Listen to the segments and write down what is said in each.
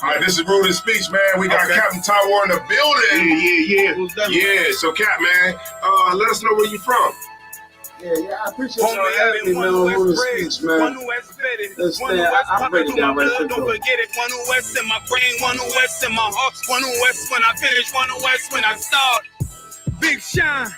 All right, this is Rude Speech, man. We got Captain Tywar in the building. Yeah. So, Cap, man, let us know where you from. Yeah, I appreciate y'all having me, man, on Rude Speech, man. Understand, I break it down right quick. Don't forget it. One West in my brain, one West in my heart, one West when I finish, one West when I start. Big shine,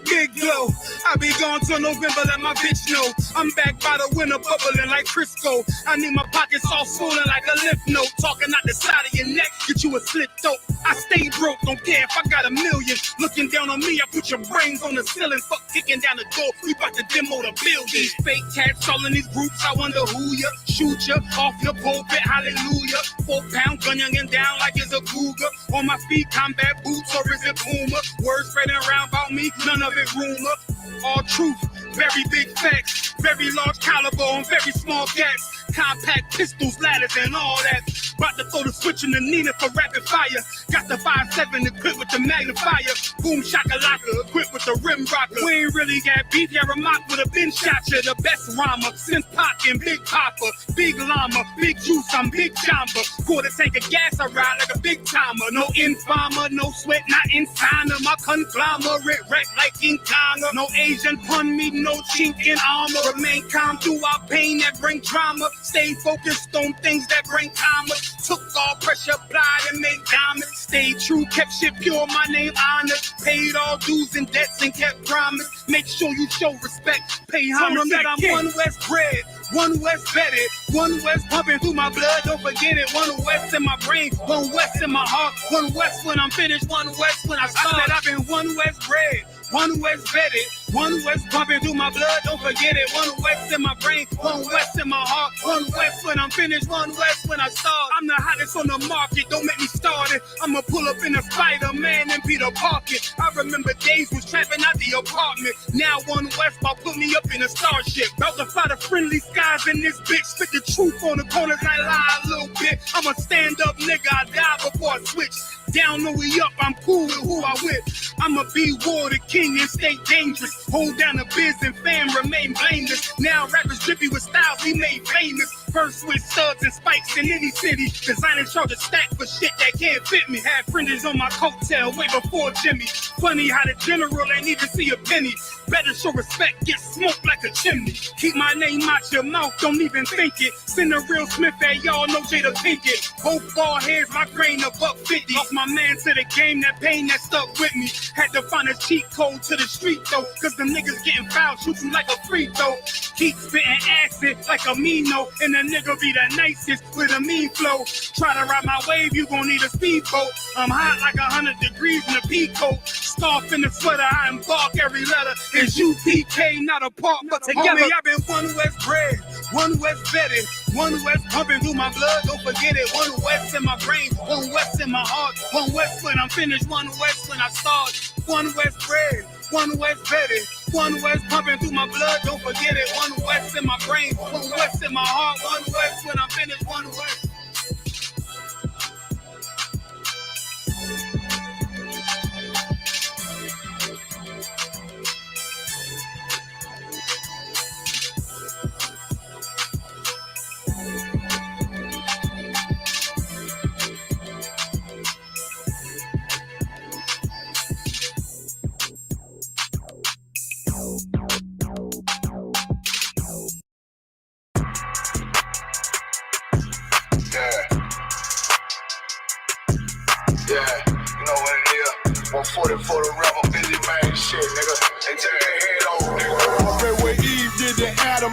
big glow. I be gone till November, let my bitch know. I'm back by the winter, bubbling like Crisco. I need my pockets all swollen like a lymph node. Talking out the side of your neck, get you a slit throat. I stay broke, don't care if I got $1 million. Looking down on me, I put your brains on the ceiling. Fuck kicking down the door, we bout to demo the building. Fake cats all in these groups, I wonder who ya. Shoot ya off your pulpit, hallelujah. 4-pound gun youngin' down like it's a cougar. On my feet, combat boots, or is it Puma? Words spreading around about me, none of it rumor. All truth, very big facts. Very large caliber on very small gaps. Compact pistols, ladders, and all that. About to throw the switch in the Nina for rapid fire. Got the 5.7 equipped with the magnifier. Boom shakalaka equipped with the rim rocker. We ain't really got beef, yeah, Ramak with a bin shot ya. The best rhymer since Pac and Big Papa. Big llama, big juice, I'm Big Jamba. Quarter tank of gas, I ride like a big timer. No informer, no sweat, not in China. My conglomerate wreck like King Kong. No Asian pun me, no chink in armor. Remain calm through our pain that bring drama. Stay focused on things that bring karma. Took all pressure, applied and made diamonds. Stayed true, kept shit pure, my name honored. Paid all dues and debts and kept promise. Make sure you show respect, pay homage. I'm one West bred, one West vetted, one West pumping through my blood, don't forget it. One West in my brain, one West in my heart. One West when I'm finished, one West when I start. I said I've been one West bred, one West vetted, one West pumping through my blood, don't forget it. One West in my brain, one West in my heart. One West when I'm finished, one West when I start. I'm the hottest on the market, don't make me start it. I'ma pull up in a Spider-Man and Peter Parker. I remember days was trapping out the apartment. Now one West about put me up in a starship. About to fly the friendly skies in this bitch. Spit the truth on the corners, I lie a little bit. I'm a stand-up nigga, I die before I switch. Down or we up, I'm cool with who I with. I'ma be war the king and stay dangerous. Hold down the biz and fam, remain blameless. Now rappers drippy with styles we made famous. First with studs and spikes in any city. Designing charge a stack for shit that can't fit me. Had fringes on my coattail way before Jimmy. Funny how the general ain't even see a penny. Better show respect, get smoked like a chimney. Keep my name out your mouth, don't even think it. Send a real Smith at y'all, no Jada Pinkett. Both ball heads, my grain a $1.50. Off my man to the game, that pain that stuck with me. Had to find a cheat code to the street though, cause the niggas getting fouled, shoot you like a free throw. Keep spitting acid like a Mino, and the nigga be the nicest with a mean flow. Try to ride my wave, you gon' need a speedboat. I'm hot like 100 degrees in a peacoat. Scarf in the sweater, I embark every letter. It's UPK, not a part, but together. Homie, I've been one West bred, one West vetted, one West pumping through my blood, don't forget it. One West in my brain, one West in my heart. One West when I'm finished, one West when I start. One West bred, one West vetted, one West pumping through my blood, don't forget it. One West in my brain, one West in my heart. One West when I'm finished, one West.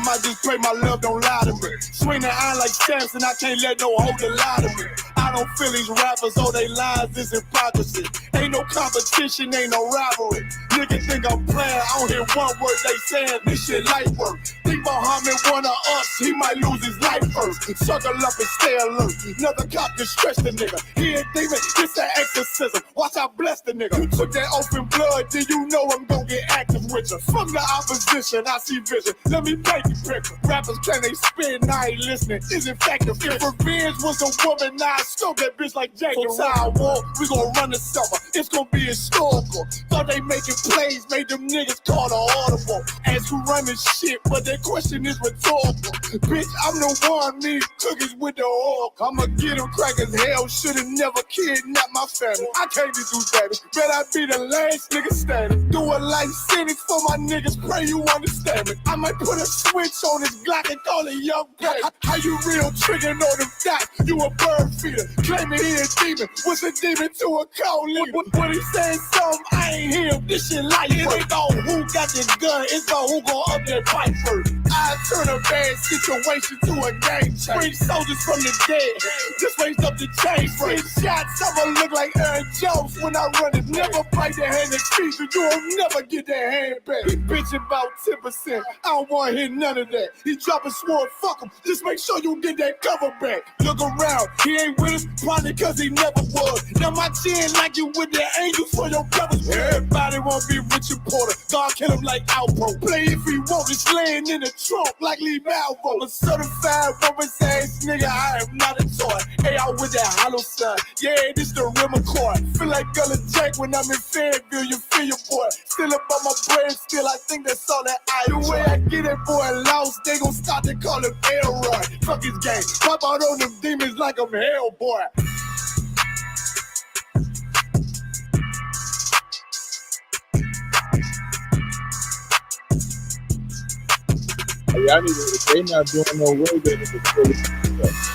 I just pray my love don't lie to me. Swing the iron like stamps and I can't let no holder lie to me. I don't feel these rappers, all they lies is hypocrisy. Ain't no competition, ain't no rivalry. Niggas think I'm playing, I don't hear one word they saying, this shit light work. Think Muhammad one of us, he might lose his life first. Circle up and stay alert. Another cop just stretch the nigga. He ain't demon, it's an exorcism. Watch I bless the nigga. You took that open blood, then you know I'm gonna get active with switcher. From the opposition, I see vision. Let me paint the picture. Rappers, can they spin? I ain't listening. Is it effective? If revenge was a woman, now I scope that bitch like Jacob. So time war, we gon' run the summer. It's gon' be historical. Thought they making plays, made them niggas call the audible. Ask who run this shit, but that question is rhetorical. Bitch, I'm the one, me cookies with the oil. I'ma get them crackers, hell, should've never kidnapped my family. I can't be do that. Bet I be the last nigga standing. Do a life sentence for my niggas, pray you understand me. I might put a switch on this Glock and call it young baby. How you real triggering on them dots? You a bird feeder, claiming he a demon. What's a demon to a cold leader? When he saying something, I ain't hear. This shit life. It ain't about who got the gun, it's about who gon' up that fight first. I turn a bad situation to a game changer. Bring soldiers from the dead, just raised up the chain. Free shots, I'ma look like Aaron Jones when I run it. Never bite the hand that feeds you, you'll never get that hand back. He bitch about 10%, I don't wanna hear none of that. He dropping sword, fuck him, just make sure you get that cover back. Look around, he ain't with us, probably cause he never was. Now my chin like you with the angels for your brothers. Everybody wanna be Richard Porter, God kill him like Alpo. Play if he want, it's laying in the trunk like Lee Malvo. A certified rubber's ass nigga, I am not a toy. Hey, out with that hollow side, yeah, this the rim accord. Feel like Gullah Jack when I'm in Fayetteville, you feel your boy. Still up on my brain, still I think that's all that I do. The way I get it, boy, lost, they gon' start to call him Elroy. Fuck his game, pop out on them demons like I'm Hellboy. Yeah, I need to, if they not doing no way, they need to pull it stuff.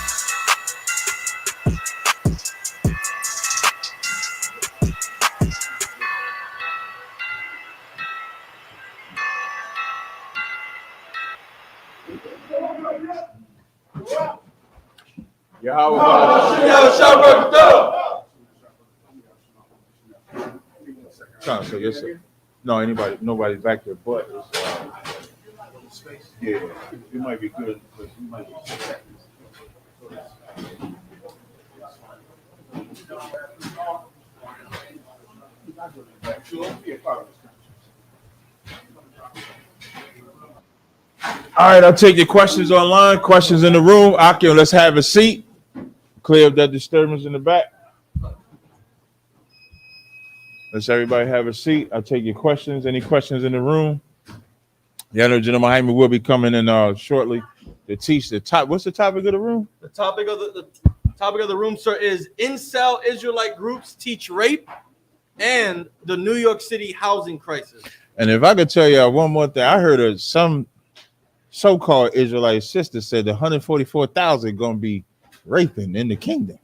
So yes, sir. No, nobody back there, but yeah, it might be good because you might be. All right, I'll take your questions online, questions in the room. Akio, let's have a seat. Clear up that disturbance in the back. Let's everybody have a seat. I'll take your questions. Any questions in the room? Yeah, I know General Jaime will be coming in shortly to teach the top. What's the topic of the room? The topic of the room, sir, is Incell Israelite groups teach rape and the New York City housing crisis. And if I could tell you one more thing, I heard of some so-called Israelite sister said the 144,000 gonna be raping in the kingdom.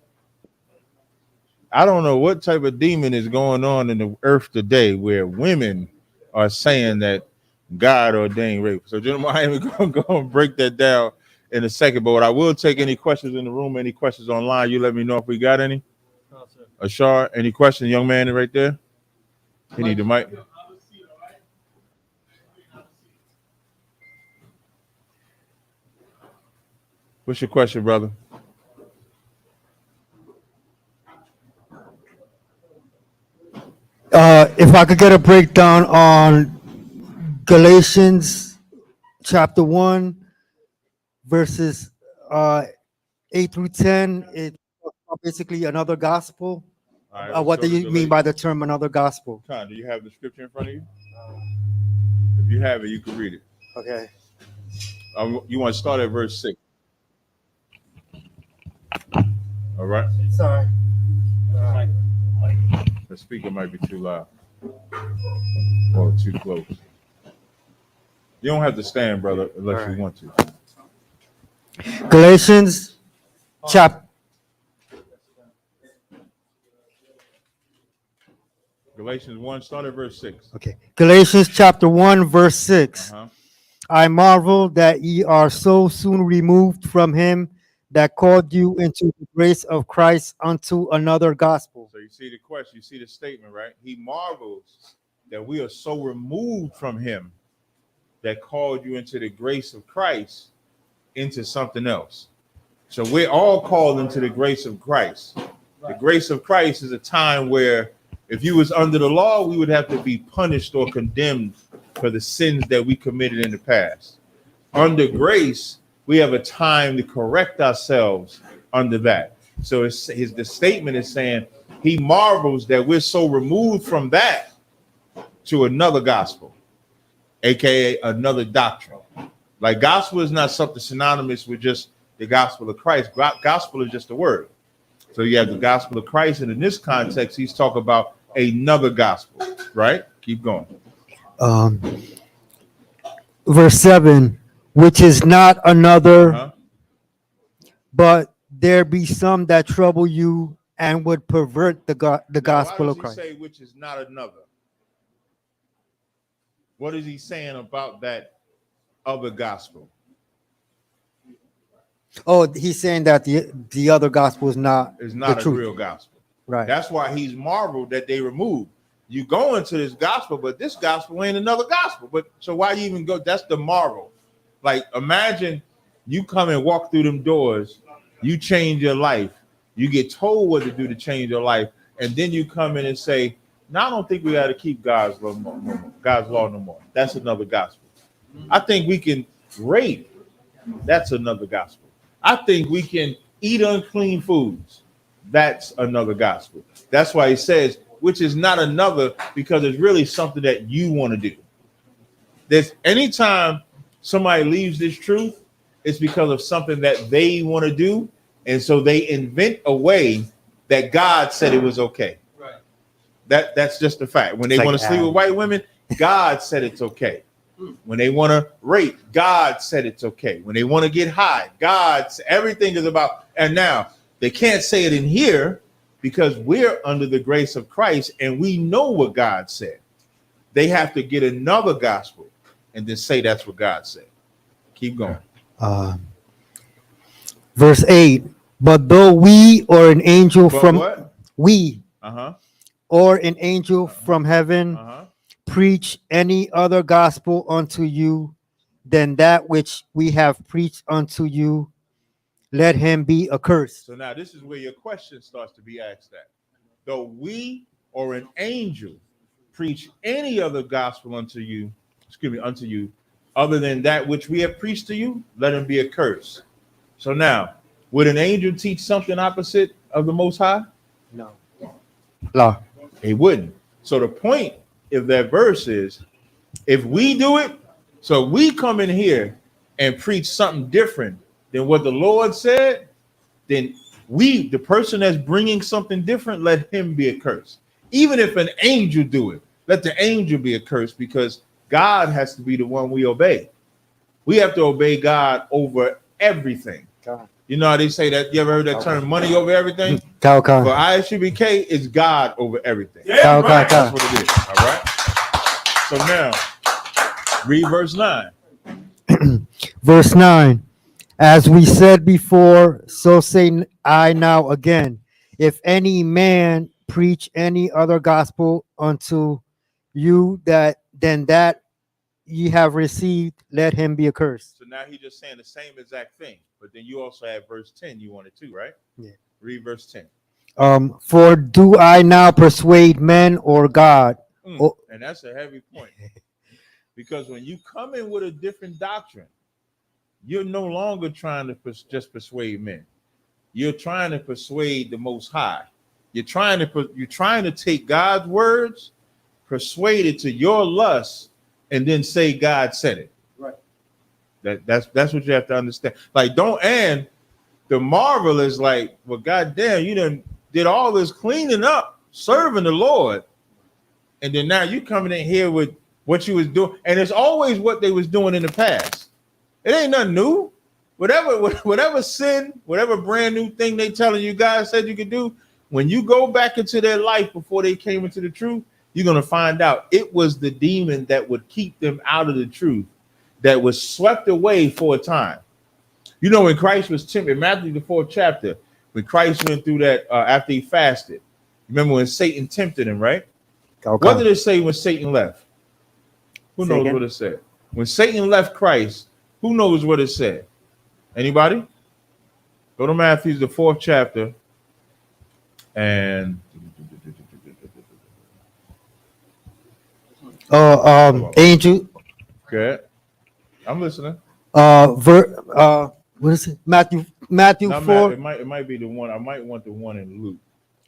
I don't know what type of demon is going on in the earth today where women are saying that God ordained rape. So General Jaime gonna go and break that down in a second. But what I will take any questions in the room, any questions online, you let me know if we got any. No, sir. Ashar, any questions, young man right there? You need the mic. What's your question, brother? If I could get a breakdown on Galatians chapter 1, verses 8 through 10, it's basically another gospel. Right, What do you mean by the term another gospel? Con, do you have the scripture in front of you? If you have it, you can read it. Okay. You want to start at verse 6. All right. Sorry. The speaker might be too loud or too close. You don't have to stand, brother, unless you want to. Galatians chapter. Galatians 1, start at verse 6. Okay. Galatians chapter 1, verse 6. I marvel that ye are so soon removed from him that called you into the grace of Christ unto another gospel. So you see the question, you see the statement, right? He marvels that we are so removed from him that called you into the grace of Christ into something else. So we're all called into the grace of Christ. The grace of Christ is a time where if you was under the law, we would have to be punished or condemned for the sins that we committed in the past. Under grace, we have a time to correct ourselves under that. So the statement is saying he marvels that we're so removed from that to another gospel, aka another doctrine. Like gospel is not something synonymous with just the gospel of Christ. Gospel is just a word. So you have the gospel of Christ, and in this context, he's talking about another gospel, right? Keep going. Verse 7, which is not another, but there be some that trouble you and would pervert the gospel of Christ. Why does he say which is not another? What is he saying about that other gospel? Oh, he's saying that the other gospel is not a real gospel. Right. That's why he's marveled that they removed. You go into this gospel, but this gospel ain't another gospel. But so why you even go? That's the marvel. Like imagine you come and walk through them doors, you change your life, you get told what to do to change your life, and then you come in and say, "No, I don't think we got to keep God's law no more. God's law no more." That's another gospel. I think we can rape. That's another gospel. I think we can eat unclean foods. That's another gospel. That's why he says, which is not another, because it's really something that you want to do. There's anytime somebody leaves this truth, it's because of something that they want to do. And so they invent a way that God said it was okay. Right. That's just a fact. When they want to sleep with white women, God said it's okay. When they want to rape, God said it's okay. When they want to get high, everything is about. And now they can't say it in here because we're under the grace of Christ and we know what God said. They have to get another gospel and then say that's what God said. Keep going. Verse 8, but though we or an angel from what? We or an angel from heaven preach any other gospel unto you than that which we have preached unto you, let him be accursed. So now this is where your question starts to be asked at. Though we or an angel preach any other gospel unto you, other than that which we have preached to you, let him be accursed. So now, would an angel teach something opposite of the Most High? No. He wouldn't. So the point of that verse is, if we do it, so we come in here and preach something different than what the Lord said, then the person that's bringing something different, let him be accursed. Even if an angel do it, let the angel be accursed, because God has to be the one we obey. We have to obey God over everything. God. You know how they say that? You ever heard that term, money over everything? For ISUBK, it's God over everything. Yeah, right. That's what it is. All right. So now, read verse 9. Verse 9. As we said before, so say I now again. If any man preach any other gospel unto you than that ye have received, let him be accursed. So now he's just saying the same exact thing. But then you also have verse 10 you wanted to, right? Yeah. Read verse 10. For do I now persuade men or God? And that's a heavy point. Because when you come in with a different doctrine, you're no longer trying to just persuade men. You're trying to persuade the Most High. You're trying to take God's words, persuade it to your lust, and then say God said it. Right. That's what you have to understand. Like, and the marvel is like, well, goddamn, you done did all this cleaning up, serving the Lord, and then now you coming in here with what you was doing, and it's always what they was doing in the past. It ain't nothing new. Whatever sin, whatever brand new thing they telling you guys said you could do, when you go back into their life before they came into the truth, you're going to find out it was the demon that would keep them out of the truth, that was swept away for a time. You know, when Christ was tempted, in Matthew the 4th chapter, when Christ went through that after he fasted, remember when Satan tempted him, right? Okay. What did it say when Satan left? Who knows what it said? When Satan left Christ, who knows what it said? Anybody? Go to Matthew the 4th chapter and Angel. Okay. I'm listening. What is it? Matthew No, 4. it might be the one. I might want the one in Luke.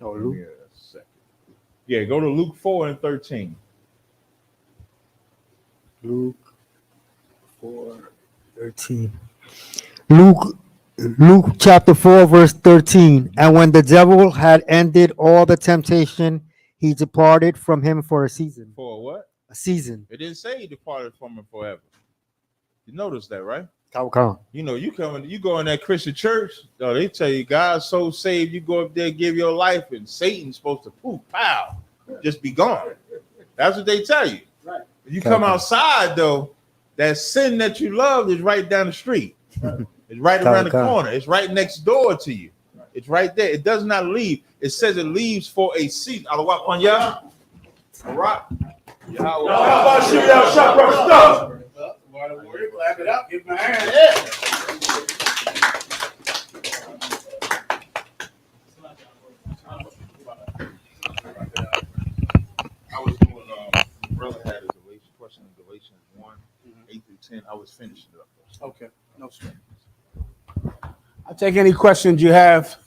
Oh, Give Luke. me a second. Yeah, go to Luke 4 and 13. Luke 4:13. Luke chapter 4, verse 13. And when the devil had ended all the temptation, he departed from him for a season. For what? A season. It didn't say he departed from him forever. You notice that, right? Come. You know, you go in that Christian church, they tell you God's so saved, you go up there, give your life, and Satan's supposed to poof, pow, just be gone. That's what they tell you. Right. You come outside, though, that sin that you love is right down the street. It's right around the corner. It's right next door to you. It's right there. It does not leave. It says it leaves for a season. All right. How about shoot out shot rubber stuff? Clap it up. Give my hand. I was doing brother had a question in Galatians 1, 8 through 10. I was finishing it up. Okay, no stress. I'll take any questions you have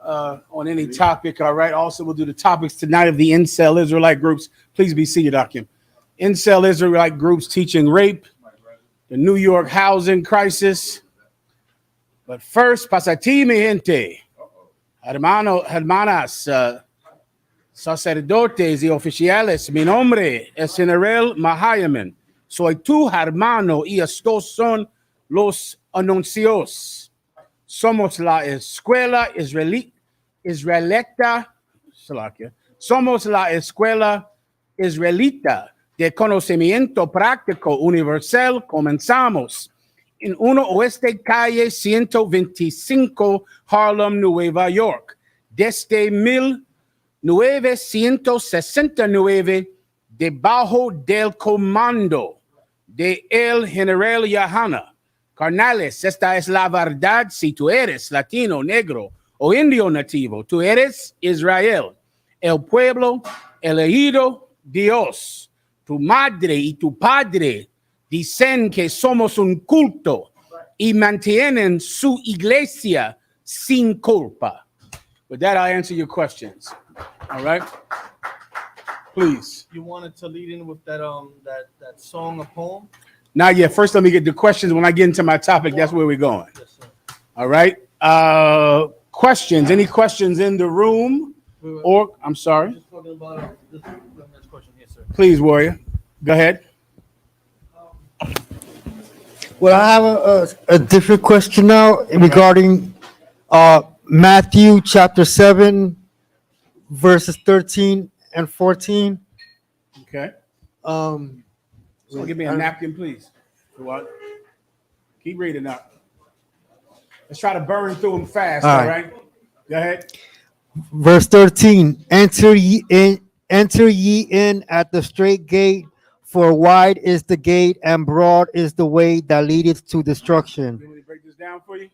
on any topic. All right. Also, we'll do the topics tonight of the Incell Israelite groups. Please be seated, Akim. Incell Israelite groups teaching rape, the New York housing crisis. But first, pasati mi gente, hermanas, sacerdotes y oficiales, mi nombre es General Mahayaman. Soy tu hermano y estos son los anuncios. Somos la escuela israelita. Somos la escuela israelita de conocimiento práctico universal. Comenzamos en 1 Oeste Calle 125, Harlem, Nueva York. Desde 1969, debajo del comando de el general Yahana. Carnales, esta es la verdad. Si tú eres latino, negro o indio nativo, tú eres Israel, el pueblo elegido Dios. Tu madre y tu padre dicen que somos un culto y mantienen su iglesia sin culpa. With that, I'll answer your questions. All right? Please. You wanted to lead in with that that song, a poem? Not yet. First, let me get the questions. When I get into my topic, that's where we're going. Yes, sir. All right. Questions? Any questions in the room? Or, I'm sorry. Just talking about this next question here, sir. Please, Warrior. Go ahead. Well, I have a different question now regarding Matthew chapter 7, verses 13 and 14. Okay. So give me a napkin, please. What? Keep reading up. Let's try to burn through them fast. All right. Go ahead. Verse 13. Enter ye in at the straight gate, for wide is the gate and broad is the way that leadeth to destruction. Let me break this down for you.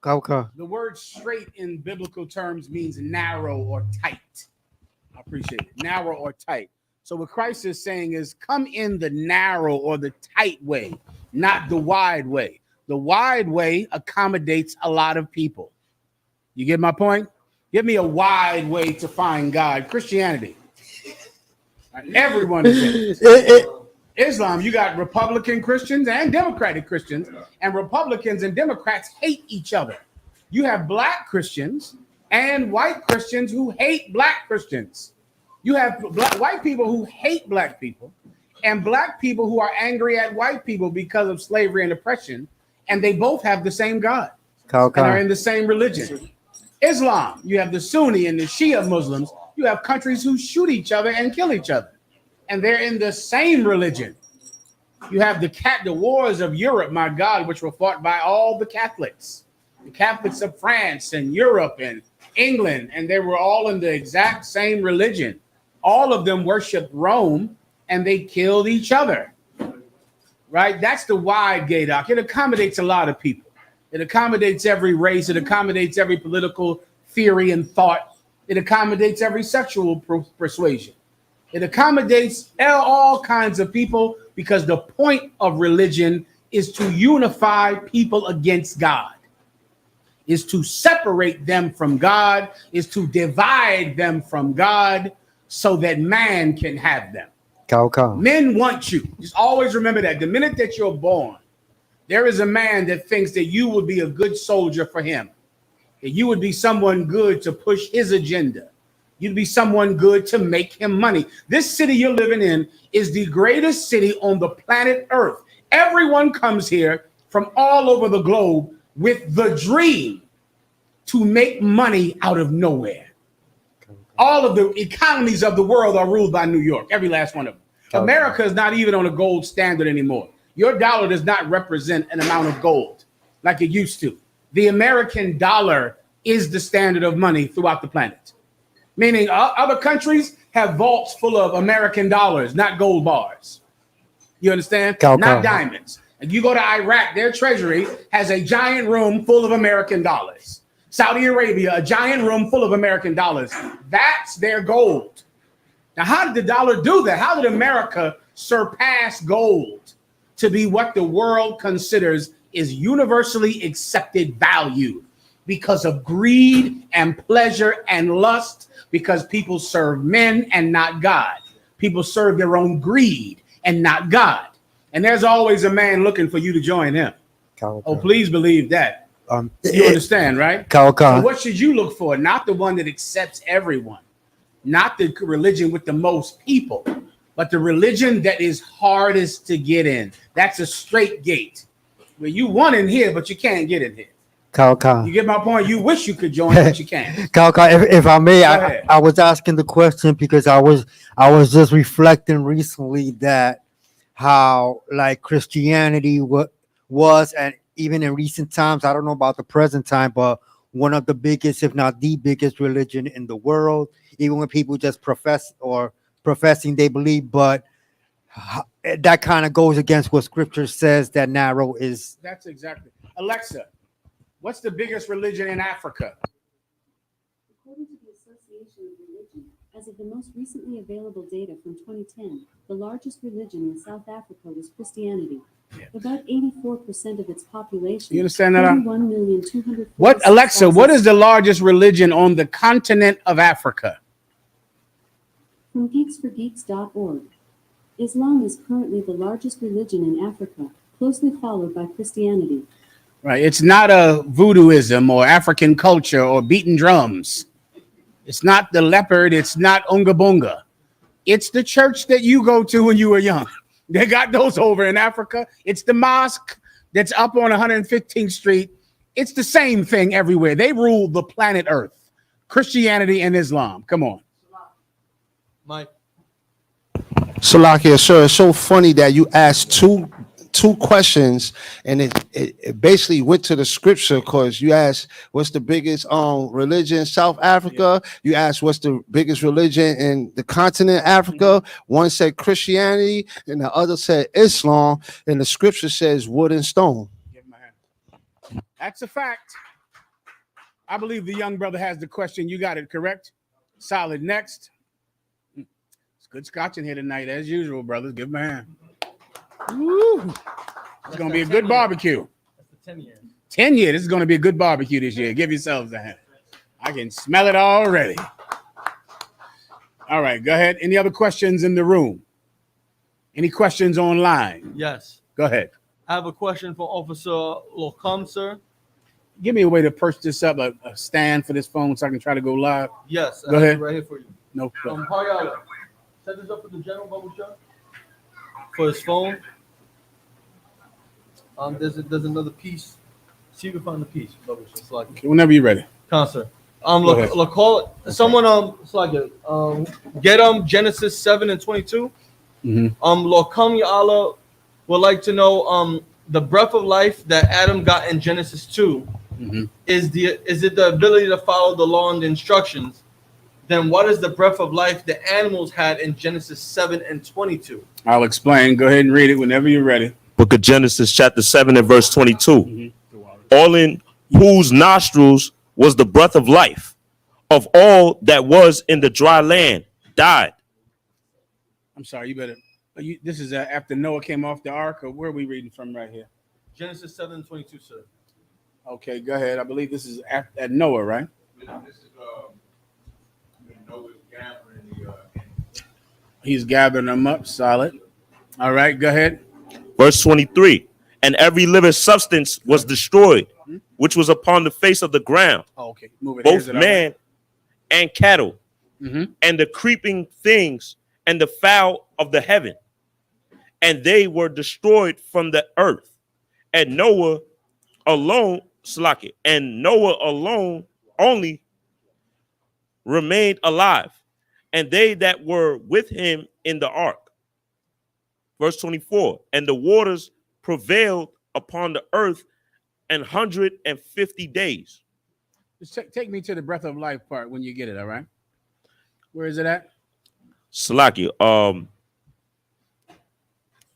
Okay. The word straight in biblical terms means narrow or tight. I appreciate it. Narrow or tight. So what Christ is saying is come in the narrow or the tight way, not the wide way. The wide way accommodates a lot of people. You get my point? Give me a wide way to find God. Christianity. Everyone is in it. Islam, you got Republican Christians and Democratic Christians, and Republicans and Democrats hate each other. You have black Christians and white Christians who hate black Christians. You have white people who hate black people and black people who are angry at white people because of slavery and oppression, and they both have the same God and are in the same religion. Islam, you have the Sunni and the Shia Muslims. You have countries who shoot each other and kill each other, and they're in the same religion. You have the wars of Europe, my God, which were fought by all the Catholics of France and Europe and England, and they were all in the exact same religion. All of them worshiped Rome, and they killed each other. Right? That's the wide gate, Doc. It accommodates a lot of people. It accommodates every race. It accommodates every political theory and thought. It accommodates every sexual persuasion. It accommodates all kinds of people because the point of religion is to unify people against God, is to separate them from God, is to divide them from God so that man can have them. Men want you. Just always remember that. The minute that you're born, there is a man that thinks that you would be a good soldier for him, that you would be someone good to push his agenda. You'd be someone good to make him money. This city you're living in is the greatest city on the planet Earth. Everyone comes here from all over the globe with the dream to make money out of nowhere. All of the economies of the world are ruled by New York, every last one of them. America is not even on a gold standard anymore. Your dollar does not represent an amount of gold like it used to. The American dollar is the standard of money throughout the planet. Meaning other countries have vaults full of American dollars, not gold bars. You understand? Not diamonds. And you go to Iraq, their treasury has a giant room full of American dollars. Saudi Arabia, a giant room full of American dollars. That's their gold. Now, how did the dollar do that? How did America surpass gold to be what the world considers is universally accepted value? Because of greed and pleasure and lust, because people serve men and not God. People serve their own greed and not God. And there's always a man looking for you to join him. Oh, please believe that. You understand, right? So what should you look for? Not the one that accepts everyone, not the religion with the most people, but the religion that is hardest to get in. That's a straight gate where you want in here, but you can't get in here. You get my point? You wish you could join, but you can't. If I may, I was asking the question because I was just reflecting recently that how like Christianity was, and even in recent times, I don't know about the present time, but one of the biggest, if not the biggest religion in the world, even when people just professing they believe, but that kind of goes against what scripture says that narrow is. That's exactly. Alexa, what's the biggest religion in Africa? According to the Association of Religion, as of the most recently available data from 2010, the largest religion in South Africa was Christianity. About 84% of its population. You understand that? 1,200,000. What, Alexa, what is the largest religion on the continent of Africa? From geeksforgeeks.org. Islam is currently the largest religion in Africa, closely followed by Christianity. Right. It's not a voodooism or African culture or beating drums. It's not the leopard. It's not Unga Bunga. It's the church that you go to when you were young. They got those over in Africa. It's the mosque that's up on 115th Street. It's the same thing everywhere. They rule the planet Earth. Christianity and Islam. Come on. Mike. Salakia, sir, it's so funny that you asked two questions and it basically went to the scripture, because you asked what's the biggest religion in South Africa. You asked what's the biggest religion in the continent Africa. One said Christianity and the other said Islam, and the scripture says wood and stone. That's a fact. I believe the young brother has the question. You got it correct. Solid. Next. It's good scotch in here tonight, as usual, brothers. Give him a hand. Woo. It's going to be a good barbecue. That's the 10 year. 10 year. This is going to be a good barbecue this year. Give yourselves a hand. I can smell it already. All right, go ahead. Any other questions in the room? Any questions online? Yes. Go ahead. I have a question for Officer Locum, sir. Give me a way to perch this up, a stand for this phone so I can try to go live. Yes. Go ahead. Right here for you. No problem. Set this up for the general bubble shot for his phone. There's another piece. See if you can find the piece. Bubble shot. Like Okay, whenever you're ready. Concert. Look, call it. Someone get Genesis 7 and 22. Locum Ya Allah would like to know the breath of life that Adam got in Genesis 2. Is it the ability to follow the law and the instructions? Then what is the breath of life the animals had in Genesis 7 and 22? I'll explain. Go ahead and read it whenever you're ready. Book of Genesis, chapter 7 and verse 22. All in whose nostrils was the breath of life of all that was in the dry land died. I'm sorry, you better. This is after Noah came off the ark, or where are we reading from right here? Genesis 7:22, sir. Okay, go ahead. I believe this is at Noah, right? This is Noah's gathering He's gathering them up. Solid. All right, go ahead. Verse 23. And every living substance was destroyed, which was upon the face of the ground, Oh, okay, move it. both man and cattle, Mm-hmm. and the creeping things, and the fowl of the heaven. And they were destroyed from the earth. And Noah alone, and Noah alone only remained alive, and they that were with him in the ark. Verse 24. And the waters prevailed upon the earth 150 days. Just take me to the breath of life part when you get it. All right. Where is it at? Salaki.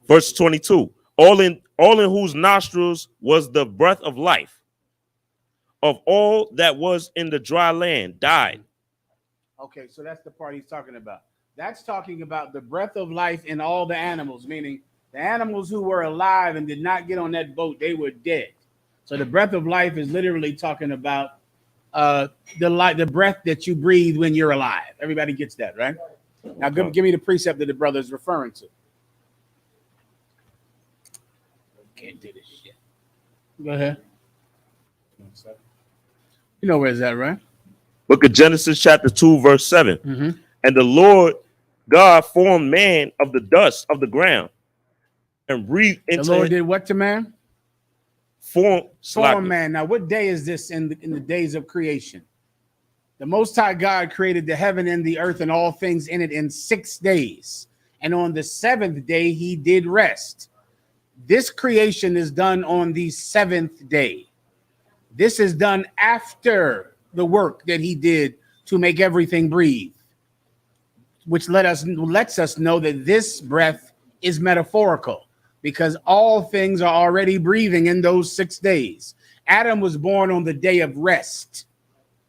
Verse 22. All in whose nostrils was the breath of life, of all that was in the dry land died. Okay, so that's the part he's talking about. That's talking about the breath of life in all the animals, meaning the animals who were alive and did not get on that boat, they were dead. So the breath of life is literally talking about the breath that you breathe when you're alive. Everybody gets that, right? Now give me the precept that the brother is referring to. Can't do this shit. Go ahead. You know where's that, right? Book of Genesis chapter 2 verse 7. Mm-hmm. And the Lord God formed man of the dust of the ground and breathed into the Lord did what to man? Form man. Now, what day is this in the days of creation? The Most High God created the heaven and the earth and all things in it in 6 days. And on the seventh day, he did rest. This creation is done on the seventh day. This is done after the work that he did to make everything breathe, which lets us know that this breath is metaphorical, because all things are already breathing in those 6 days. Adam was born on the day of rest.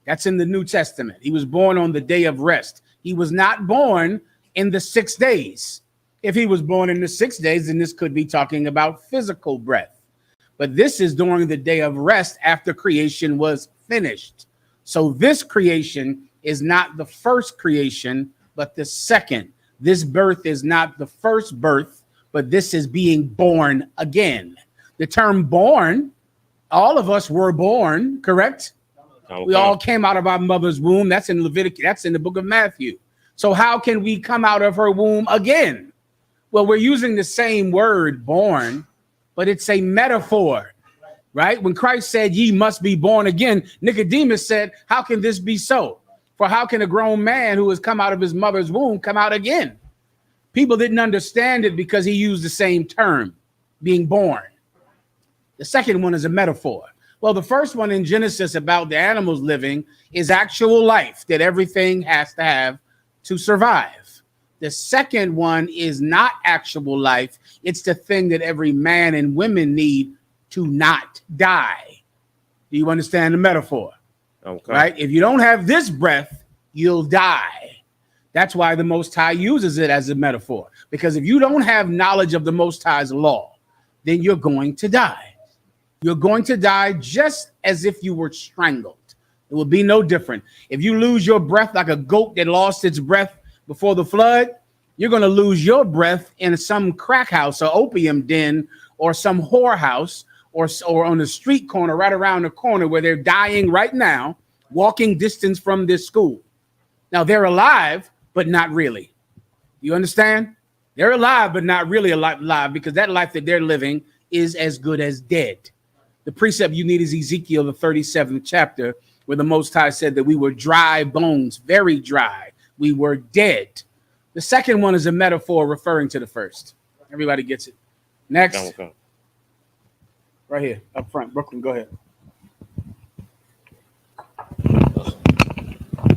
That's in the New Testament. He was born on the day of rest. He was not born in the 6 days. If he was born in the 6 days, then this could be talking about physical breath. But this is during the day of rest after creation was finished. So this creation is not the first creation, but the second. This birth is not the first birth, but this is being born again. The term born, all of us were born, correct? Okay. We all came out of our mother's womb. That's in Leviticus. That's in the book of Matthew. So how can we come out of her womb again? Well, we're using the same word, born, but it's a metaphor, right? When Christ said, ye must be born again, Nicodemus said, how can this be so? For how can a grown man who has come out of his mother's womb come out again? People didn't understand it because he used the same term, being born. The second one is a metaphor. Well, the first one in Genesis about the animals living is actual life that everything has to have to survive. The second one is not actual life. It's the thing that every man and women need to not die. Do you understand the metaphor? Okay. Right? If you don't have this breath, you'll die. That's why the Most High uses it as a metaphor. Because if you don't have knowledge of the Most High's law, then you're going to die. You're going to die just as if you were strangled. It will be no different. If you lose your breath like a goat that lost its breath before the flood, you're going to lose your breath in some crack house or opium den or some whorehouse or on the street corner right around the corner where they're dying right now, walking distance from this school. Now, they're alive, but not really. You understand? They're alive, but not really alive, because that life that they're living is as good as dead. The precept you need is Ezekiel, the 37th chapter, where the Most High said that we were dry bones, very dry. We were dead. The second one is a metaphor referring to the first. Everybody gets it. Next. Okay. Right here, up front. Brooklyn, go ahead.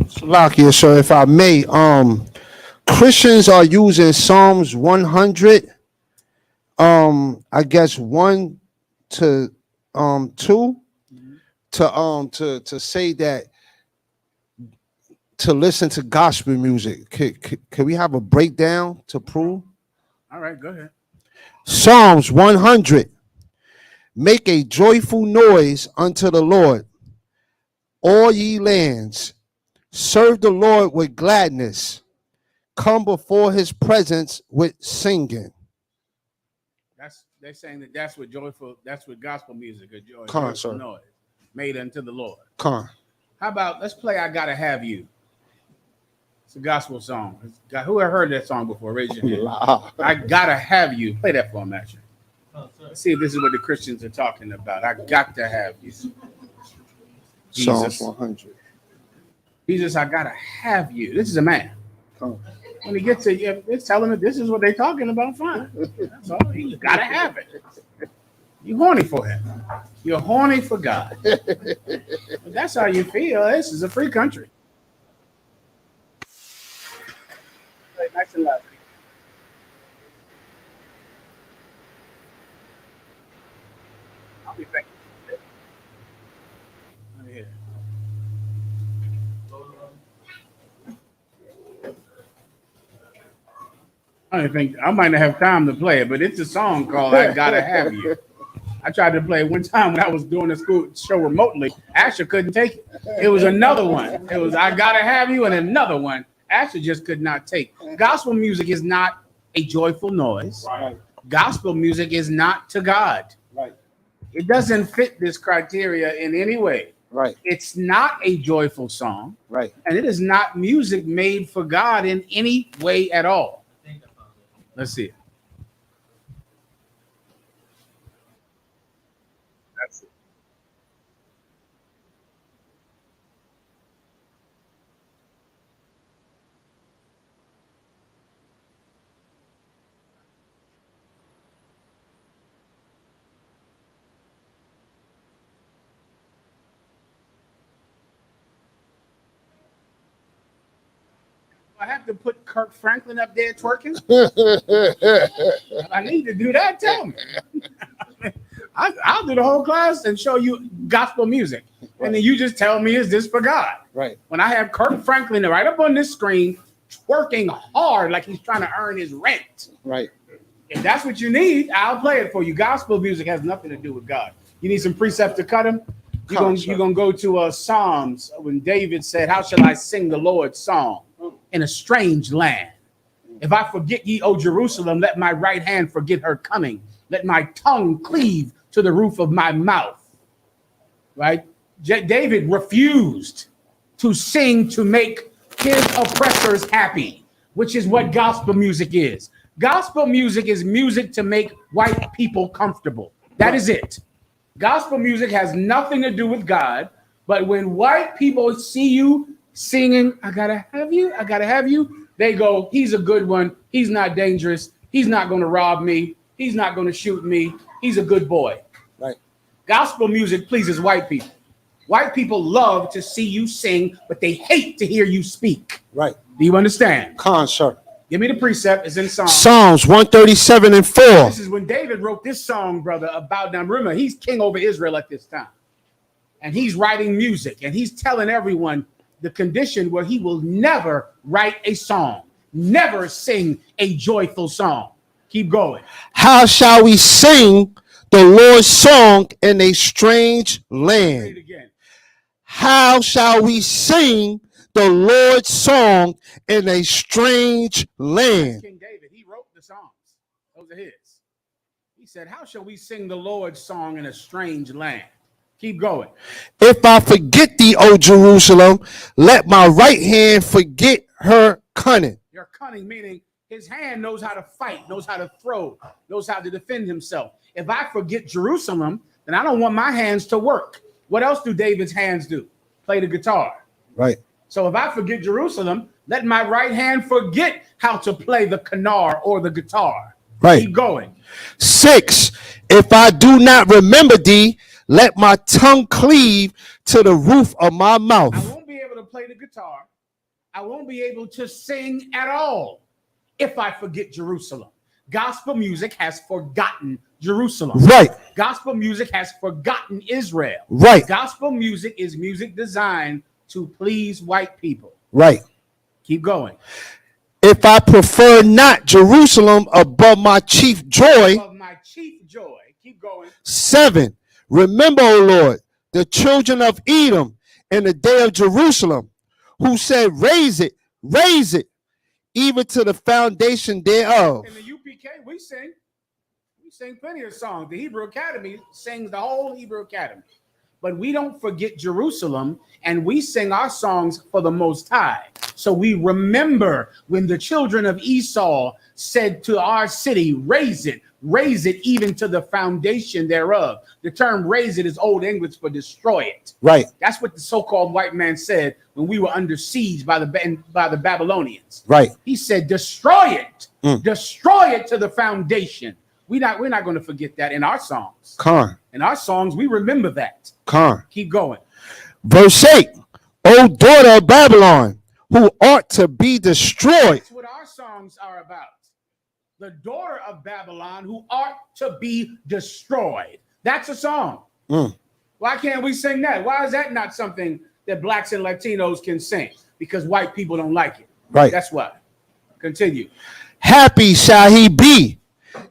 Salakia, so if I may, Christians are using Psalms 100, I guess 1 to 2 to say that to listen to gospel music. Can we have a breakdown to prove? All right, go ahead. Psalms 100. Make a joyful noise unto the Lord, all ye lands. Serve the Lord with gladness. Come before his presence with singing. They're saying that's what gospel music is. Joyful noise made unto the Lord. How about let's play I Gotta Have You. It's a gospel song. Who ever heard that song before? Raise your hand. I Gotta Have You. Play that for him, actually. Let's see if this is what the Christians are talking about. I got to have you. Psalms 100. Jesus, I gotta have you. This is a man. When he gets to it's telling him this is what they're talking about. Fine. That's all. You gotta have it. You're horny for him. You're horny for God. That's how you feel. This is a free country. Nice and loud. I'll be back. Let me hear. I don't think I might not have time to play it, but it's a song called I Gotta Have You. I tried to play it one time when I was doing a school show remotely. Asher couldn't take it. It was another one. It was I Gotta Have You and another one. Asher just could not take. Gospel music is not a joyful noise. Right. Gospel music is not to God. Right. It doesn't fit this criteria in any way. Right. It's not a joyful song. Right. And it is not music made for God in any way at all. Let's see it. That's it. I have to put Kirk Franklin up there twerking. I need to do that. Tell me. I'll do the whole class and show you gospel music. Right. And then you just tell me, is this for God? Right. When I have Kirk Franklin right up on this screen, twerking hard like he's trying to earn his rent. Right. If that's what you need, I'll play it for you. Gospel music has nothing to do with God. You need some precepts to cut him? You're going to go to Psalms when David said, how shall I sing the Lord's song in a strange land? If I forget ye, O Jerusalem, let my right hand forget her coming. Let my tongue cleave to the roof of my mouth. Right? David refused to sing to make his oppressors happy, which is what gospel music is. Gospel music is music to make white people comfortable. That is it. Gospel music has nothing to do with God, but when white people see you singing, I gotta have you, they go, he's a good one. He's not dangerous. He's not going to rob me. He's not going to shoot me. He's a good boy. Right. Gospel music pleases white people. White people love to see you sing, but they hate to hear you speak. Right. Do you understand? Sir. Give me the precept. It's in Psalms 137 and 4. This is when David wrote this song, brother, about them. Remember, he's king over Israel at this time. And he's writing music. And he's telling everyone the condition where he will never write a song, never sing a joyful song. Keep going. How shall we sing the Lord's song in a strange land? Say it again. How shall we sing the Lord's song in a strange land? King David, he wrote the songs. Those are his. He said, how shall we sing the Lord's song in a strange land? Keep going. If I forget thee, O Jerusalem, let my right hand forget her cunning. Your cunning, meaning his hand knows how to fight, knows how to throw, knows how to defend himself. If I forget Jerusalem, then I don't want my hands to work. What else do David's hands do? Play the guitar. Right. So if I forget Jerusalem, let my right hand forget how to play the kinar or the guitar. Right. Keep going. 6, if I do not remember thee, let my tongue cleave to the roof of my mouth. I won't be able to play the guitar. I won't be able to sing at all if I forget Jerusalem. Gospel music has forgotten Jerusalem. Right. Gospel music has forgotten Israel. Right. Gospel music is music designed to please white people. Right. Keep going. If I prefer not Jerusalem above my chief joy. Of my chief joy. Keep going. 7. Remember, O Lord, the children of Edom in the day of Jerusalem, who said, raise it, even to the foundation thereof. In the UPK, we sing plenty of songs. The Hebrew Academy sings the whole Hebrew Academy. But we don't forget Jerusalem, and we sing our songs for the Most High. So we remember when the children of Esau said to our city, raise it even to the foundation thereof. The term raise it is Old English for destroy it. Right. That's what the so-called white man said when we were under siege by the Babylonians. Right. He said, destroy it. Destroy it to the foundation. We're not going to forget that in our songs. In our songs, we remember that. Keep going. Verse 8, O daughter of Babylon, who ought to be destroyed. That's what our songs are about. The daughter of Babylon, who ought to be destroyed. That's a song. Why can't we sing that? Why is that not something that blacks and Latinos can sing? Because white people don't like it. Right. That's why. Continue. Happy shall he be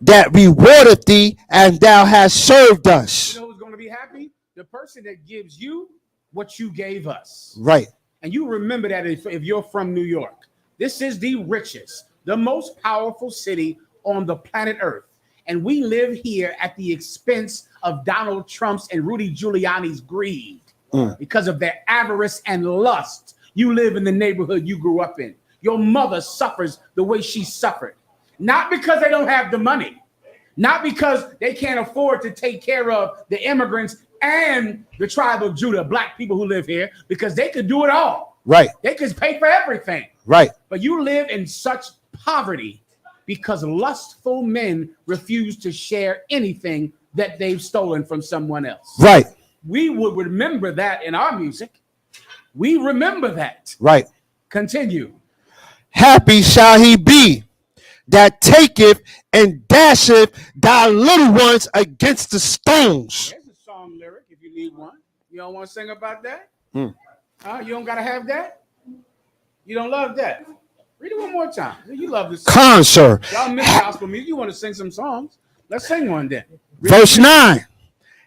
that rewardeth thee, and thou hast served us. You know who's going to be happy? The person that gives you what you gave us. Right. And you remember that if you're from New York. This is the richest, the most powerful city on the planet Earth. And we live here at the expense of Donald Trump's and Rudy Giuliani's greed. Because of their avarice and lust. You live in the neighborhood you grew up in. Your mother suffers the way she suffered. Not because they don't have the money. Not because they can't afford to take care of the immigrants and the tribe of Judah, black people who live here, because they could do it all. Right. They could pay for everything. Right. But you live in such poverty because lustful men refuse to share anything that they've stolen from someone else. Right. We would remember that in our music. We remember that. Right. Continue. Happy shall he be that taketh and dasheth thy little ones against the stones. There's a song lyric if you need one. You don't want to sing about that? You don't got to have that? You don't love that? Read it one more time. You love this song. Concert. Y'all miss gospel music. You want to sing some songs? Let's sing one then. Verse 9.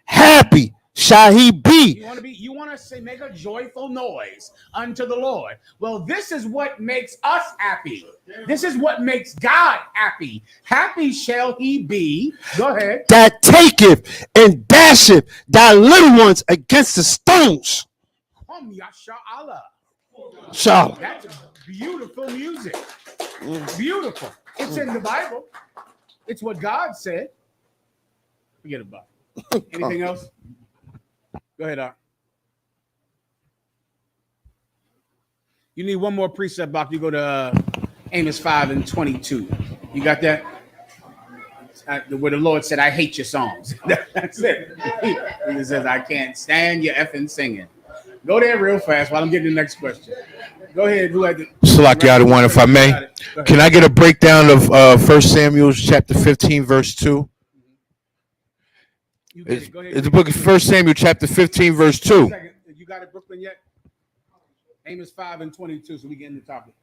Happy shall he be. You want to say, make a joyful noise unto the Lord. Well, this is what makes us happy. This is what makes God happy. Happy shall he be. Go ahead. That taketh and dasheth thy little ones against the stones. Yasha Allah. So that's beautiful music. Beautiful. It's in the Bible. It's what God said. Forget about it. Anything else? Go ahead, Art. You need one more precept box. You go to Amos 5:22. You got that? Where the Lord said, I hate your songs. That's it. He says, I can't stand your effing singing. Go there real fast while I'm getting the next question. Go ahead. Who had the Salaki one, if I may. Can I get a breakdown of 1 Samuel chapter 15, verse 2? It's the book of 1 Samuel chapter 15, verse 2. You got it, Brooklyn, yet? Amos 5:22, so we get in the topic.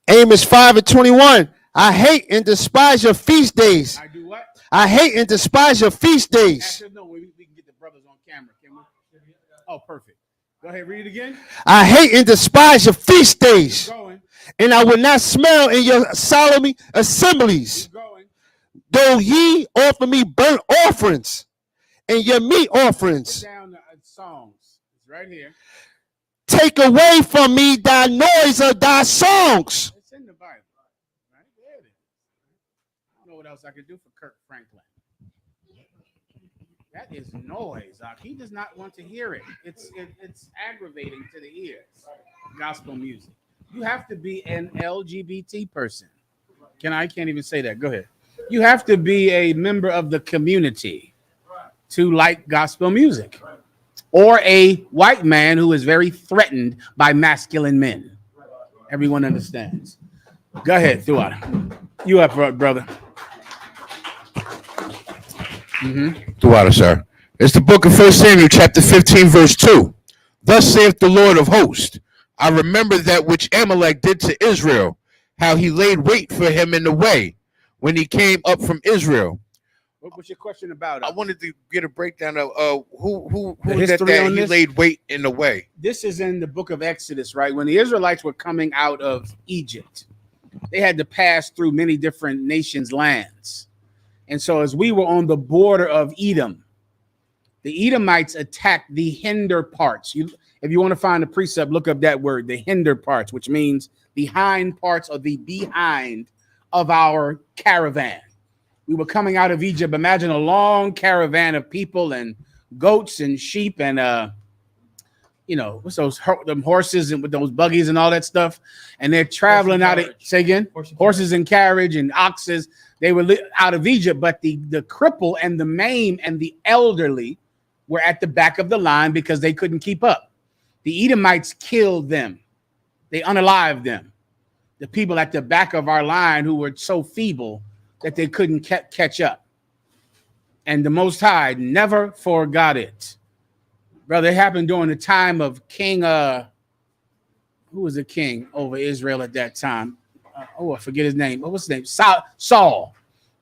Amos 5:21. I hate and despise your feast days. I do what? I hate and despise your feast days. Actually, no, we can get the brothers on camera, can we? Oh, perfect. Go ahead, read it again. I hate and despise your feast days. Keep going. And I will not smell in your solemn assemblies. Keep going. Though ye offer me burnt offerings and your meat offerings. Put down the songs. It's right here. Take away from me thy noise of thy songs. It's in the Bible. Right there it is. I don't know what else I could do for Kirk Franklin. That is noise. He does not want to hear it. It's aggravating to the ears. Gospel music. You have to be an LGBT person. I can't even say that. Go ahead. You have to be a member of the community to like gospel music. Or a white man who is very threatened by masculine men. Everyone understands. Go ahead, throughout. You up, brother. The water, sir. It's the book of 1 Samuel, chapter 15, verse 2. Thus saith the Lord of hosts, I remember that which Amalek did to Israel, how he laid wait for him in the way when he came up from Israel. What's your question about? I wanted to get a breakdown of who The is that history on he this? laid wait in the way. This is in the book of Exodus, right? When the Israelites were coming out of Egypt, they had to pass through many different nations' lands. And so as we were on the border of Edom, the Edomites attacked the hinder parts. If you want to find a precept, look up that word, the hinder parts, which means the hind parts or the behind of our caravan. We were coming out of Egypt. Imagine a long caravan of people and goats and sheep and what's those them horses and with those buggies and all that stuff. And they're traveling out of horses and carriage and oxes. They were out of Egypt, but the cripple and the maimed and the elderly were at the back of the line because they couldn't keep up. The Edomites killed them. They unalived them. The people at the back of our line who were so feeble that they couldn't catch up. And the Most High never forgot it. Brother, it happened during the time of King, who was the king over Israel at that time? I forget his name. What's his name? Saul.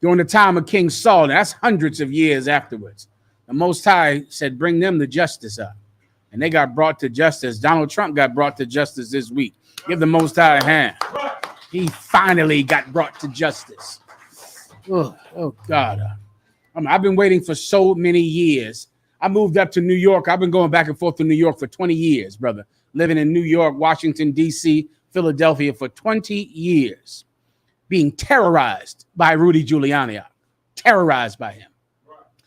During the time of King Saul. Now, that's hundreds of years afterwards. The Most High said, bring them to justice up. And they got brought to justice. Donald Trump got brought to justice this week. Give the Most High a hand. He finally got brought to justice. Oh God. I've been waiting for so many years. I moved up to New York. I've been going back and forth to New York for 20 years, brother. Living in New York, Washington, D.C., Philadelphia for 20 years. Being terrorized by Rudy Giuliani. Terrorized by him.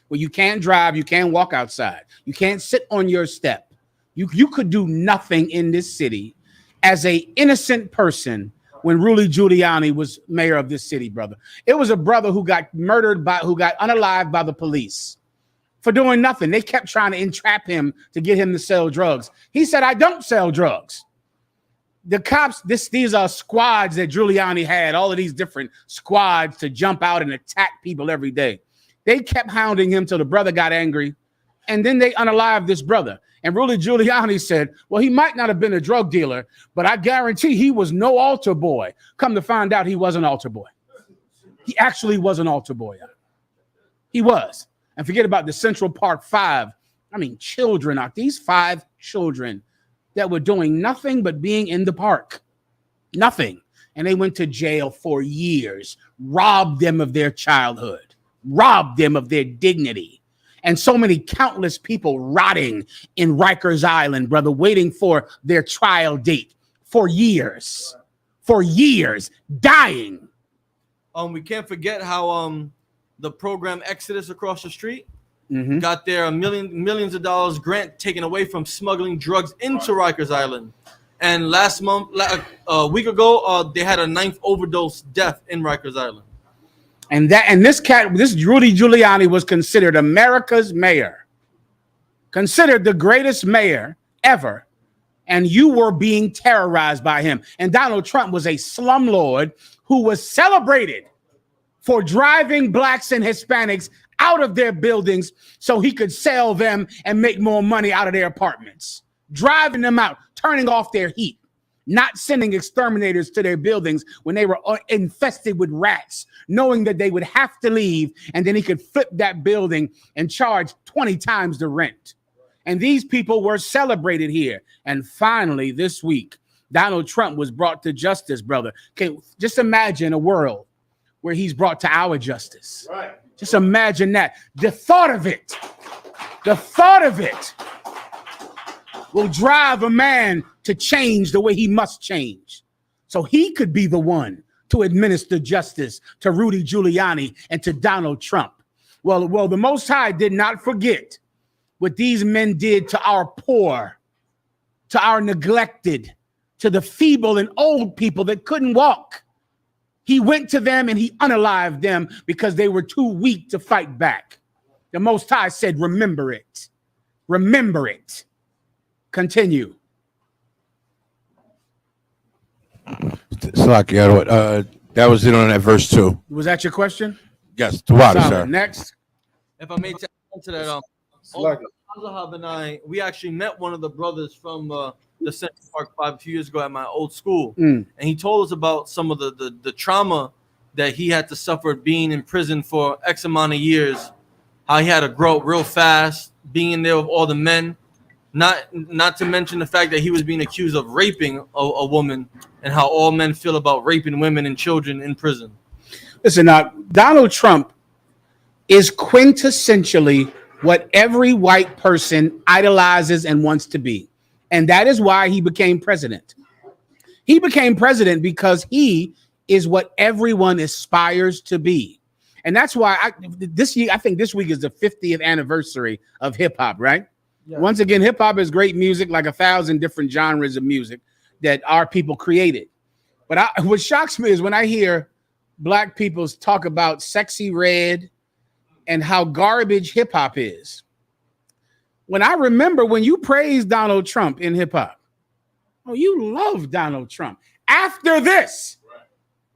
Well, you can't drive. You can't walk outside. You can't sit on your step. You could do nothing in this city as a innocent person when Rudy Giuliani was mayor of this city, brother. It was a brother who got who got unalived by the police for doing nothing. They kept trying to entrap him to get him to sell drugs. He said, I don't sell drugs. The cops, these are squads that Giuliani had, all of these different squads to jump out and attack people every day. They kept hounding him till the brother got angry, and then they unalived this brother. And Rudy Giuliani said, well, he might not have been a drug dealer, but I guarantee he was no altar boy. Come to find out he was an altar boy. He actually was an altar boy. He was. And forget about the Central Park 5. I mean, children are these 5 children that were doing nothing but being in the park. Nothing. And they went to jail for years, robbed them of their childhood, robbed them of their dignity. And so many countless people rotting in Rikers Island, brother, waiting for their trial date for years, dying. We can't forget how the program Exodus across the street Mm-hmm. got their millions of dollars grant taken away from smuggling drugs into Rikers Island. And last month, a week ago, they had a 9th overdose death in Rikers Island. And this Rudy Giuliani was considered America's mayor, considered the greatest mayor ever. And you were being terrorized by him. And Donald Trump was a slumlord who was celebrated for driving blacks and Hispanics out of their buildings so he could sell them and make more money out of their apartments, driving them out, turning off their heat, not sending exterminators to their buildings when they were infested with rats, knowing that they would have to leave, and then he could flip that building and charge 20 times the rent. And these people were celebrated here. And finally, this week, Donald Trump was brought to justice, brother. Okay, just imagine a world where he's brought to our justice. Right. Just imagine that. The thought of it will drive a man to change the way he must change. So he could be the one to administer justice to Rudy Giuliani and to Donald Trump. Well, the Most High did not forget what these men did to our poor, to our neglected, to the feeble and old people that couldn't walk. He went to them and he unalived them because they were too weak to fight back. The Most High said, remember it. Remember it. Continue. That was it on that verse 2. Was that your question? Yes, to water, Solid. sir. Next. if I may to that, Azahab and I, we actually met one of the brothers from the Central Park 5 a few years ago at my old school, and he told us about some of the trauma that he had to suffer being in prison for X amount of years, how he had to grow up real fast, being in there with all the men, not to mention the fact that he was being accused of raping a woman, and how all men feel about raping women and children in prison. Listen, Donald Trump is quintessentially what every white person idolizes and wants to be. And that is why he became president. He became president because he is what everyone aspires to be. And that's why I think this week is the 50th anniversary of hip hop, right? Yeah. Once again, hip hop is great music, like 1,000 different genres of music that our people created. But what shocks me is when I hear black people talk about Sexy Red and how garbage hip hop is. When I remember when you praised Donald Trump in hip hop, you love Donald Trump. After this,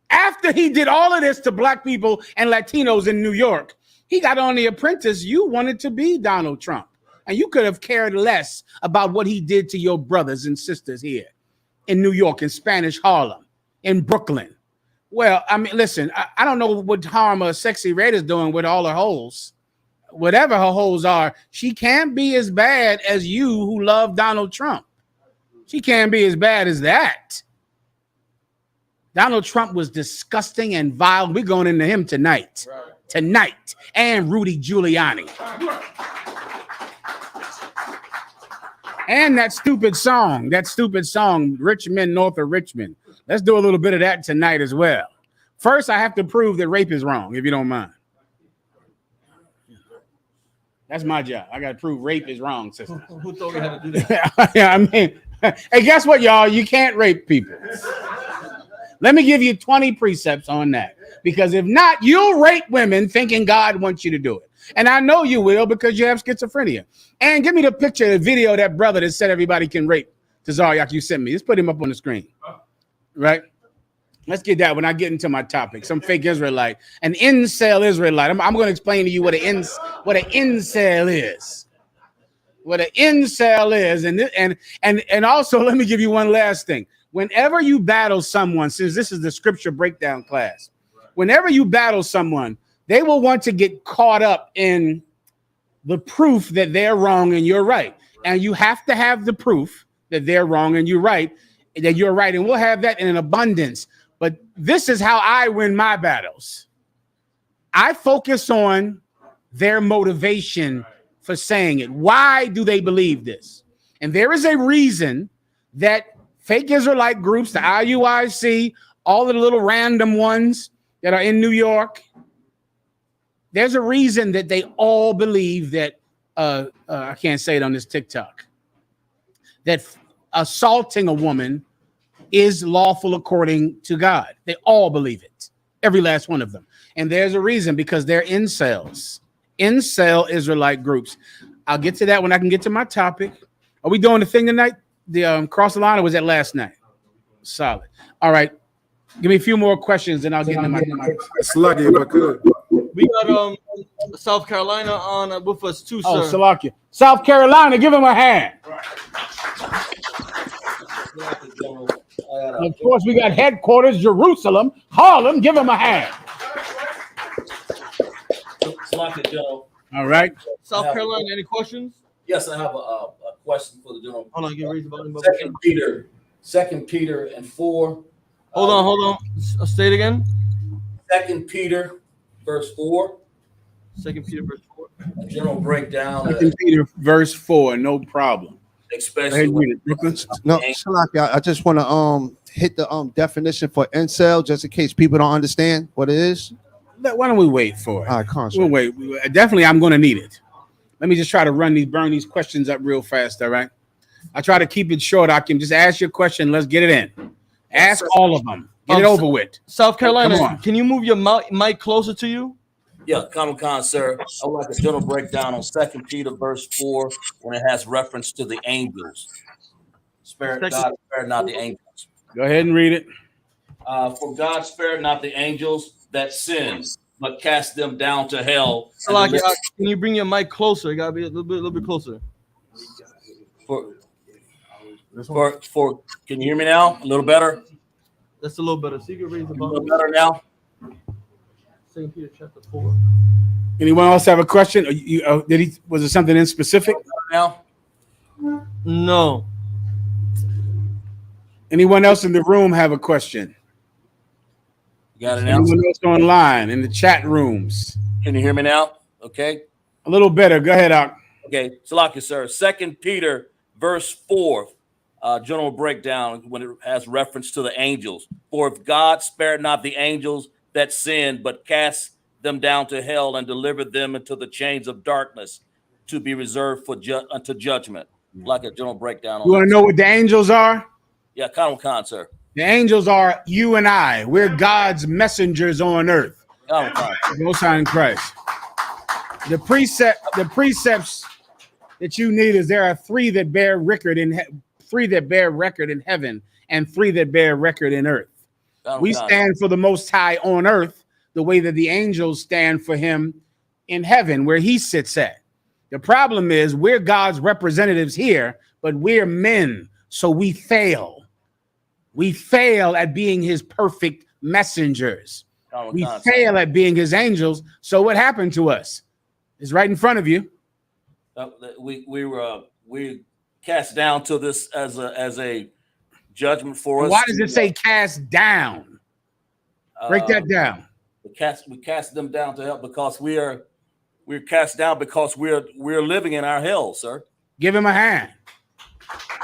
after he did all of this to black people and Latinos in New York, he got on The Apprentice. You wanted to be Donald Trump, and you could have cared less about what he did to your brothers and sisters here in New York, in Spanish Harlem, in Brooklyn. Well, I mean, listen, I don't know what harm a Sexy Red is doing with all her holes. Whatever her holes are, she can't be as bad as you who love Donald Trump. She can't be as bad as that. Donald Trump was disgusting and vile. We're going into him tonight. Right. Tonight. And Rudy Giuliani. And that stupid song, Rich Men North of Richmond. Let's do a little bit of that tonight as well. First, I have to prove that rape is wrong, if you don't mind. That's my job. I got to prove rape is wrong, sister. Who told me how to do that? Yeah, I mean, hey, guess what, y'all? You can't rape people. Let me give you 20 precepts on that. Because if not, you'll rape women thinking God wants you to do it. And I know you will because you have schizophrenia. And give me the picture, the video of that brother that said everybody can rape. Tazaryak, you sent me. Let's put him up on the screen. Right? Let's get that when I get into my topic. Some fake Israelite, an Incell Israelite. I'm going to explain to you what an incel is. What an incel is, and also let me give you one last thing. Whenever you battle someone, since this is the scripture breakdown class, whenever you battle someone, they will want to get caught up in the proof that they're wrong and you're right. And you have to have the proof that they're wrong and you're right. That you're right, and we'll have that in an abundance. But this is how I win my battles. I focus on their motivation for saying it. Why do they believe this? And there is a reason that fake Israelite groups, the IUIC, all of the little random ones that are in New York, there's a reason that they all believe that, I can't say it on this TikTok, that assaulting a woman is lawful according to God. They all believe it. Every last one of them. And there's a reason, because they're incels. Incel Israelite groups. I'll get to that when I can get to my topic. Are we doing the thing tonight? The cross the line, or was that last night? Solid. All right. Give me a few more questions and I'll get into my Sluggy, if I could. We got South Carolina on with us too, sir. Oh, Salakia. South Carolina, give him a hand. And of course, we got headquarters, Jerusalem, Harlem. Give him a hand. All right. South Carolina, any questions? Yes, I have a question for the general. Hold on, get raised about Second Peter and 4. Hold on. Say it again. 2 Peter, verse 4. 2 Peter, verse 4. A general breakdown. 2 Peter, verse 4. No problem. Especially no, I just want to hit the definition for incel, just in case people don't understand what it is. Why don't we wait for it? All right, we'll wait. Definitely, I'm going to need it. Let me just try to burn these questions up real fast. All right. I try to keep it short. I can just ask you a question. Let's get it in. Ask all of them. Get it over with. South Carolina, can you move your mic closer to you? Yeah, Common Con, sir. I would like a general breakdown on 2 Peter, verse 4, when it has reference to the angels. God spared not the angels. Go ahead and read it. For God spared not the angels that sinned, but cast them down to hell. Can you bring your mic closer? You gotta be a little bit closer. For can you hear me now? A little better? That's a little better. So you can raise the volume. A little better now? 2 Peter chapter 4. Anyone else have a question? Was it something in specific? Now? No. Anyone else in the room have a question? You got it now? Anyone else online in the chat rooms? Can you hear me now? Okay. A little better. Go ahead, Ak. Okay. Salakia, sir. 2 Peter verse 4. General breakdown when it has reference to the angels. For if God spared not the angels that sinned, but cast them down to hell and delivered them into the chains of darkness to be reserved for unto judgment. Like a general breakdown. You want to know what the angels are? Yeah, Khan, sir. The angels are you and I. We're God's messengers on earth. Most High in Christ. The precepts that you need is there are three that bear record in heaven and three that bear record in earth. We stand for the Most High on earth the way that the angels stand for him in heaven where he sits at. The problem is we're God's representatives here, but we're men, so we fail. We fail at being his perfect messengers. We fail at being his angels. So what happened to us? It's right in front of you. We cast down to this as a judgment for us. Why does it say cast down? Break that down. We cast them down to hell because we're cast down because we're living in our hell, sir. Give him a hand.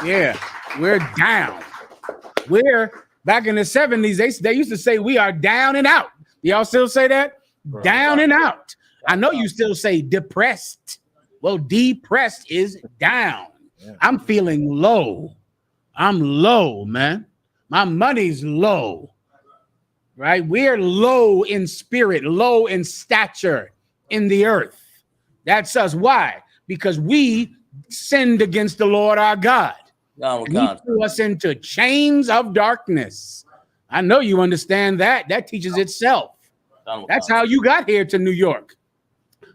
Yeah, we're down. We're back in the 70s. They used to say we are down and out. Y'all still say that? Down and out. I know you still say depressed. Well, depressed is down. I'm feeling low. I'm low, man. My money's low. Right? We're low in spirit, low in stature in the earth. That's us. Why? Because we sinned against the Lord our God. Oh, and he threw us into chains of darkness. I know you understand that. That teaches itself. That's how you got here to New York.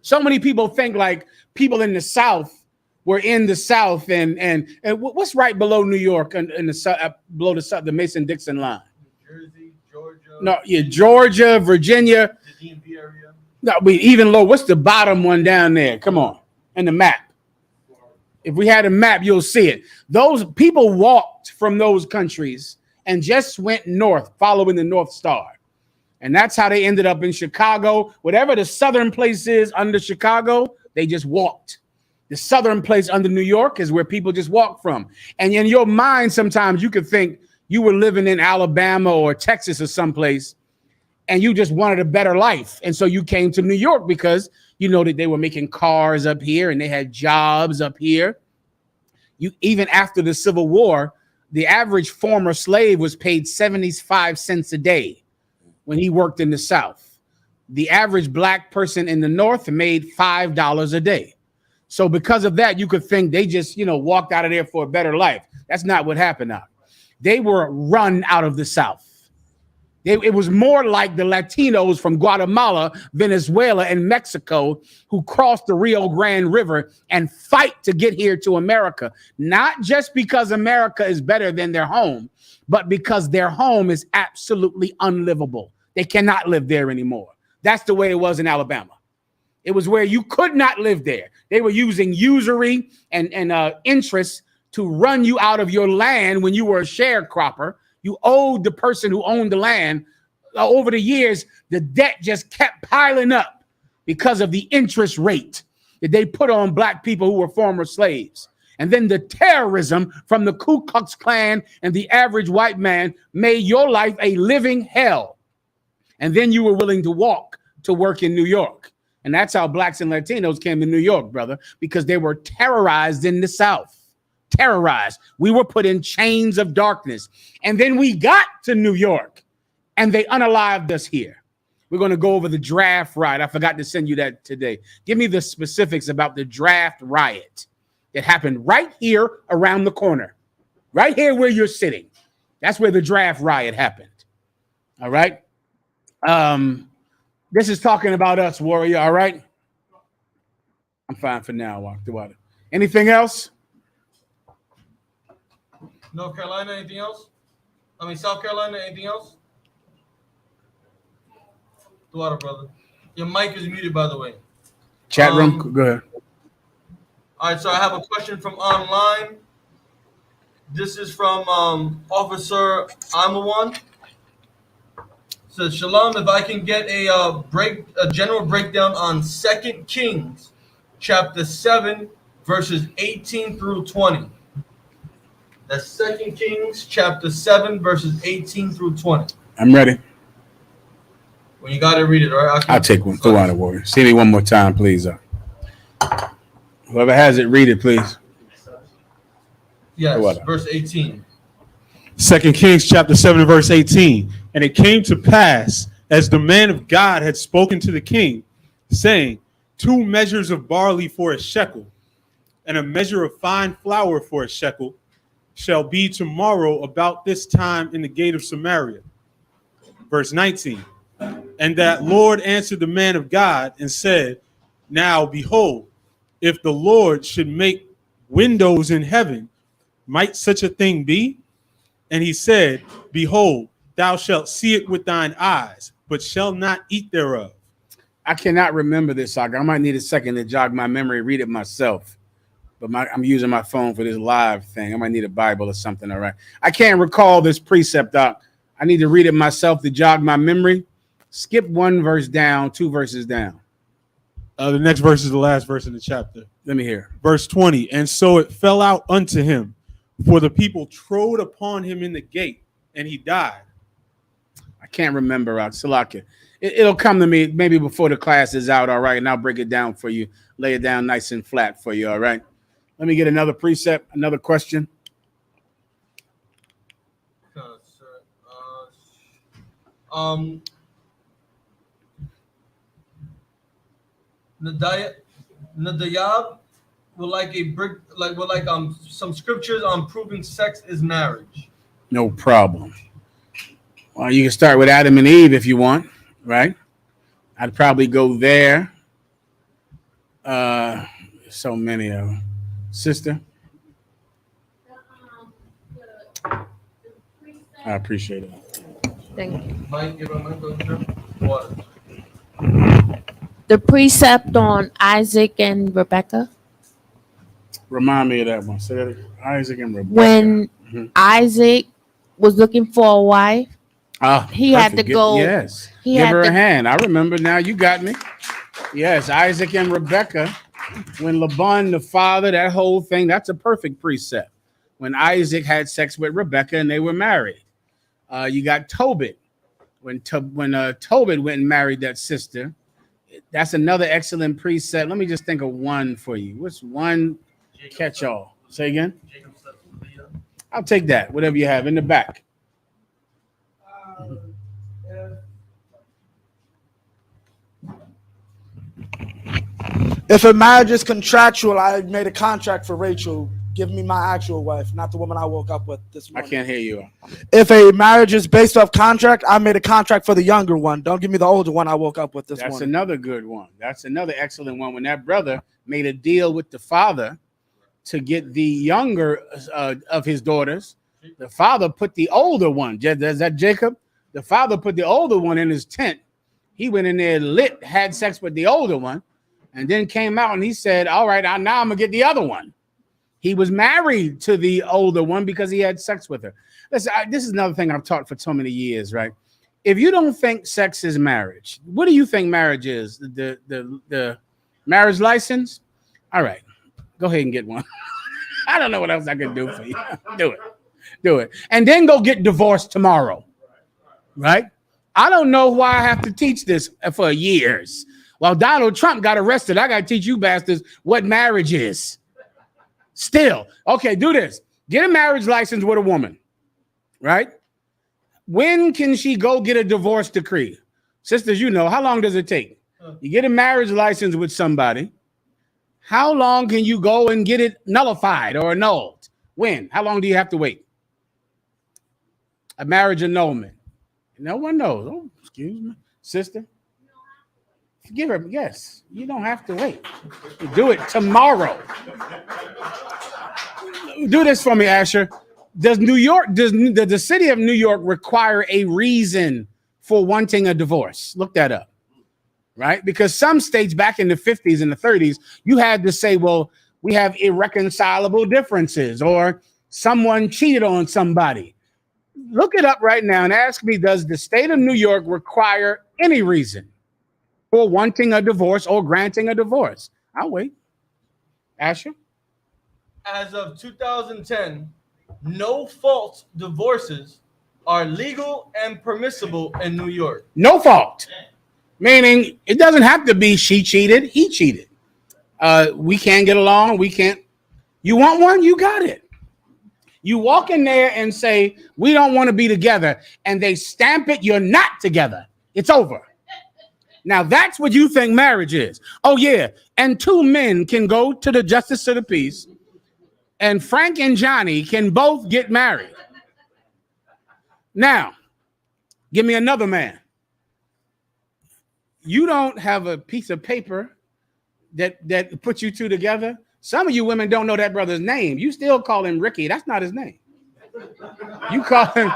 So many people think like people in the South were in the South and what's right below New York and in the below the Mason-Dixon line? Jersey, Georgia. No, yeah, Georgia, Virginia. The DMV area. No, even low. What's the bottom one down there? Come on, in the map. If we had a map, you'll see it. Those people walked from those countries and just went north, following the North Star. And that's how they ended up in Chicago. Whatever the southern place is under Chicago, they just walked. The southern place under New York is where people just walk from. And in your mind, sometimes you could think you were living in Alabama or Texas or someplace, and you just wanted a better life. And so you came to New York because you know that they were making cars up here and they had jobs up here. Even after the Civil War, the average former slave was paid 75 cents a day when he worked in the South. The average black person in the North made $5 a day. So because of that, you could think they just, walked out of there for a better life. That's not what happened now. They were run out of the South. It was more like the Latinos from Guatemala, Venezuela, and Mexico who crossed the Rio Grande River and fight to get here to America. Not just because America is better than their home, but because their home is absolutely unlivable. They cannot live there anymore. That's the way it was in Alabama. It was where you could not live there. They were using usury and interest to run you out of your land when you were a sharecropper. You owed the person who owned the land. Over the years, the debt just kept piling up because of the interest rate that they put on black people who were former slaves. And then the terrorism from the Ku Klux Klan and the average white man made your life a living hell. And then you were willing to walk to work in New York. And that's how blacks and Latinos came to New York, brother, because they were terrorized in the South. Terrorized. We were put in chains of darkness. And then we got to New York and they unalived us here. We're going to go over the draft riot. I forgot to send you that today. Give me the specifics about the draft riot that happened right here around the corner, right here where you're sitting. That's where the draft riot happened. All right. This is talking about us, warrior. All right. I'm fine for now. Walk the water. Anything else? North Carolina, anything else? I mean, South Carolina, anything else? The water, brother. Your mic is muted, by the way. Chat room, go ahead. All right, so I have a question from online. This is from Officer Amawan. Says, Shalom, if I can get a general breakdown on 2 Kings, chapter 7, verses 18 through 20. That's 2 Kings, chapter 7, verses 18 through 20. I'm ready. When you got it, read it, all right? I'll take one. Go on, warrior. See me one more time, please. Whoever has it, read it, please. Yes, verse 18. 2 Kings chapter 7 verse 18. And it came to pass, as the man of God had spoken to the king, saying, 2 measures of barley for a shekel, and a measure of fine flour for a shekel, shall be tomorrow about this time in the gate of Samaria. Verse 19. And that Lord answered the man of God and said, now behold, if the Lord should make windows in heaven, might such a thing be? And he said, behold, thou shalt see it with thine eyes, but shall not eat thereof. I cannot remember this, Saga. I might need a second to jog my memory, read it myself. But I'm using my phone for this live thing. I might need a Bible or something, all right? I can't recall this precept, Doc. I need to read it myself to jog my memory. Skip 1 verse down, 2 verses down. The next verse is the last verse in the chapter. Let me hear. Verse 20. And so it fell out unto him, for the people trode upon him in the gate, and he died. I can't remember, Salaka. It'll come to me maybe before the class is out, all right? And I'll break it down for you, lay it down nice and flat for you, all right? Let me get another precept, another question. Nadayab would like some scriptures on proving sex is marriage. No problem. Well, you can start with Adam and Eve if you want, right? I'd probably go there. So many of them. Sister? I appreciate it. Thank you. Mike, give a water. The precept on Isaac and Rebecca. Remind me of that one. Say that again. Isaac and Rebecca. When Isaac was looking for a wife, he had to go. Yes. Give her a hand. I remember now. You got me. Yes, Isaac and Rebecca. When Laban, the father, that whole thing, that's a perfect precept. When Isaac had sex with Rebecca and they were married. You got Tobit. When Tobit went and married that sister, that's another excellent precept. Let me just think of one for you. What's one catch-all? Say again? I'll take that, whatever you have in the back. If a marriage is contractual, I made a contract for Rachel. Give me my actual wife, not the woman I woke up with this morning. I can't hear you. If a marriage is based off contract, I made a contract for the younger one. Don't give me the older one I woke up with this morning. That's another good one. That's another excellent one. When that brother made a deal with the father to get the younger of his daughters, the father put the older one. Is that Jacob? The father put the older one in his tent. He went in there, had sex with the older one, and then came out and he said, all right, now I'm going to get the other one. He was married to the older one because he had sex with her. Listen, this is another thing I've taught for so many years, right? If you don't think sex is marriage, what do you think marriage is? The marriage license? All right, go ahead and get one. I don't know what else I can do for you. Do it. And then go get divorced tomorrow, right? I don't know why I have to teach this for years. While Donald Trump got arrested, I got to teach you bastards what marriage is. Still, okay, do this. Get a marriage license with a woman, right? When can she go get a divorce decree? Sisters, you know, how long does it take? You get a marriage license with somebody. How long can you go and get it nullified or annulled? When? How long do you have to wait? A marriage annulment. No one knows. Oh, excuse me, sister. Give her, yes. You don't have to wait. Do it tomorrow. Do this for me, Asher. Does the city of New York require a reason for wanting a divorce? Look that up, right? Because some states back in the 50s and the 30s, you had to say, well, we have irreconcilable differences or someone cheated on somebody. Look it up right now and ask me, does the state of New York require any reason for wanting a divorce or granting a divorce? I'll wait. Asher? As of 2010, no fault divorces are legal and permissible in New York. No fault. Meaning it doesn't have to be she cheated, he cheated. We can't get along. We can't. You want one? You got it. You walk in there and say, we don't want to be together. And they stamp it. You're not together. It's over. Now that's what you think marriage is. Oh yeah. And two men can go to the justice of the peace and Frank and Johnny can both get married. Now, give me another man. You don't have a piece of paper that puts you two together. Some of you women don't know that brother's name. You still call him Ricky. That's not his name. You call him.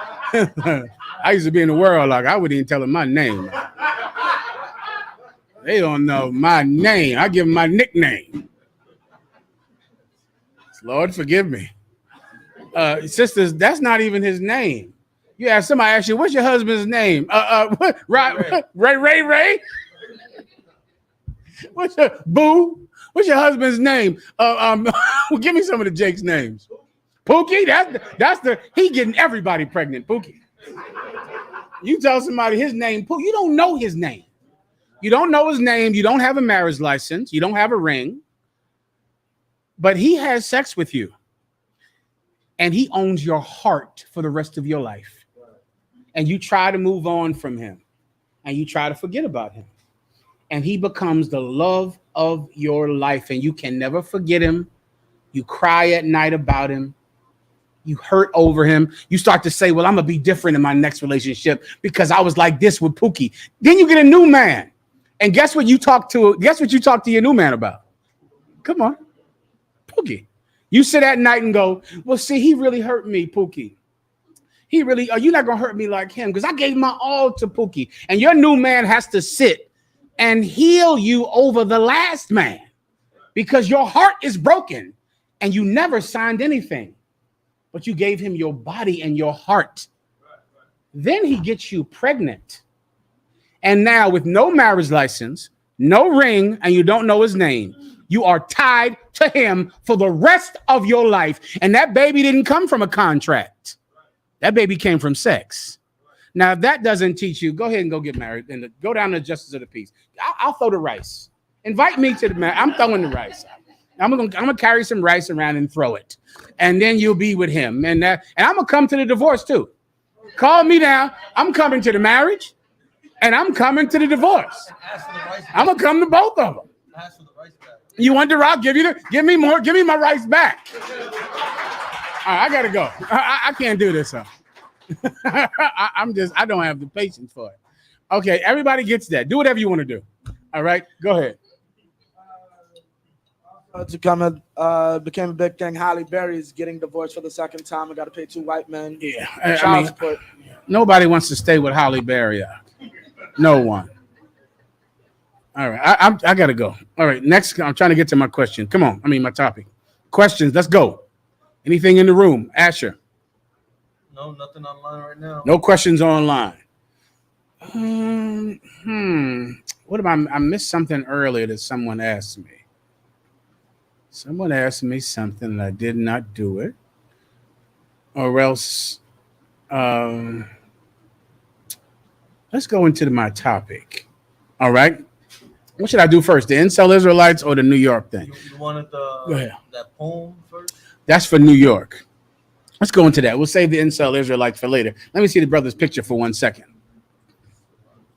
I used to be in the world like I wouldn't even tell him my name. They don't know my name. I give them my nickname. Lord, forgive me. Sisters, that's not even his name. You ask somebody, ask you, what's your husband's name? Ray? What's your boo? What's your husband's name? Give me some of the Jake's names. Pookie, that's the he getting everybody pregnant. Pookie. You tell somebody his name, Pookie, you don't know his name. You don't know his name. You don't have a marriage license. You don't have a ring. But he has sex with you. And he owns your heart for the rest of your life. And you try to move on from him. And you try to forget about him. And he becomes the love of your life. And you can never forget him. You cry at night about him. You hurt over him. You start to say, well, I'm going to be different in my next relationship because I was like this with Pookie. Then you get a new man. And guess what you talk to your new man about? Come on. Pookie. You sit at night and go, well, see, he really hurt me, Pookie. You're not going to hurt me like him because I gave my all to Pookie. And your new man has to sit and heal you over the last man because your heart is broken and you never signed anything, but you gave him your body and your heart. Then he gets you pregnant. And now with no marriage license, no ring, and you don't know his name, you are tied to him for the rest of your life. And that baby didn't come from a contract. That baby came from sex. Now, if that doesn't teach you, go ahead and go get married and go down to the justice of the peace. I'll throw the rice. Invite me to the marriage. I'm throwing the rice. I'm gonna carry some rice around and throw it. And then you'll be with him. And I'm gonna come to the divorce too. Call me down. I'm coming to the marriage and I'm coming to the divorce. I'm gonna come to both of them. You want the rock? Give me more. Give me my rice back. All right, I gotta go. I can't do this. I don't have the patience for it. Okay, everybody gets that. Do whatever you want to do. All right, go ahead. Became a big thing. Halle Berry is getting divorced for the second time. I got to pay 2 white men. Yeah, child support. Nobody wants to stay with Halle Berry. No one. All right, I gotta go. All right, next, I'm trying to get to my question. Come on, my topic. Questions, let's go. Anything in the room? Asher? No, nothing online right now. No questions online. What am I missed something earlier that someone asked me. Someone asked me something and I did not do it. Or else, let's go into my topic. All right. What should I do first? The Incell Israelites or the New York thing? You wanted that poem first? That's for New York. Let's go into that. We'll save the Incell Israelites for later. Let me see the brother's picture for 1 second.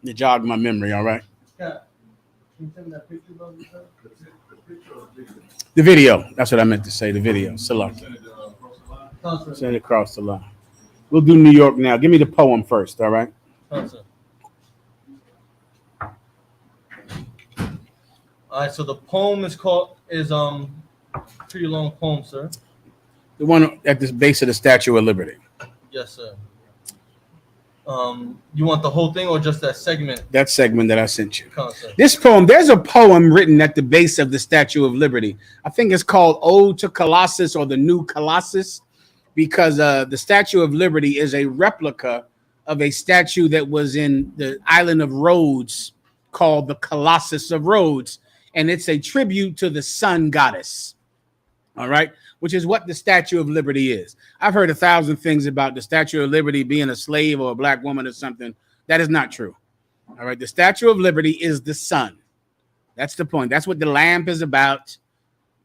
To jog my memory, all right? Yeah. Can you send that picture, brother? The video. That's what I meant to say. The video. Select. Send it across the line. We'll do New York now. Give me the poem first, all right? All right, so the poem is pretty long poem, sir. The one at the base of the Statue of Liberty. Yes, sir. You want the whole thing or just that segment? That segment that I sent you. Concept. This poem, there's a poem written at the base of the Statue of Liberty. I think it's called Ode to Colossus or the New Colossus, because the Statue of Liberty is a replica of a statue that was in the island of Rhodes called the Colossus of Rhodes. And it's a tribute to the sun goddess. All right. Which is what the Statue of Liberty is. I've heard 1,000 things about the Statue of Liberty being a slave or a black woman or something. That is not true. All right. The Statue of Liberty is the sun. That's the point. That's what the lamp is about.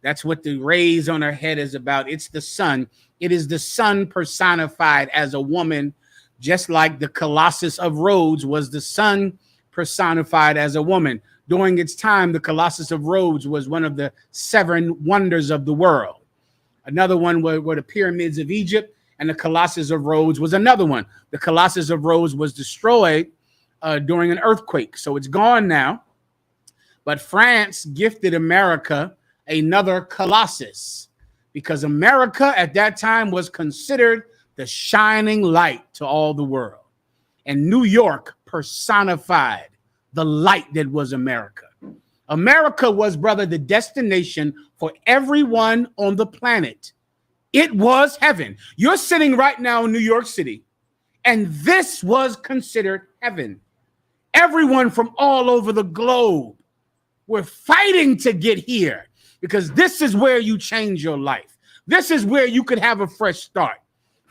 That's what the rays on her head is about. It's the sun. It is the sun personified as a woman, just like the Colossus of Rhodes was the sun personified as a woman. During its time, the Colossus of Rhodes was one of the 7 wonders of the world. Another one were the pyramids of Egypt, and the Colossus of Rhodes was another one. The Colossus of Rhodes was destroyed during an earthquake, so it's gone now. But France gifted America another Colossus because America at that time was considered the shining light to all the world. And New York personified the light that was America. America was, brother, the destination for everyone on the planet. It was heaven. You're sitting right now in New York City, and this was considered heaven. Everyone from all over the globe were fighting to get here because this is where you change your life. This is where you could have a fresh start.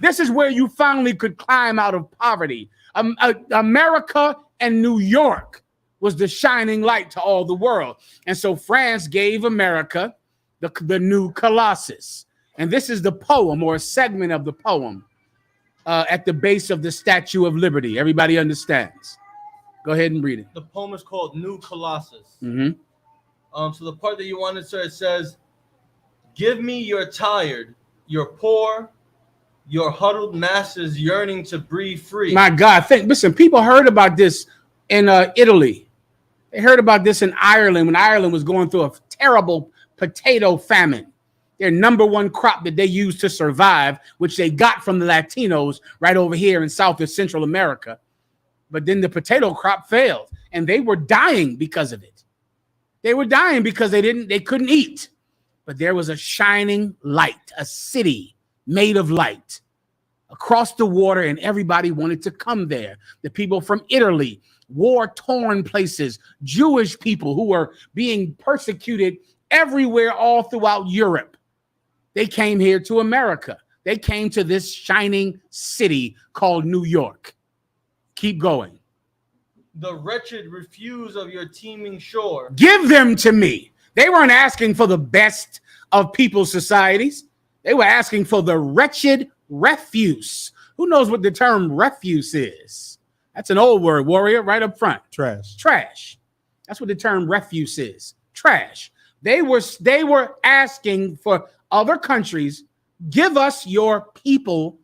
This is where you finally could climb out of poverty. America and New York was the shining light to all the world. And so France gave America the new Colossus. And this is the poem or a segment of the poem at the base of the Statue of Liberty. Everybody understands. Go ahead and read it. The poem is called New Colossus. Mm-hmm. So the part that you wanted, sir, it says, "Give me your tired, your poor, your huddled masses yearning to breathe free." My God, listen, people heard about this in Italy. They heard about this in Ireland when Ireland was going through a terrible potato famine. Their number one crop that they used to survive, which they got from the Latinos right over here in South and Central America. But then the potato crop failed and they were dying because of it. They were dying because they couldn't eat. But there was a shining light, a city made of light across the water, and everybody wanted to come there. The people from Italy, war-torn places, Jewish people who were being persecuted everywhere all throughout Europe. They came here to America. They came to this shining city called New York. Keep going. The wretched refuse of your teeming shore. Give them to me. They weren't asking for the best of people's societies. They were asking for the wretched refuse. Who knows what the term refuse is? That's an old word, warrior, right up front. Trash. Trash. That's what the term refuse is. Trash. They were asking for other countries, give us your people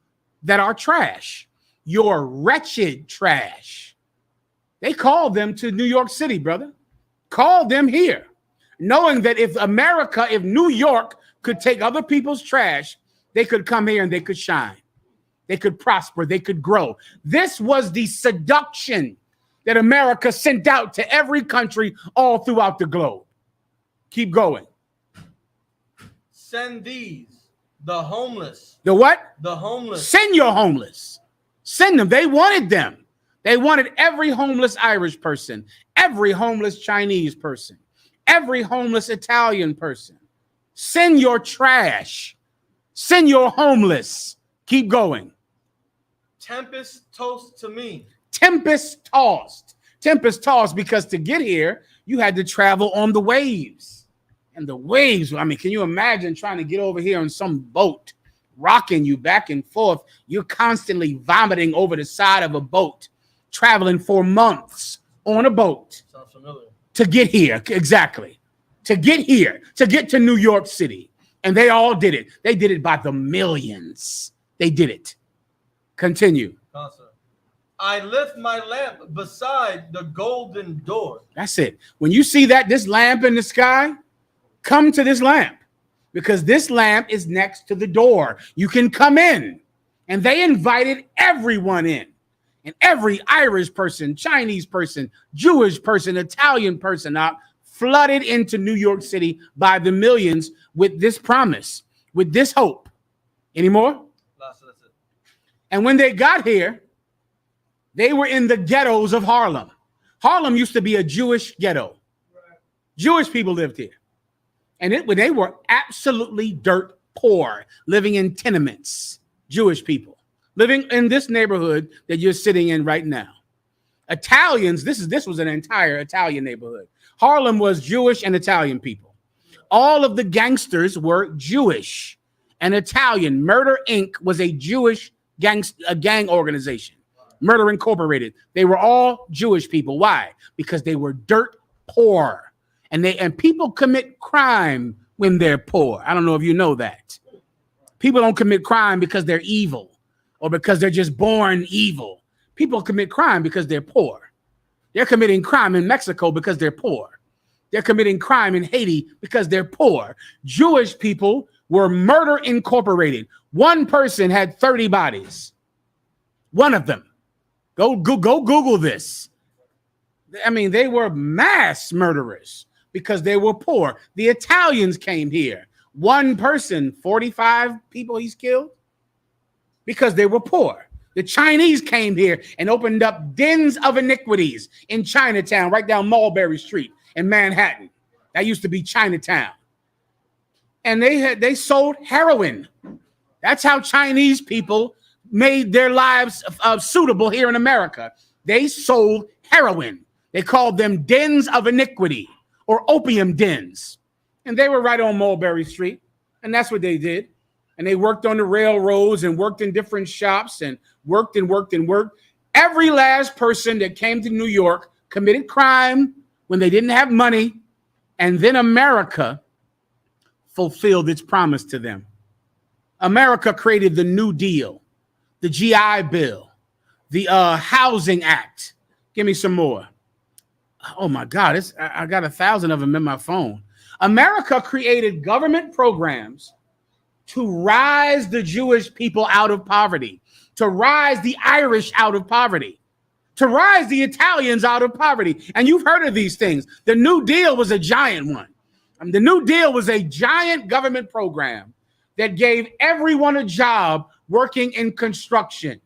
that are trash, your wretched trash. They called them to New York City, brother. Called them here, knowing that if New York could take other people's trash, they could come here and they could shine. They could prosper. They could grow. This was the seduction that America sent out to every country all throughout the globe. Keep going. Send these, the homeless. The what? The homeless. Send your homeless. Send them. They wanted them. They wanted every homeless Irish person, every homeless Chinese person, every homeless Italian person. Send your trash. Send your homeless. Keep going. Tempest tossed to me. Tempest tossed. Tempest tossed because to get here, you had to travel on the waves. And the waves, I mean, can you imagine trying to get over here on some boat, rocking you back and forth? You're constantly vomiting over the side of a boat, traveling for months on a boat. Sounds familiar. To get here, exactly. To get here, to get to New York City. And they all did it. They did it by the millions. They did it. Continue. I lift my lamp beside the golden door. That's it. When you see this lamp in the sky, come to this lamp, because this lamp is next to the door. You can come in. And they invited everyone in. And every Irish person, Chinese person, Jewish person, Italian person flooded into New York City by the millions with this promise, with this hope. Any more? That's it. And when they got here, they were in the ghettos of Harlem. Harlem used to be a Jewish ghetto. Jewish people lived here. And they were absolutely dirt poor, living in tenements. Jewish people living in this neighborhood that you're sitting in right now. Italians, this was an entire Italian neighborhood. Harlem was Jewish and Italian people. All of the gangsters were Jewish and Italian. Murder Inc. was a Jewish gang organization. Murder Incorporated. They were all Jewish people. Why? Because they were dirt poor. And people commit crime when they're poor. I don't know if you know that. People don't commit crime because they're evil or because they're just born evil. People commit crime because they're poor. They're committing crime in Mexico because they're poor. They're committing crime in Haiti because they're poor. Jewish people were Murder Incorporated. One person had 30 bodies. One of them. Go Google this. I mean, they were mass murderers because they were poor. The Italians came here. One person, 45 people he's killed because they were poor. The Chinese came here and opened up dens of iniquities in Chinatown, right down Mulberry Street in Manhattan. That used to be Chinatown. And they sold heroin. That's how Chinese people made their lives suitable here in America. They sold heroin. They called them dens of iniquity or opium dens. And they were right on Mulberry Street. And that's what they did. And they worked on the railroads and worked in different shops and worked. Every last person that came to New York committed crime when they didn't have money. And then America fulfilled its promise to them. America created the New Deal, the GI Bill, the Housing Act. Give me some more. Oh my God, I got 1,000 of them in my phone. America created government programs to rise the Jewish people out of poverty, to rise the Irish out of poverty, to rise the Italians out of poverty. And you've heard of these things. The New Deal was a giant one. The New Deal was a giant government program that gave everyone a job working in construction,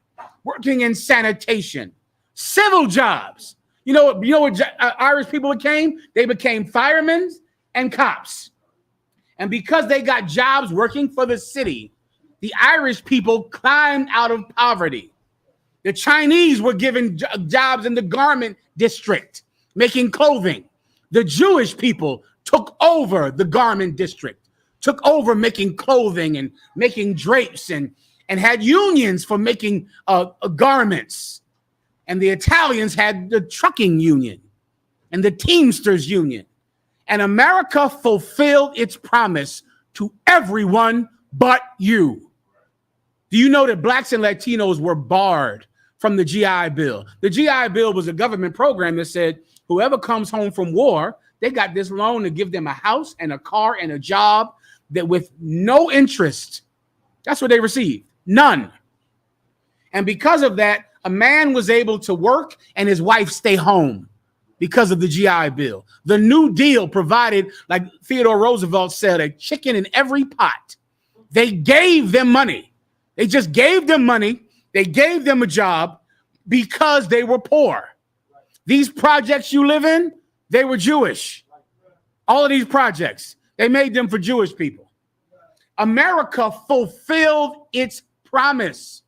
working in sanitation, civil jobs. You know what Irish people became? They became firemen and cops. And because they got jobs working for the city, the Irish people climbed out of poverty. The Chinese were given jobs in the garment district, making clothing. The Jewish people took over the garment district, took over making clothing and making drapes and had unions for making garments. And the Italians had the trucking union and the Teamsters union. And America fulfilled its promise to everyone but you. Do you know that blacks and Latinos were barred from the GI Bill? The GI Bill was a government program that said whoever comes home from war, they got this loan to give them a house and a car and a job that with no interest. That's what they received. None. And because of that, a man was able to work and his wife stay home because of the GI Bill. The New Deal provided, like Theodore Roosevelt said, a chicken in every pot. They gave them money. They just gave them money. They gave them a job because they were poor. These projects you live in, they were Jewish. All of these projects, they made them for Jewish people. America fulfilled its promise.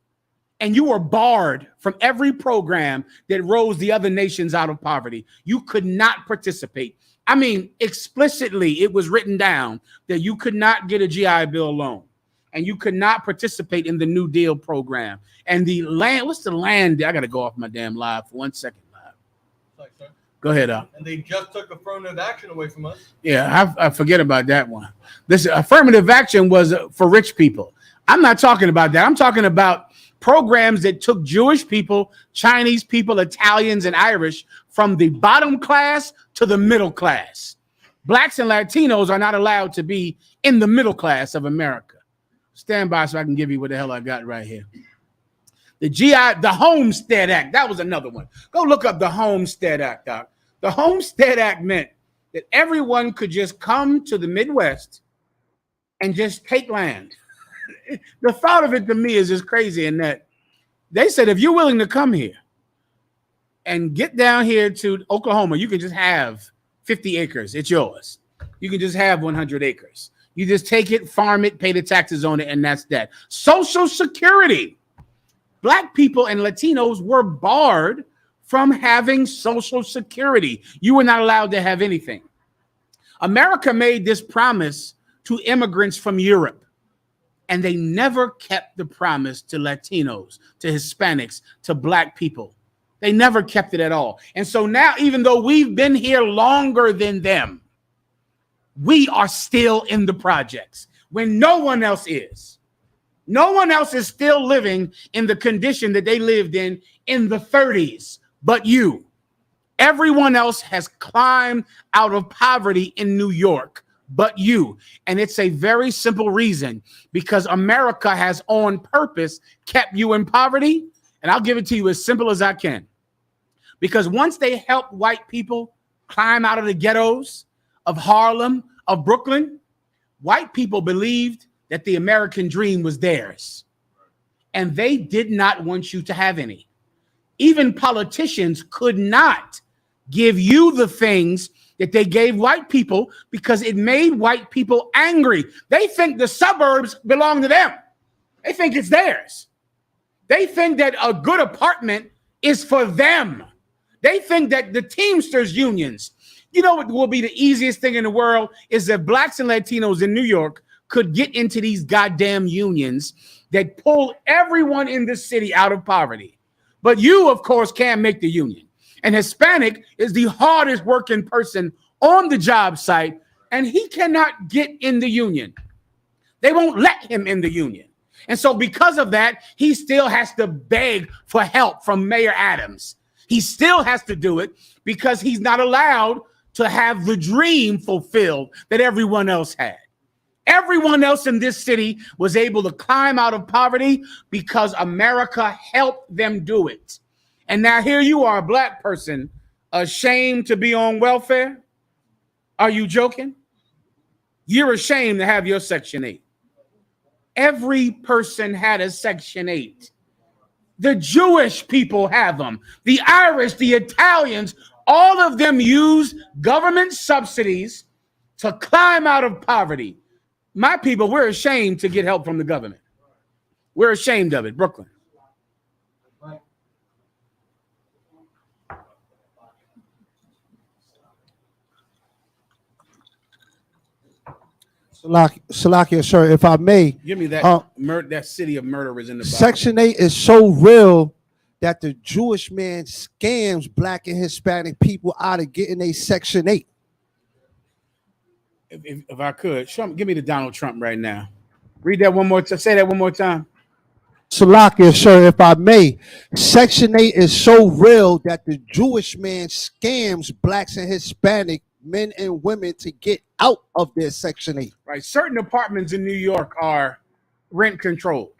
And you were barred from every program that rose the other nations out of poverty. You could not participate. I mean, explicitly, it was written down that you could not get a GI Bill loan and you could not participate in the New Deal program. And the land, what's the land? I got to go off my damn live for 1 second. Sorry, sir. Go ahead. And they just took affirmative action away from us. Yeah, I forget about that one. This affirmative action was for rich people. I'm not talking about that. I'm talking about programs that took Jewish people, Chinese people, Italians, and Irish from the bottom class to the middle class. Blacks and Latinos are not allowed to be in the middle class of America. Stand by so I can give you what the hell I got right here. The Homestead Act, that was another one. Go look up the Homestead Act, Doc. The Homestead Act meant that everyone could just come to the Midwest and just take land. The thought of it to me is just crazy in that they said, if you're willing to come here and get down here to Oklahoma, you can just have 50 acres. It's yours. You can just have 100 acres. You just take it, farm it, pay the taxes on it, and that's that. Social Security. Black people and Latinos were barred from having Social Security. You were not allowed to have anything. America made this promise to immigrants from Europe, and they never kept the promise to Latinos, to Hispanics, to Black people. They never kept it at all. And so now, even though we've been here longer than them, we are still in the projects when no one else is. No one else is still living in the condition that they lived in the 30s, but you. Everyone else has climbed out of poverty in New York, but you. And it's a very simple reason, because America has on purpose kept you in poverty. And I'll give it to you as simple as I can. Because once they helped white people climb out of the ghettos of Harlem, of Brooklyn, white people believed that the American dream was theirs. And they did not want you to have any. Even politicians could not give you the things that they gave white people because it made white people angry. They think the suburbs belong to them. They think it's theirs. They think that a good apartment is for them. They think that the Teamsters unions, you know what will be the easiest thing in the world is that Blacks and Latinos in New York could get into these goddamn unions that pull everyone in the city out of poverty. But you, of course, can't make the union. And Hispanic is the hardest working person on the job site, and he cannot get in the union. They won't let him in the union. And so because of that, he still has to beg for help from Mayor Adams. He still has to do it because he's not allowed to have the dream fulfilled that everyone else had. Everyone else in this city was able to climb out of poverty because America helped them do it. And now here you are, a Black person, ashamed to be on welfare. Are you joking? You're ashamed to have your Section 8. Every person had a Section 8. The Jewish people have them. The Irish, the Italians, all of them use government subsidies to climb out of poverty. My people, we're ashamed to get help from the government. We're ashamed of it, Brooklyn. Salakia, sir, if I may. Give me that that city of murderers in the Bible. Section 8 is so real that the Jewish man scams Black and Hispanic people out of getting a Section 8. If I could, give me the Donald Trump right now. Read that one more time. Say that one more time. Salakia, sir, if I may. Section 8 is so real that the Jewish man scams Blacks and Hispanic men and women to get out of their Section 8. Right. Certain apartments in New York are rent controlled.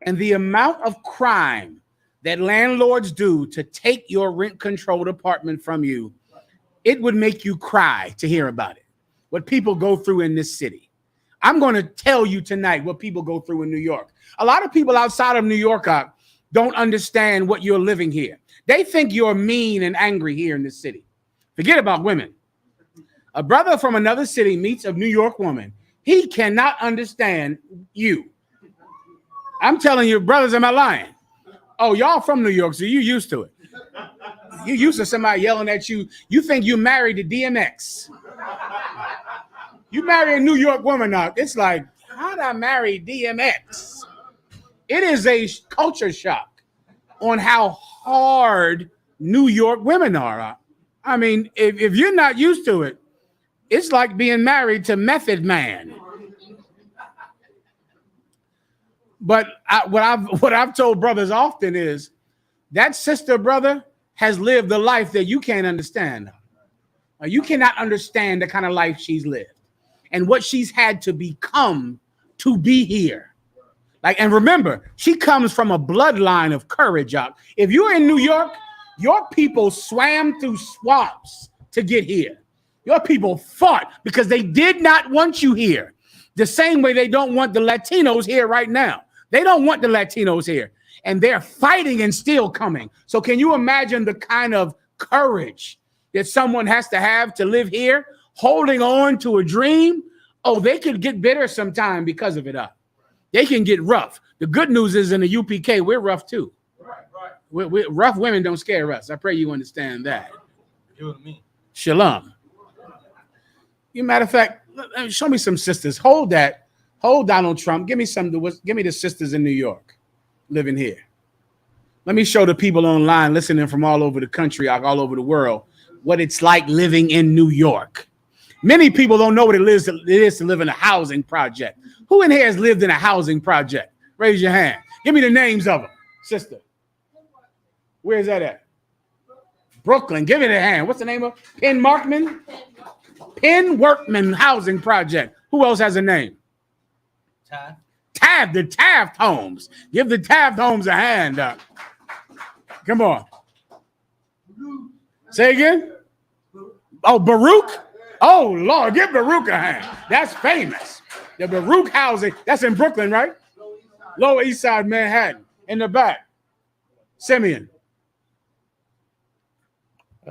And the amount of crime that landlords do to take your rent controlled apartment from you, it would make you cry to hear about it. What people go through in this city. I'm going to tell you tonight what people go through in New York. A lot of people outside of New York don't understand what you're living here. They think you're mean and angry here in this city. Forget about women. A brother from another city meets a New York woman. He cannot understand you. I'm telling you, brothers, am I lying? Oh, y'all from New York, so you used to it. You used to somebody yelling at you. You think you married to DMX. You marry a New York woman now. It's like, how'd I marry DMX? It is a culture shock on how hard New York women are. I mean, if you're not used to it, it's like being married to Method Man. But what I've told brothers often is that sister brother has lived a life that you can't understand. You cannot understand the kind of life she's lived and what she's had to become to be here. And remember, she comes from a bloodline of courage. If you're in New York, your people swam through swamps to get here. Your people fought because they did not want you here. The same way they don't want the Latinos here right now. They don't want the Latinos here. And they're fighting and still coming. So can you imagine the kind of courage that someone has to have to live here, holding on to a dream? Oh, they could get bitter sometime because of it. They can get rough. The good news is in the UPK, we're rough too. Right. Rough women don't scare us. I pray you understand that. Shalom. Matter of fact, show me some sisters. Hold that. Hold Donald Trump. Give me the sisters in New York living here. Let me show the people online listening from all over the country, all over the world, what it's like living in New York. Many people don't know what it is to live in a housing project. Who in here has lived in a housing project? Raise your hand. Give me the names of them, sister. Where's that at? Brooklyn. Give me the hand. What's the name of Penn Markman? Penn Workman Housing Project. Who else has a name? Taft. The Taft Homes. Give the Taft Homes a hand. Come on. Say again. Oh, Baruch. Oh, Lord, give Baruch a hand. That's famous. The Baruch housing. That's in Brooklyn, right? Lower East Side, Manhattan. In the back. Simeon.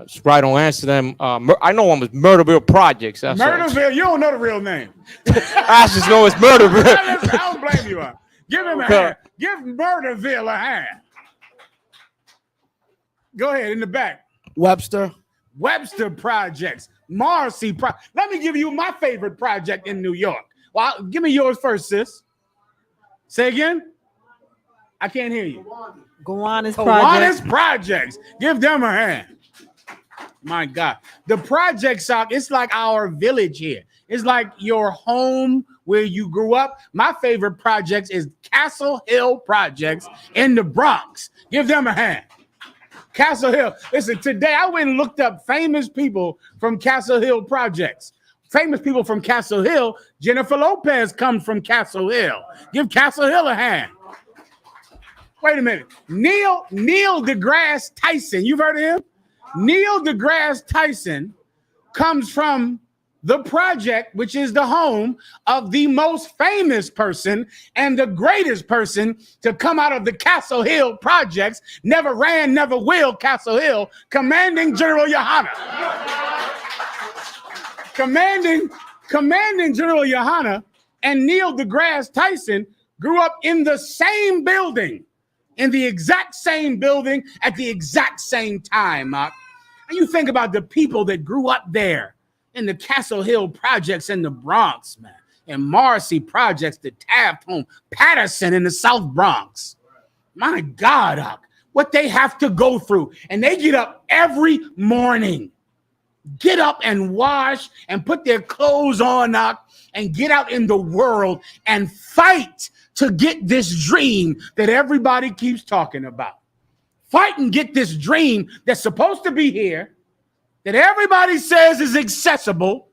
Sprite don't answer them. I know one was Murderville Projects. Murderville, you don't know the real name. I just know it's Murderville. I don't blame you. Give him a hand. Give Murderville a hand. Go ahead, in the back. Webster Projects. Marcy. Let me give you my favorite project in New York. Well, give me yours first, sis. Say again. I can't hear you. Gowanus Projects. Give them a hand. My God. The projects are, it's like our village here. It's like your home where you grew up. My favorite projects is Castle Hill Projects in the Bronx. Give them a hand. Castle Hill. Listen, today I went and looked up famous people from Castle Hill Projects. Famous people from Castle Hill. Jennifer Lopez comes from Castle Hill. Give Castle Hill a hand. Wait a minute. Neil deGrasse Tyson. You've heard of him? Neil deGrasse Tyson comes from the project, which is the home of the most famous person and the greatest person to come out of the Castle Hill projects. Never ran, never will, Castle Hill, Commanding General Yohana. Commanding General Yohana and Neil deGrasse Tyson grew up in the same building. In the exact same building at the exact same time. And you think about the people that grew up there in the Castle Hill projects in the Bronx, man, and Marcy projects, the Taft home, Patterson in the South Bronx. My God, what they have to go through. And they get up every morning, get up and wash and put their clothes on and get out in the world and fight to get this dream that everybody keeps talking about. Fight and get this dream that's supposed to be here, that everybody says is accessible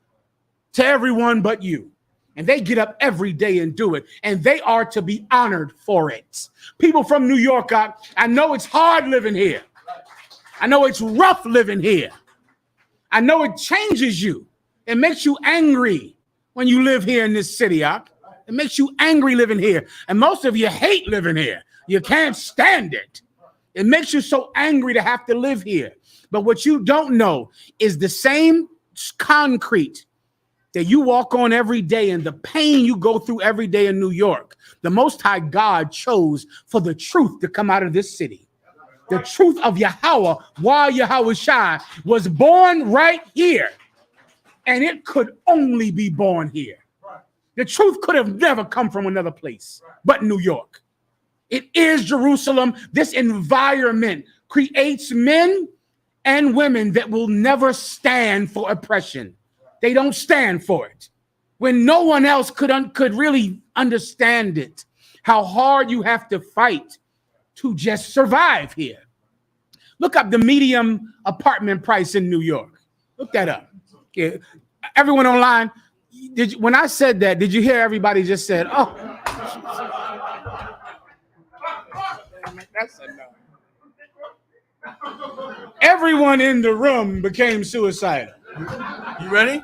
to everyone but you. And they get up every day and do it. And they are to be honored for it. People from New York, I know it's hard living here. I know it's rough living here. I know it changes you. It makes you angry when you live here in this city, It makes you angry living here. And most of you hate living here. You can't stand it. It makes you so angry to have to live here. But what you don't know is the same concrete that you walk on every day and the pain you go through every day in New York, the Most High God chose for the truth to come out of this city. The truth of Yahweh, while Yahweh Shai was born right here. And it could only be born here. The truth could have never come from another place but New York. It is Jerusalem. This environment creates men and women that will never stand for oppression. They don't stand for it. When no one else could really understand it. how hard you have to fight to just survive here. Look up the medium apartment price in New York. Look that up. Yeah. Everyone online, when I said that, did you hear everybody just said, oh. That's enough. Everyone in the room became suicidal. You ready?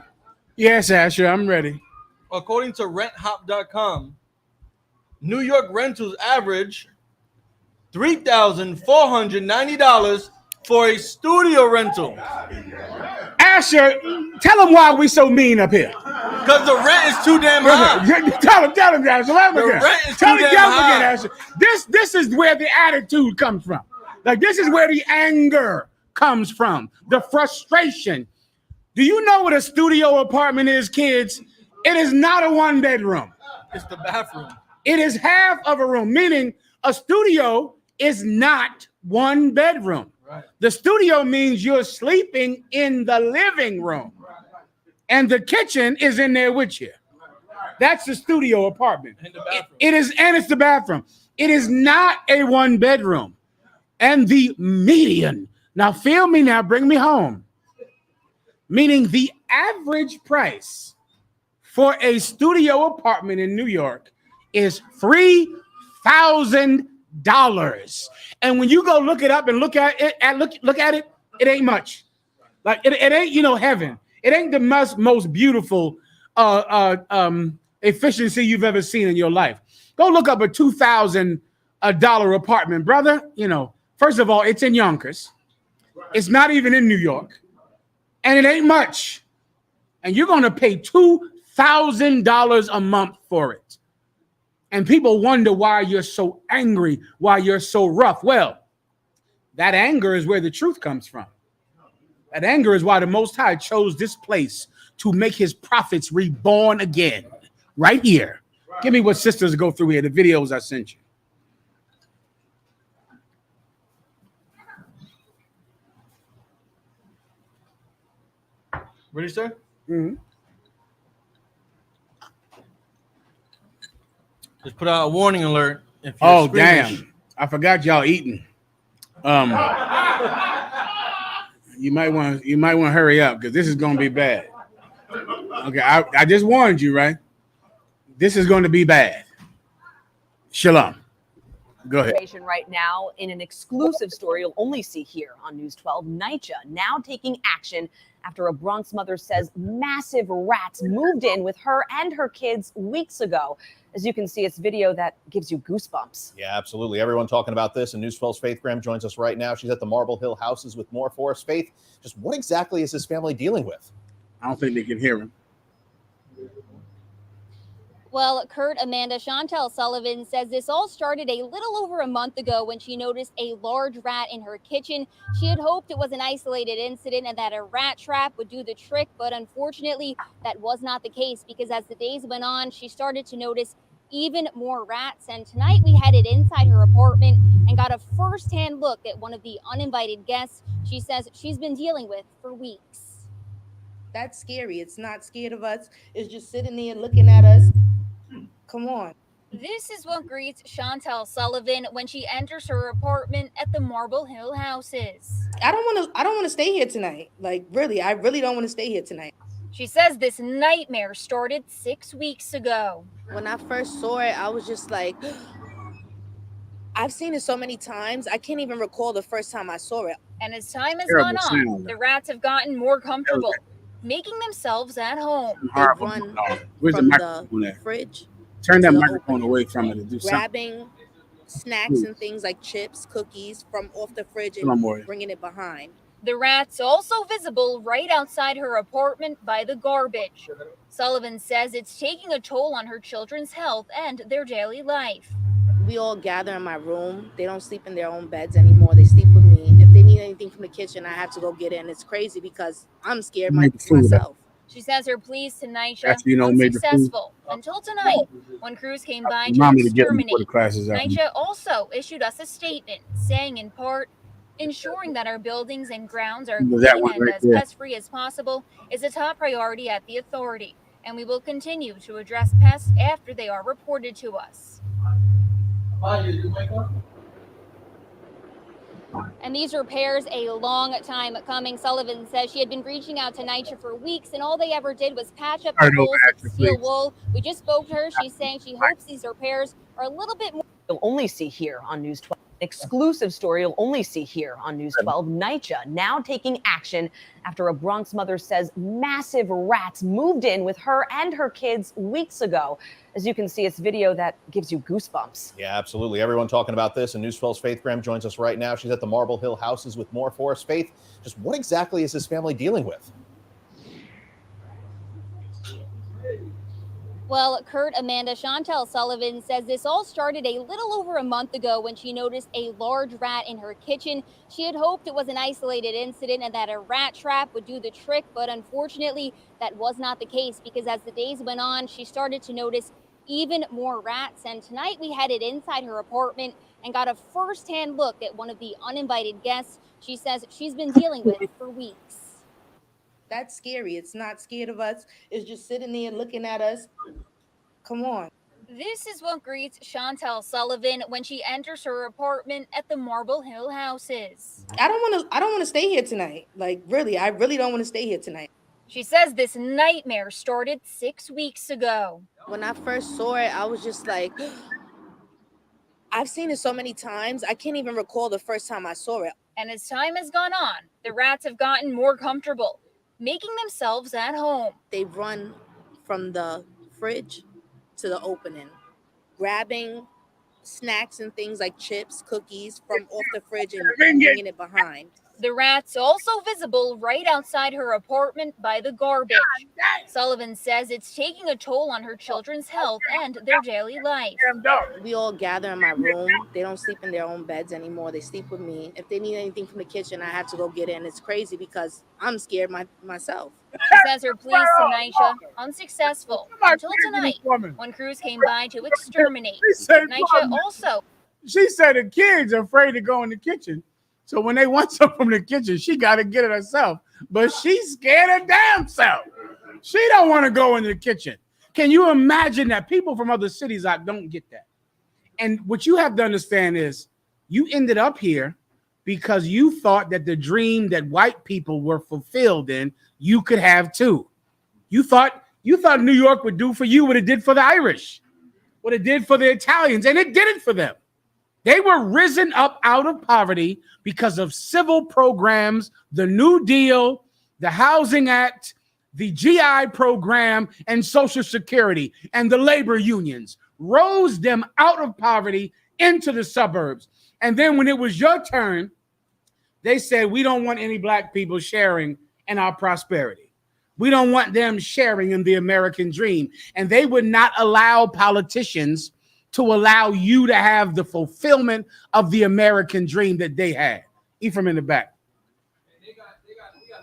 Yes, Asher, I'm ready. According to renthop.com, New York rentals average $3,490 for a studio rental. Asher, tell them why we so mean up here. Because the rent is too damn high. Tell them, Asher. The rent is too damn high. Asher. This is where the attitude comes from. Like, this is where the anger comes from, the frustration. Do you know what a studio apartment is, kids? It is not a one bedroom. It's the bathroom. It is half of a room, meaning a studio is not one bedroom. Right. The studio means you're sleeping in the living room, and the kitchen is in there with you. That's the studio apartment. It is, and it's the bathroom. It is not a one bedroom. And the median, now feel me now, bring me home. Meaning the average price for a studio apartment in New York is $3,000. And when you go look it up and look at it, it ain't much. Like it ain't, heaven. It ain't the most beautiful efficiency you've ever seen in your life. Go look up a $2,000 apartment, brother. First of all, it's in Yonkers. It's not even in New York. And it ain't much. And you're going to pay $2,000 a month for it. And people wonder why you're so angry, why you're so rough. Well, that anger is where the truth comes from. That anger is why the Most High chose this place to make his prophets reborn again. Right here. Give me what sisters go through here, the videos I sent you. Ready, sir? Mm-hmm. Just put out a warning alert. If you're Oh, squeamish. damn. I forgot y'all eating. You might want to hurry up because this is going to be bad. Okay, I just warned you, right? This is going to be bad. Shalom. Go ahead. Right now, in an exclusive story you'll only see here on News 12, NYCHA now taking action after a Bronx mother says massive rats moved in with her and her kids weeks ago. As you can see, it's video that gives you goosebumps. Yeah, absolutely. Everyone talking about this. And News 12's Faith Graham joins us right now. She's at the Marble Hill houses with more for us. Faith, just what exactly is this family dealing with? I don't think they can hear him. Well, Kurt, Amanda, Chantel Sullivan says this all started a little over a month ago when she noticed a large rat in her kitchen. She had hoped it was an isolated incident and that a rat trap would do the trick, but unfortunately, that was not the case because as the days went on, she started to notice even more rats. And tonight we headed inside her apartment and got a first-hand look at one of the uninvited guests she says she's been dealing with for weeks. That's scary. It's not scared of us. It's just sitting there looking at us. Come on. This is what greets Chantel Sullivan when she enters her apartment at the Marble Hill houses. I don't want to stay here tonight. Like, really, I really don't want to stay here tonight. She says this nightmare started 6 weeks ago. When I first saw it, I was just like, I've seen it so many times. I can't even recall the first time I saw it. And as time has gone on, the rats have gotten more comfortable, making themselves at home. They run Where's the from microphone the at? fridge. Turn that microphone away from it and do something. Grabbing snacks and things like chips, cookies from off the fridge and bringing it behind. The rats also visible right outside her apartment by the garbage. Sullivan says it's taking a toll on her children's health and their daily life. We all gather in my room. They don't sleep in their own beds anymore. They sleep with me. If they need anything from the kitchen, I have to go get it. And it's crazy because I'm scared myself. She says her pleas to NYCHA After you know, made the food. unsuccessful until tonight when crews came by to Remind me to get them exterminate. before the classes out. NYCHA also issued us a statement saying in part, ensuring that our buildings and grounds are That clean one and right as there. pest-free as possible is a top priority at the authority, and we will continue to address pests after they are reported to us. And these repairs a long time coming. Sullivan says she had been reaching out to NYCHA for weeks, and all they ever did was patch up the holes with steel wool. We just spoke to her. She's saying she hopes these repairs are a little bit more. You'll only see here on News 12. Exclusive story you'll only see here on News 12. NYCHA now taking action after a Bronx mother says massive rats moved in with her and her kids weeks ago. As you can see, it's video that gives you goosebumps. Yeah, absolutely. Everyone talking about this. And News 12's Faith Graham joins us right now. She's at the Marble Hill houses with more for us. Faith, just what exactly is this family dealing with? Well, Kurt, Amanda, Chantel Sullivan says this all started a little over a month ago when she noticed a large rat in her kitchen. She had hoped it was an isolated incident and that a rat trap would do the trick, but unfortunately, that was not the case because as the days went on, she started to notice even more rats. And tonight we headed inside her apartment and got a first-hand look at one of the uninvited guests she says she's been dealing with for weeks. That's scary. It's not scared of us. It's just sitting there looking at us. Come on. This is what greets Chantel Sullivan when she enters her apartment at the Marble Hill houses. I don't want to stay here tonight. Like, really, I really don't want to stay here tonight. She says this nightmare started 6 weeks ago. When I first saw it, I was just like, I've seen it so many times. I can't even recall the first time I saw it. And as time has gone on, the rats have gotten more comfortable, making themselves at home. They run from the fridge to the opening, grabbing snacks and things like chips, cookies from off the fridge and bringing it behind. The rats also visible right outside her apartment by the garbage. Sullivan says it's taking a toll on her children's health and their daily life. We all gather in my room. They don't sleep in their own beds anymore. They sleep with me. If they need anything from the kitchen, I have to go get it. And it's crazy because I'm scared myself. She says her pleas to NYCHA unsuccessful until tonight when crews came by to exterminate. NYCHA also. She said the kids are afraid to go in the kitchen. So when they want something from the kitchen, she got to get it herself. But she's scared her damn self. She don't want to go in the kitchen. Can you imagine that? People from other cities don't get that. And what you have to understand is you ended up here because you thought that the dream that white people were fulfilled in, you could have too. You thought New York would do for you what it did for the Irish, what it did for the Italians, and it did it for them. They were risen up out of poverty because of civil programs, the New Deal, the Housing Act, the GI program, and Social Security, and the labor unions rose them out of poverty into the suburbs. And then when it was your turn, they said, we don't want any black people sharing in our prosperity. We don't want them sharing in the American dream. And they would not allow politicians to allow you to have the fulfillment of the American dream that they had. Ephraim in the back. We got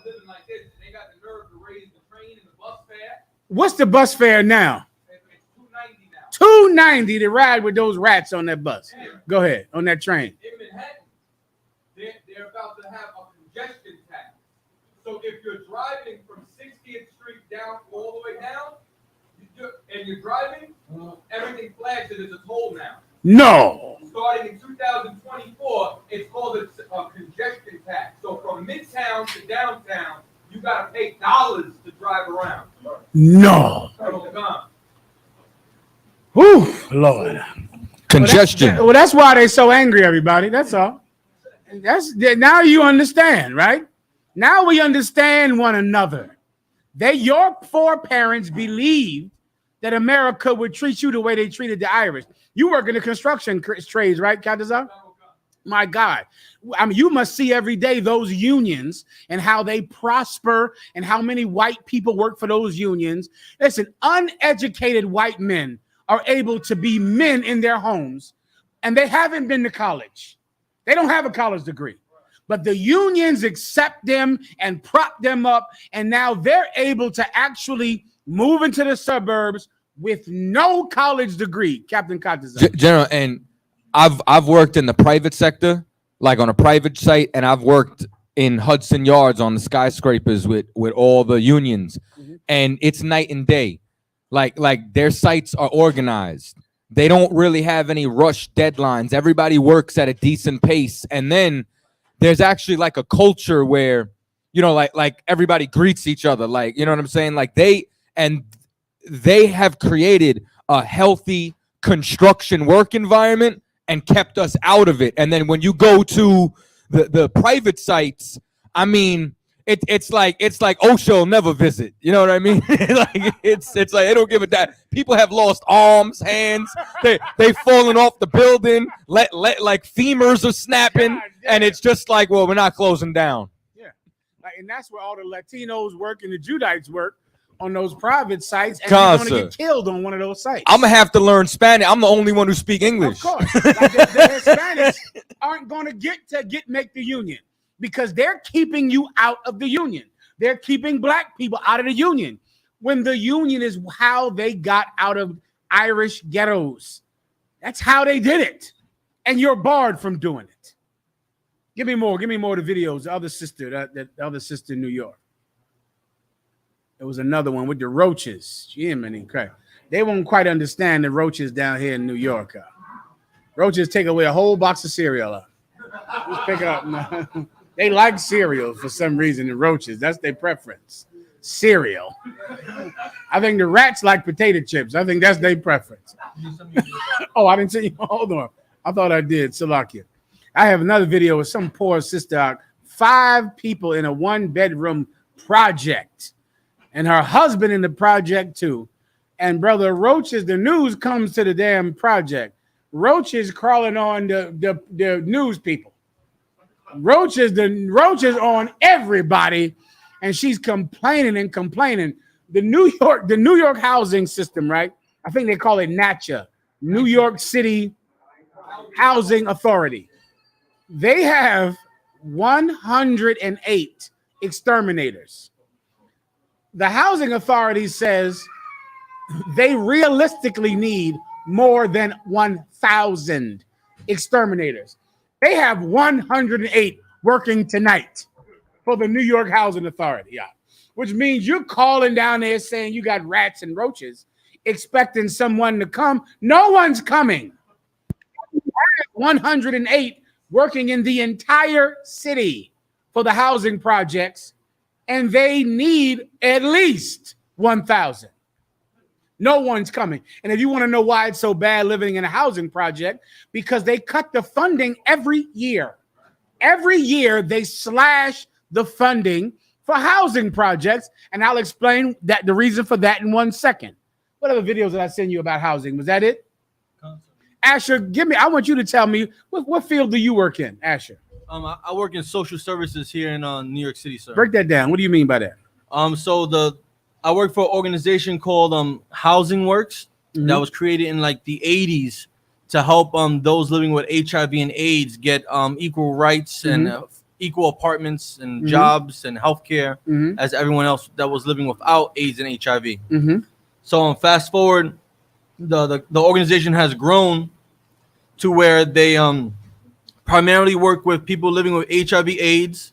living like this. They got the nerve to raise the train and the bus fare. What's the bus fare now? It's $2.90 now. $2.90 to ride with those rats on that bus. Go ahead, on that train. In Manhattan, they're about to have a congestion tax. So if you're driving from 60th Street down all the way down, and you're driving, everything flags it as a toll now. No. Starting in 2024, it's called a congestion tax. So from Midtown to downtown, you got to pay dollars to drive around. No. Oh, God. Whew, Lord. Congestion. Well, that's why they're so angry, everybody. That's all. Now you understand, right? Now we understand one another. Your foreparents believed that America would treat you the way they treated the Irish. You work in the construction trades, right, Kadazar? My God. I mean, you must see every day those unions and how they prosper and how many white people work for those unions. Listen, uneducated white men are able to be men in their homes, and they haven't been to college. They don't have a college degree. But the unions accept them and prop them up, and now they're able to actually move into the suburbs with no college degree. Captain Kadazar. General, and I've worked in the private sector, like on a private site, and I've worked in Hudson Yards on the skyscrapers with all the unions, and it's night and day. Like their sites are organized. They don't really have any rush deadlines. Everybody works at a decent pace. And then there's actually like a culture where, you know, like everybody greets each other. Like, you know what I'm saying? Like they have created a healthy construction work environment and kept us out of it. And then when you go to the private sites, I mean, it's like OSHA will never visit. You know what I mean? Like it's like they don't give a damn. People have lost arms, hands. They've fallen off the building. Like femurs are snapping, and it's just like, well, we're not closing down. Yeah, and that's where all the Latinos work and the Judites work on those private sites, and God, you're going to get killed on one of those sites. I'm gonna have to learn Spanish. I'm the only one who speak English. Of course, like the Hispanics aren't going to make the union because they're keeping you out of the union. They're keeping black people out of the union when the union is how they got out of Irish ghettos. That's how they did it, and you're barred from doing it. Give me more of the videos. The other sister, the other sister in New York. There was another one with the roaches. Jiminy Christ. They won't quite understand the roaches down here in New York. Roaches take away a whole box of cereal. Just pick it up. They like cereal for some reason, the roaches. That's their preference. Cereal. I think the rats like potato chips. I think that's their preference. Oh, I didn't see you. Hold on. I thought I did. Salakia. I have another video with some poor sister out. 5 people in a 1-bedroom project. And her husband in the project too. And brother, roaches, the news comes to the damn project. Roaches crawling on the news people. Roaches on everybody. And she's complaining. The New York housing system, right? I think they call it NACHA, New York City Housing Authority. They have 108 exterminators. The housing authority says they realistically need more than 1,000 exterminators. They have 108 working tonight for the New York Housing Authority, which means you're calling down there saying you got rats and roaches, expecting someone to come. No one's coming. 108 working in the entire city for the housing projects. And they need at least 1,000. No one's coming. And if you want to know why it's so bad living in a housing project, because they cut the funding every year. Every year they slash the funding for housing projects. And I'll explain that the reason for that in 1 second. What other videos did I send you about housing? Was that it? Asher, I want you to tell me, what field do you work in, Asher? I work in social services here in New York City, sir. Break that down. What do you mean by that? I work for an organization called Housing Works that was created in like the 80s to help those living with HIV and AIDS get equal rights and equal apartments and jobs and healthcare as everyone else that was living without AIDS and HIV. So fast forward, the organization has grown to where they primarily work with people living with HIV/AIDS,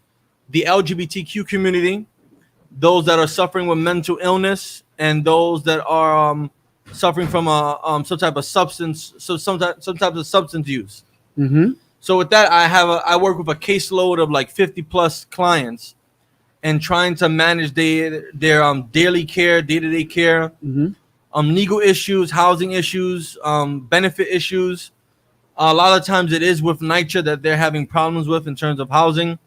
the LGBTQ community, those that are suffering with mental illness, and those that are suffering from some type of substance use. So with that, I work with a caseload of like 50 plus clients, and trying to manage their daily care, day-to-day care, legal issues, housing issues, benefit issues. A lot of times it is with NYCHA that they're having problems with in terms of housing,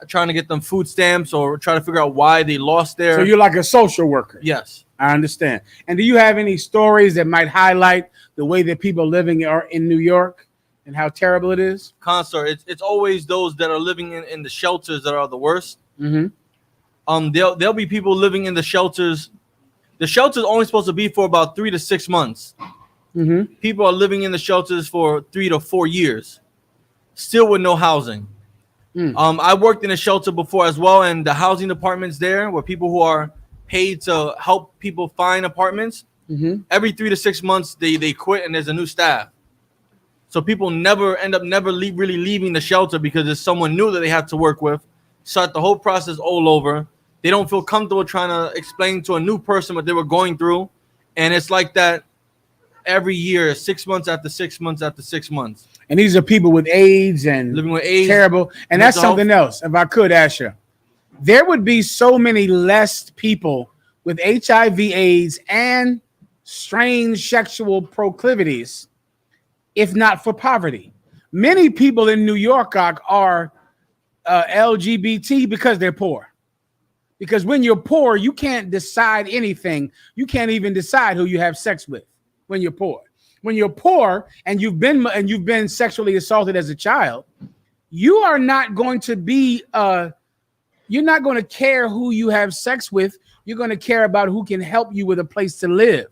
trying to get them food stamps or try to figure out why they lost their... So you're like a social worker? Yes. I understand. And do you have any stories that might highlight the way that people living are in New York and how terrible it is? Consort, it's always those that are living in the shelters that are the worst. There'll be people living in the shelters. The shelter's only supposed to be for about 3 to 6 months. People are living in the shelters for 3 to 4 years, still with no housing. I worked in a shelter before as well, and the housing departments there were people who are paid to help people find apartments. Every 3 to 6 months, they quit and there's a new staff. So people end up really leaving the shelter because there's someone new that they have to work with, start the whole process all over. They don't feel comfortable trying to explain to a new person what they were going through. And it's like that. every year, 6 months after 6 months after 6 months. And these are people with AIDS and living with AIDS, terrible. And that's mental something else. If I could, Asher, there would be so many less people with HIV, AIDS, and strange sexual proclivities if not for poverty. Many people in New York are LGBT because they're poor. Because when you're poor, you can't decide anything. You can't even decide who you have sex with when you're poor. When you're poor and you've been sexually assaulted as a child, you are not going to be you're not going to care who you have sex with. You're going to care about who can help you with a place to live.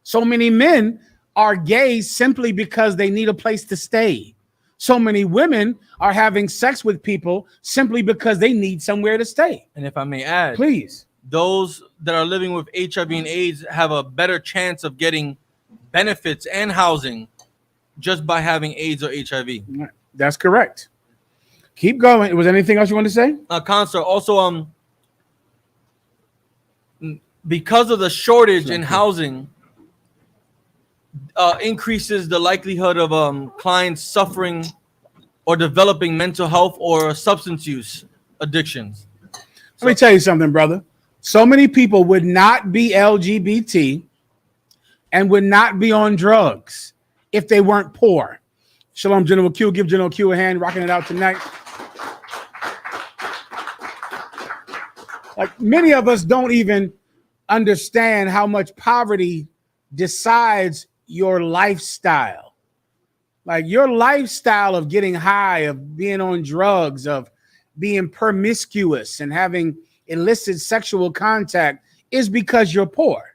So many men are gay simply because they need a place to stay. So many women are having sex with people simply because they need somewhere to stay. And if I may add, please, those that are living with HIV and AIDS have a better chance of getting benefits and housing just by having AIDS or HIV. That's correct. Keep going. Was there anything else you want to say? Counselor, also, because of the shortage in housing, increases the likelihood of clients suffering or developing mental health or substance use addictions. Let me tell you something, brother. So many people would not be LGBT and would not be on drugs if they weren't poor. Shalom, General Q. Give General Q a hand, rocking it out tonight. Like, many of us don't even understand how much poverty decides your lifestyle. Like, your lifestyle of getting high, of being on drugs, of being promiscuous and having illicit sexual contact is because you're poor,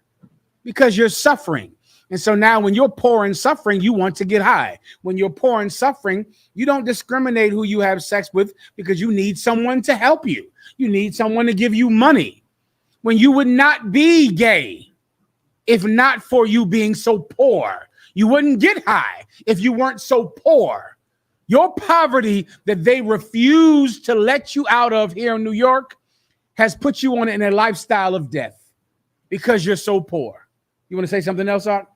because you're suffering. And so now when you're poor and suffering, you want to get high. When you're poor and suffering, you don't discriminate who you have sex with because you need someone to help you. You need someone to give you money. When you would not be gay if not for you being so poor. You wouldn't get high if you weren't so poor. Your poverty that they refuse to let you out of here in New York has put you on in a lifestyle of death because you're so poor. You want to say something else, Art?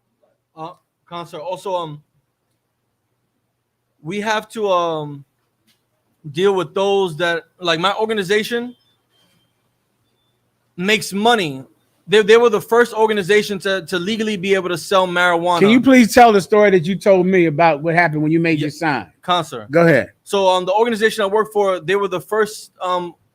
Counselor, also, we have to deal with those that, like, my organization makes money. They were the first organization to legally be able to sell marijuana. Can you please tell the story that you told me about what happened when you made your sign? Counselor. Go ahead. So the organization I work for, they were the first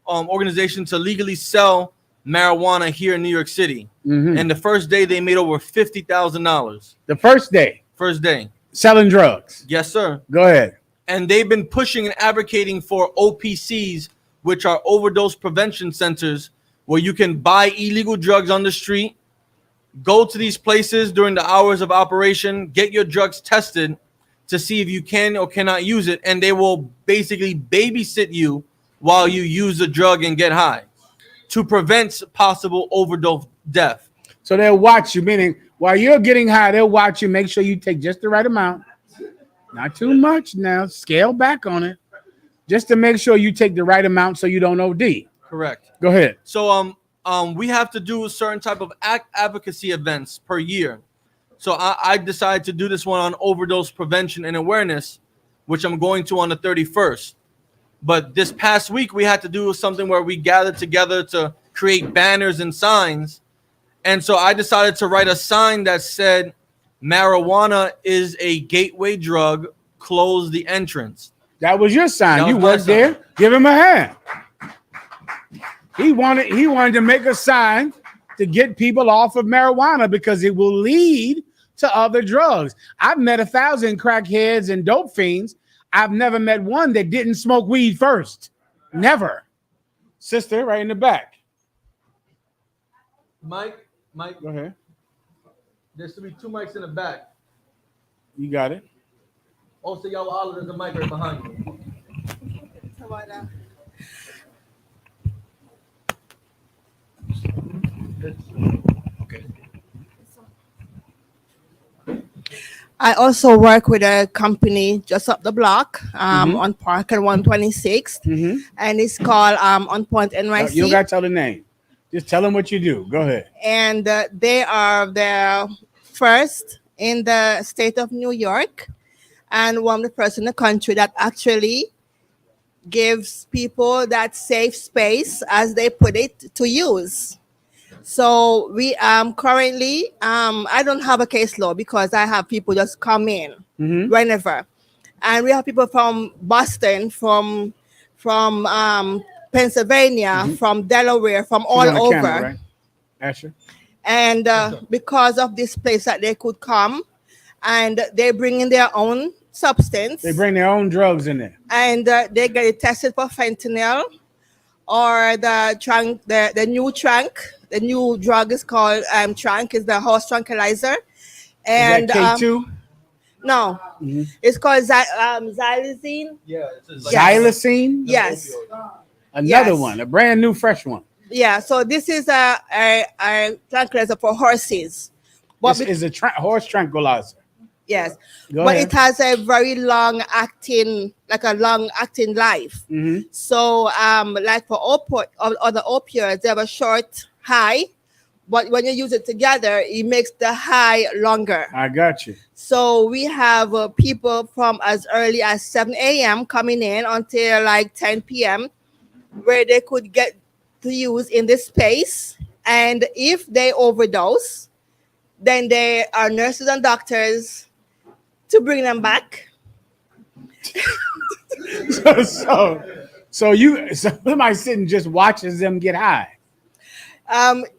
organization to legally sell marijuana here in New York City. Mm-hmm. And the first day they made over $50,000. The first day? First day. Selling drugs? Yes, sir. Go ahead. And they've been pushing and advocating for OPCs, which are overdose prevention centers, where you can buy illegal drugs on the street, go to these places during the hours of operation, get your drugs tested to see if you can or cannot use it, and they will basically babysit you while you use the drug and get high to prevent possible overdose death. So they'll watch you, meaning while you're getting high, they'll watch you, make sure you take just the right amount. Not too much now, scale back on it, just to make sure you take the right amount so you don't OD. Correct. Go ahead. So we have to do a certain type of advocacy events per year. So I decided to do this one on overdose prevention and awareness, which I'm going to on the 31st. But this past week, we had to do something where we gathered together to create banners and signs. And so I decided to write a sign that said, marijuana is a gateway drug, close the entrance. That was your sign. You worked there. Give him a hand. He wanted to make a sign to get people off of marijuana because it will lead to other drugs. I've met 1,000 crackheads and dope fiends. I've never met one that didn't smoke weed first. Never. Sister, right in the back. Mike, go ahead. There should be 2 mics in the back. You got it. Also, y'all all there's a mic right behind you. How about that? Okay. I also work with a company just up the block on Park and 126th, and it's called On Point NYC. You don't got to tell the name. Just tell them what you do. Go ahead. And they are the first in the state of New York, and one of the person in the country that actually gives people that safe space, as they put it, to use. So we currently I don't have a case law because I have people just come in whenever, and we have people from Boston, from Pennsylvania, from Delaware, from She's all on the over. camera, right? Asher. And because of this place that they could come, and they bring in their own substance. They bring their own drugs in there. And they get it tested for fentanyl, or the new trank. The new drug is called trank, is the horse tranquilizer. And is that K2? No, it's called xylazine. Yeah, Xylazine? Yes. Another Yes. one, a brand new, fresh one. Yeah, so this is a tranquilizer for horses. This is a horse tranquilizer. Yes, Go but ahead. it has a very long acting life. So, like for other opioids, they have a short high, but when you use it together, it makes the high longer. I got you. So we have people from as early as 7 a.m. coming in until like 10 p.m., where they could get to use in this space. And if they overdose, then there are nurses and doctors to bring them back. So somebody sitting just watches them get high.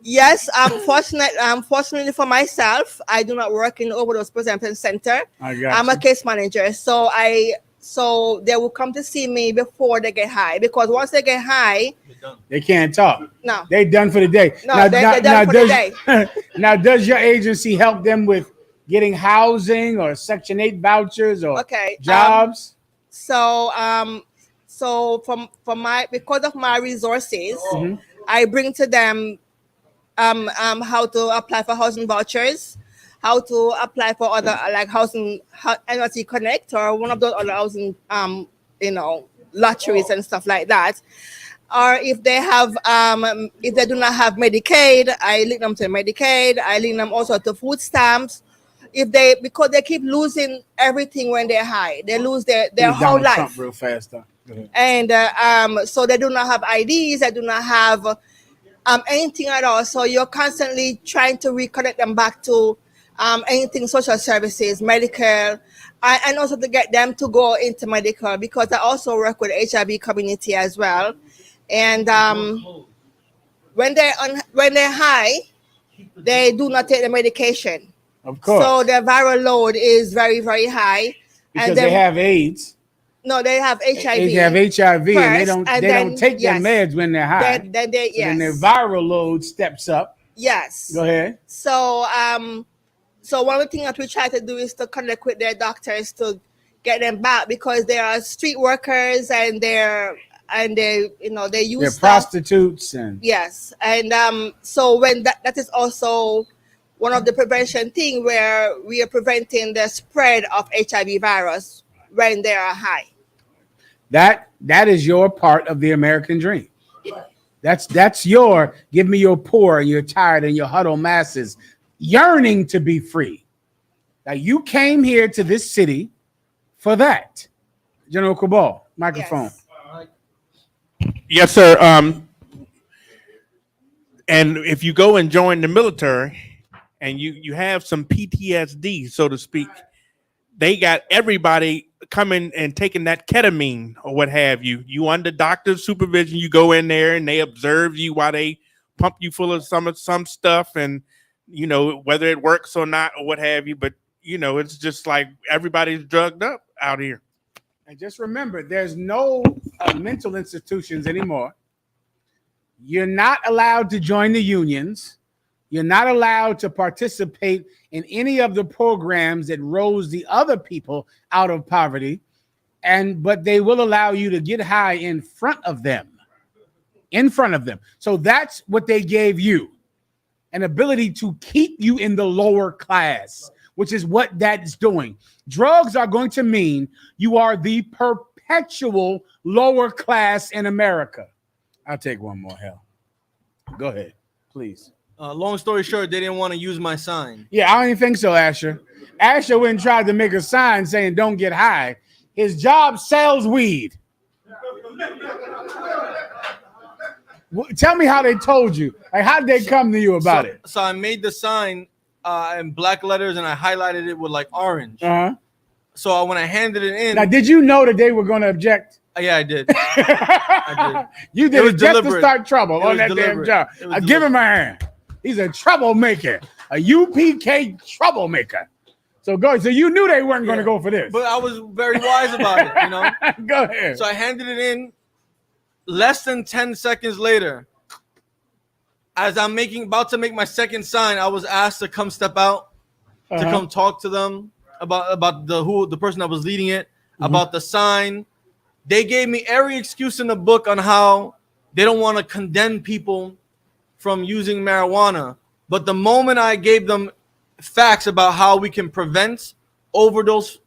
Yes, unfortunately for myself, I do not work in the overdose prevention center. I got I'm you. a case manager, so they will come to see me before they get high, because once they get high, They can't talk. No. They done for the day. No, they're done for the day. Now, does your agency help them with getting housing or Section 8 vouchers or jobs? So because of my resources, I bring to them how to apply for housing vouchers, how to apply for other like housing NLT Connect or one of those other housing lotteries and stuff like that. Or if they have if they do not have Medicaid, I link them to Medicaid. I link them also to food stamps. Because they keep losing everything when they're high, they lose their whole Donald life. Trump real fast, though. Go ahead. And so they do not have IDs, they do not have anything at all. So you're constantly trying to reconnect them back to anything social services, medical, and also to get them to go into medical, because I also work with HIV community as well. And when they're high, they do not take the medication. Of course. So their viral load is very, very high. Because they have AIDS. No, they have HIV. They have HIV, first, and they don't take their yes. meds when they're high. Then their viral load steps up. Yes. Go ahead. So so one of the things that we try to do is to connect with their doctors to get them back, because they are street workers and they use They're stuff. prostitutes and Yes, and so when that is also one of the prevention thing, where we are preventing the spread of HIV virus when they are high. that is your part of the American dream. That's your give me your poor, your tired, and your huddled masses yearning to be free. Now you came here to this city for that. General Cabal, microphone. Yes, sir. And if you go and join the military and you have some PTSD, so to speak, they got everybody coming and taking that ketamine or what have you. You under doctor's supervision, you go in there and they observe you while they pump you full of some stuff, and whether it works or not or what have you. But it's just like everybody's drugged up out here. And just remember, there's no mental institutions anymore. You're not allowed to join the unions. You're not allowed to participate in any of the programs that rose the other people out of poverty. But they will allow you to get high in front of them. So that's what they gave you. An ability to keep you in the lower class, which is what that's doing. Drugs are going to mean you are the perpetual lower class in America. I'll take one more, hell. Go ahead, please. Long story short, they didn't want to use my sign. Yeah, I don't even think so, Asher. Asher went and tried to make a sign saying "Don't get high." His job sells weed. Tell me how they told you. Like, how did they come to you about it? So I made the sign in black letters and I highlighted it with like orange. Uh-huh. So when I handed it in, Now, did you know that they were going to object? Yeah, I did. I did. You did it just deliberate. to start trouble on that damn job. Give him a hand. He's a troublemaker, a UPK troublemaker. So go. So you knew they weren't going to go for this. But I was very wise about it, you know. Go ahead. So I handed it in. Less than 10 seconds later, as I'm about to make my second sign, I was asked to come step out, to come talk to them about the person that was leading it, about the sign. They gave me every excuse in the book on how they don't want to condemn people from using marijuana. But the moment I gave them facts about how we can prevent overdose,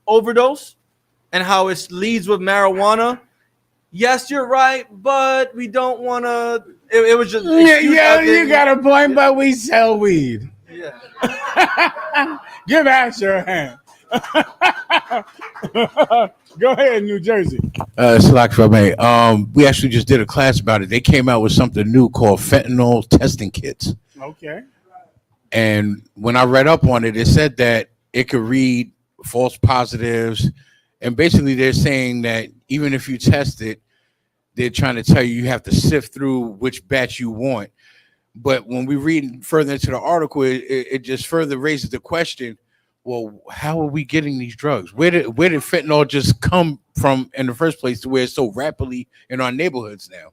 and how it leads with marijuana, yes, you're right, but we don't want to. It was just yeah. You got a point, but we sell weed. Yeah. Give Asher a hand. Go ahead, New Jersey. Slack for me. We actually just did a class about it. They came out with something new called fentanyl testing kits. Okay. And when I read up on it, it said that it could read false positives. And basically they're saying that even if you test it, they're trying to tell you have to sift through which batch you want. But when we read further into the article, it just further raises the question, well, how are we getting these drugs? Where did fentanyl just come from in the first place to where it's so rapidly in our neighborhoods now?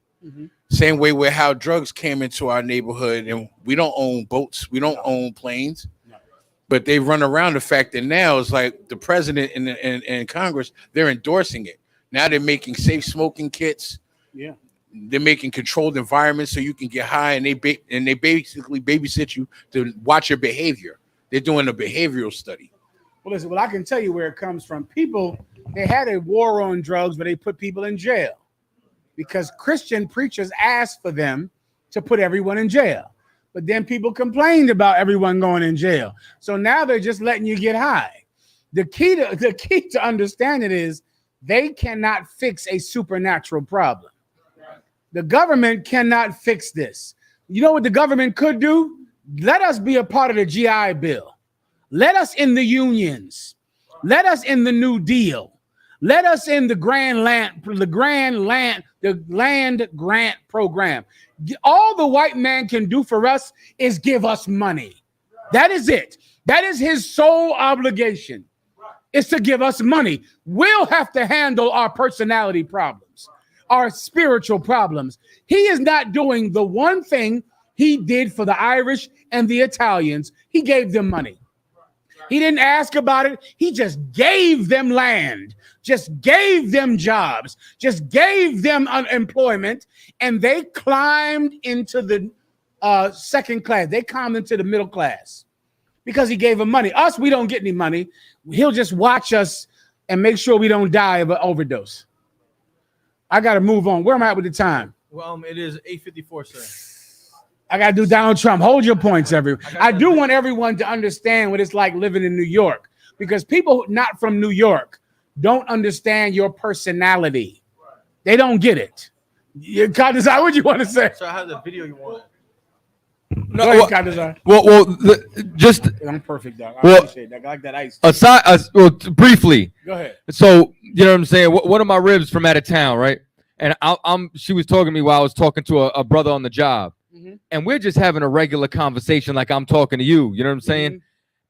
Same way with how drugs came into our neighborhood, and we don't own boats, we don't own planes, but they run around the fact that now it's like the president and Congress, they're endorsing it. Now they're making safe smoking kits. Yeah. They're making controlled environments so you can get high, and they basically babysit you to watch your behavior. They're doing a behavioral study. Well, listen, I can tell you where it comes from. People, they had a war on drugs, but they put people in jail because Christian preachers asked for them to put everyone in jail. But then people complained about everyone going in jail. So now they're just letting you get high. The key to understand it is they cannot fix a supernatural problem. The government cannot fix this. You know what the government could do? Let us be a part of the GI Bill. Let us in the unions. Let us in the New Deal. Let us in the land grant program. All the white man can do for us is give us money. That is it. That is his sole obligation, is to give us money. We'll have to handle our personality problems, our spiritual problems. He is not doing the one thing he did for the Irish and the Italians. He gave them money. He didn't ask about it. He just gave them land, just gave them jobs, just gave them unemployment, and they climbed into the second class. They climbed into the middle class because he gave them money. Us, we don't get any money. He'll just watch us and make sure we don't die of an overdose. I got to move on. Where am I at with the time? Well, it is 8:54, sir. I got to do Donald Trump. Hold your points, everyone. I do want everyone to understand what it's like living in New York, because people not from New York don't understand your personality. They don't get it. You can't decide what you want to say. So I have the video you want. No, go ahead, Kadazar. Just I'm perfect, dog. I appreciate that. I like that ice. Briefly. Go ahead. So you know what I'm saying. One of my ribs from out of town, right? And she was talking to me while I was talking to a brother on the job. And we're just having a regular conversation like I'm talking to you. You know what I'm saying?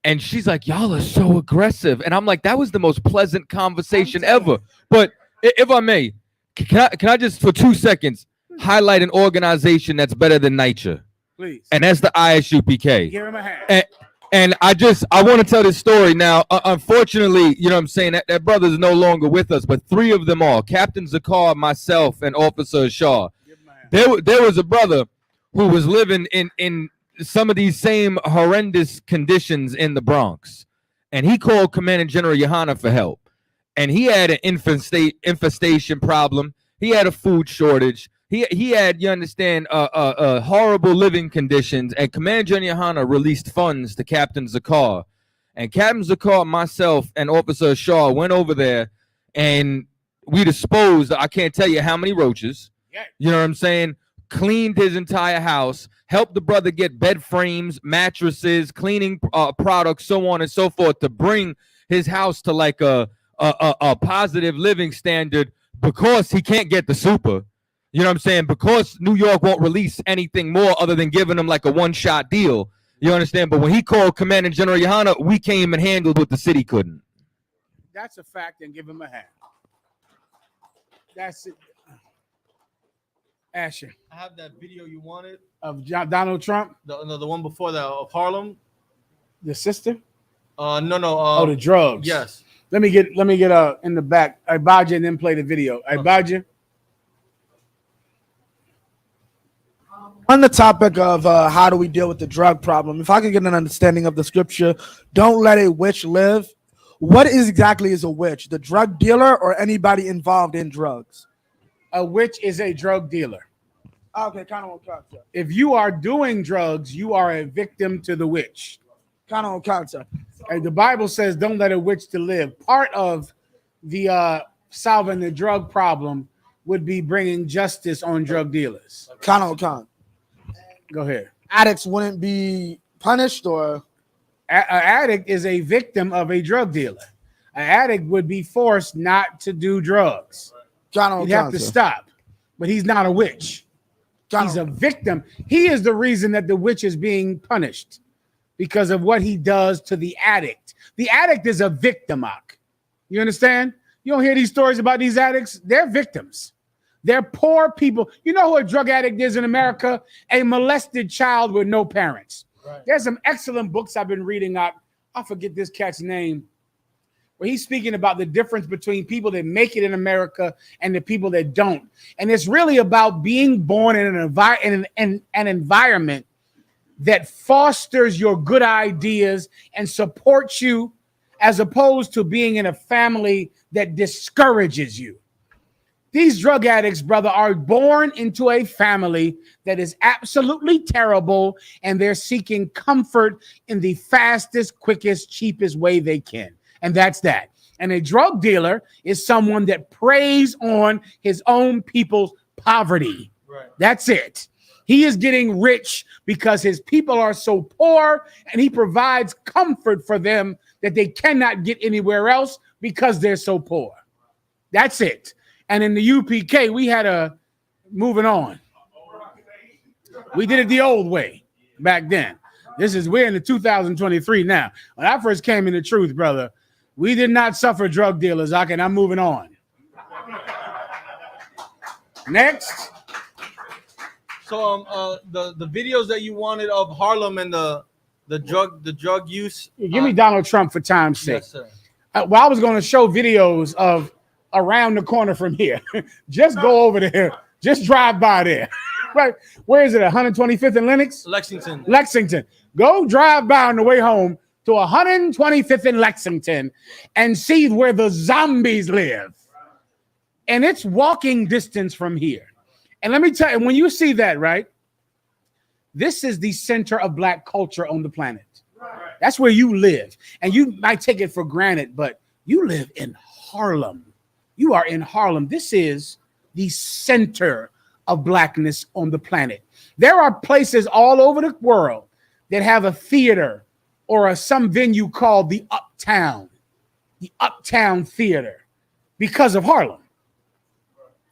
And she's like, y'all are so aggressive. And I'm like, that was the most pleasant conversation ever. But if I may, can I just for 2 seconds highlight an organization that's better than NYCHA? Please. And that's the ISUPK. Give him a hand. And I want to tell this story now. Unfortunately, you know what I'm saying, that brother is no longer with us, but 3 of them are Captain Zakar, myself, and Officer Shaw. There was a brother who was living in some of these same horrendous conditions in the Bronx. And he called Commandant General Johanna for help. And he had an infestation problem. He had a food shortage. he had, you understand, horrible living conditions, and Commander General Yohana released funds to Captain Zakar. And Captain Zakar, myself, and Officer Shaw went over there, and we disposed, I can't tell you how many roaches. You know what I'm saying? Cleaned his entire house, helped the brother get bed frames, mattresses, cleaning products, so on and so forth, to bring his house to like a positive living standard, because he can't get the super. You know what I'm saying? Because New York won't release anything more other than giving him like a one-shot deal. You understand? But when he called Commander General Yohana, we came and handled what the city couldn't. That's a fact, and give him a hand. That's it. Asher. I have that video you wanted of Donald Trump. The one before that of Harlem. The sister. No. The drugs. Yes. Let me get in the back. Ibaja, and then play the video. Ibaja. On the topic of how do we deal with the drug problem, if I could get an understanding of the scripture, don't let a witch live. What exactly is a witch? The drug dealer or anybody involved in drugs? A witch is a drug dealer. Okay, kind of on concept. If you are doing drugs, you are a victim to the witch. Kind of on concept. And the Bible says, don't let a witch to live. Part of the solving the drug problem would be bringing justice on drug dealers. Kind of on concept. Go ahead. Addicts wouldn't be punished, or an addict is a victim of a drug dealer. An addict would be forced not to do drugs. He'd have to stop, but he's not a witch. He's a victim. He is the reason that the witch is being punished because of what he does to the addict. The addict is a victim, Ak. You understand? You don't hear these stories about these addicts. They're victims. They're poor people. You know who a drug addict is in America? A molested child with no parents. Right. There's some excellent books I've been reading. I forget this cat's name, where he's speaking about the difference between people that make it in America and the people that don't. And it's really about being born in an environment that fosters your good ideas and supports you, as opposed to being in a family that discourages you. These drug addicts, brother, are born into a family that is absolutely terrible, and they're seeking comfort in the fastest, quickest, cheapest way they can. And that's that. And a drug dealer is someone that preys on his own people's poverty. Right. That's it. He is getting rich because his people are so poor, and he provides comfort for them that they cannot get anywhere else because they're so poor. That's it. And in the UPK, we had moving on. We did it the old way back then. We're in the 2023 now. When I first came into truth, brother, we did not suffer drug dealers. I'm moving on. Next. So the videos that you wanted of Harlem and the drug use. Give me Donald Trump for time's sake. Yes, sir. Well, I was going to show videos of around the corner from here. Just go over there. Just drive by there. Right. Where is it? 125th and Lenox? Lexington. Go drive by on the way home to 125th and Lexington and see where the zombies live. And it's walking distance from here. And let me tell you, when you see that, right? This is the center of Black culture on the planet. That's where you live. And you might take it for granted, but you live in Harlem. You are in Harlem. This is the center of Blackness on the planet. There are places all over the world that have a theater or some venue called the Uptown Theater, because of Harlem.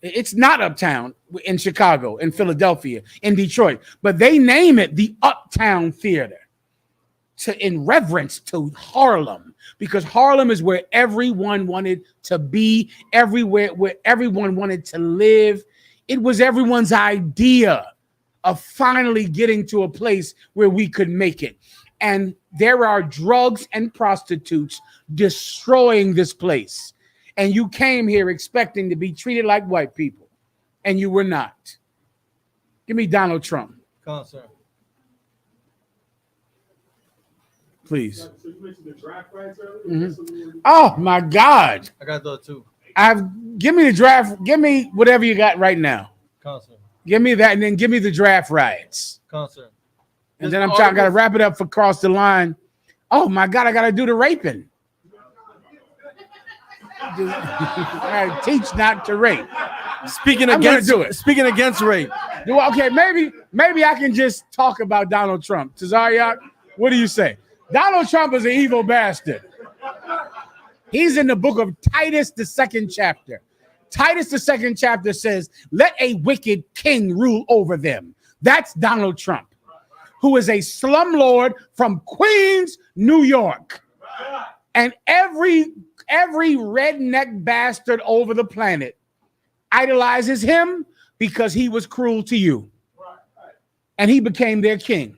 It's not Uptown in Chicago, in Philadelphia, in Detroit, but they name it the Uptown Theater in reverence to Harlem, because Harlem is where everyone wanted to be, everywhere where everyone wanted to live. It was everyone's idea of finally getting to a place where we could make it. And there are drugs and prostitutes destroying this place. And you came here expecting to be treated like white people, and you were not. Give me Donald Trump. Come on, sir. Please. So you mentioned the draft rights earlier. Mm-hmm. Oh my God! I got those too. Give me the draft. Give me whatever you got right now. Come on, sir. Give me that, and then give me the draft riots. Concert. And then I gotta wrap it up for cross the line. Oh my God, I gotta do the raping. I gotta teach not to rape. Speaking I'm against gonna do it. Speaking against rape. Okay, maybe I can just talk about Donald Trump. Tazariak, what do you say? Donald Trump is an evil bastard. He's in the book of Titus, the 2nd chapter. Titus, the 2nd chapter says, let a wicked king rule over them. That's Donald Trump, who is a slumlord from Queens, New York. And every redneck bastard over the planet idolizes him because he was cruel to you. And he became their king.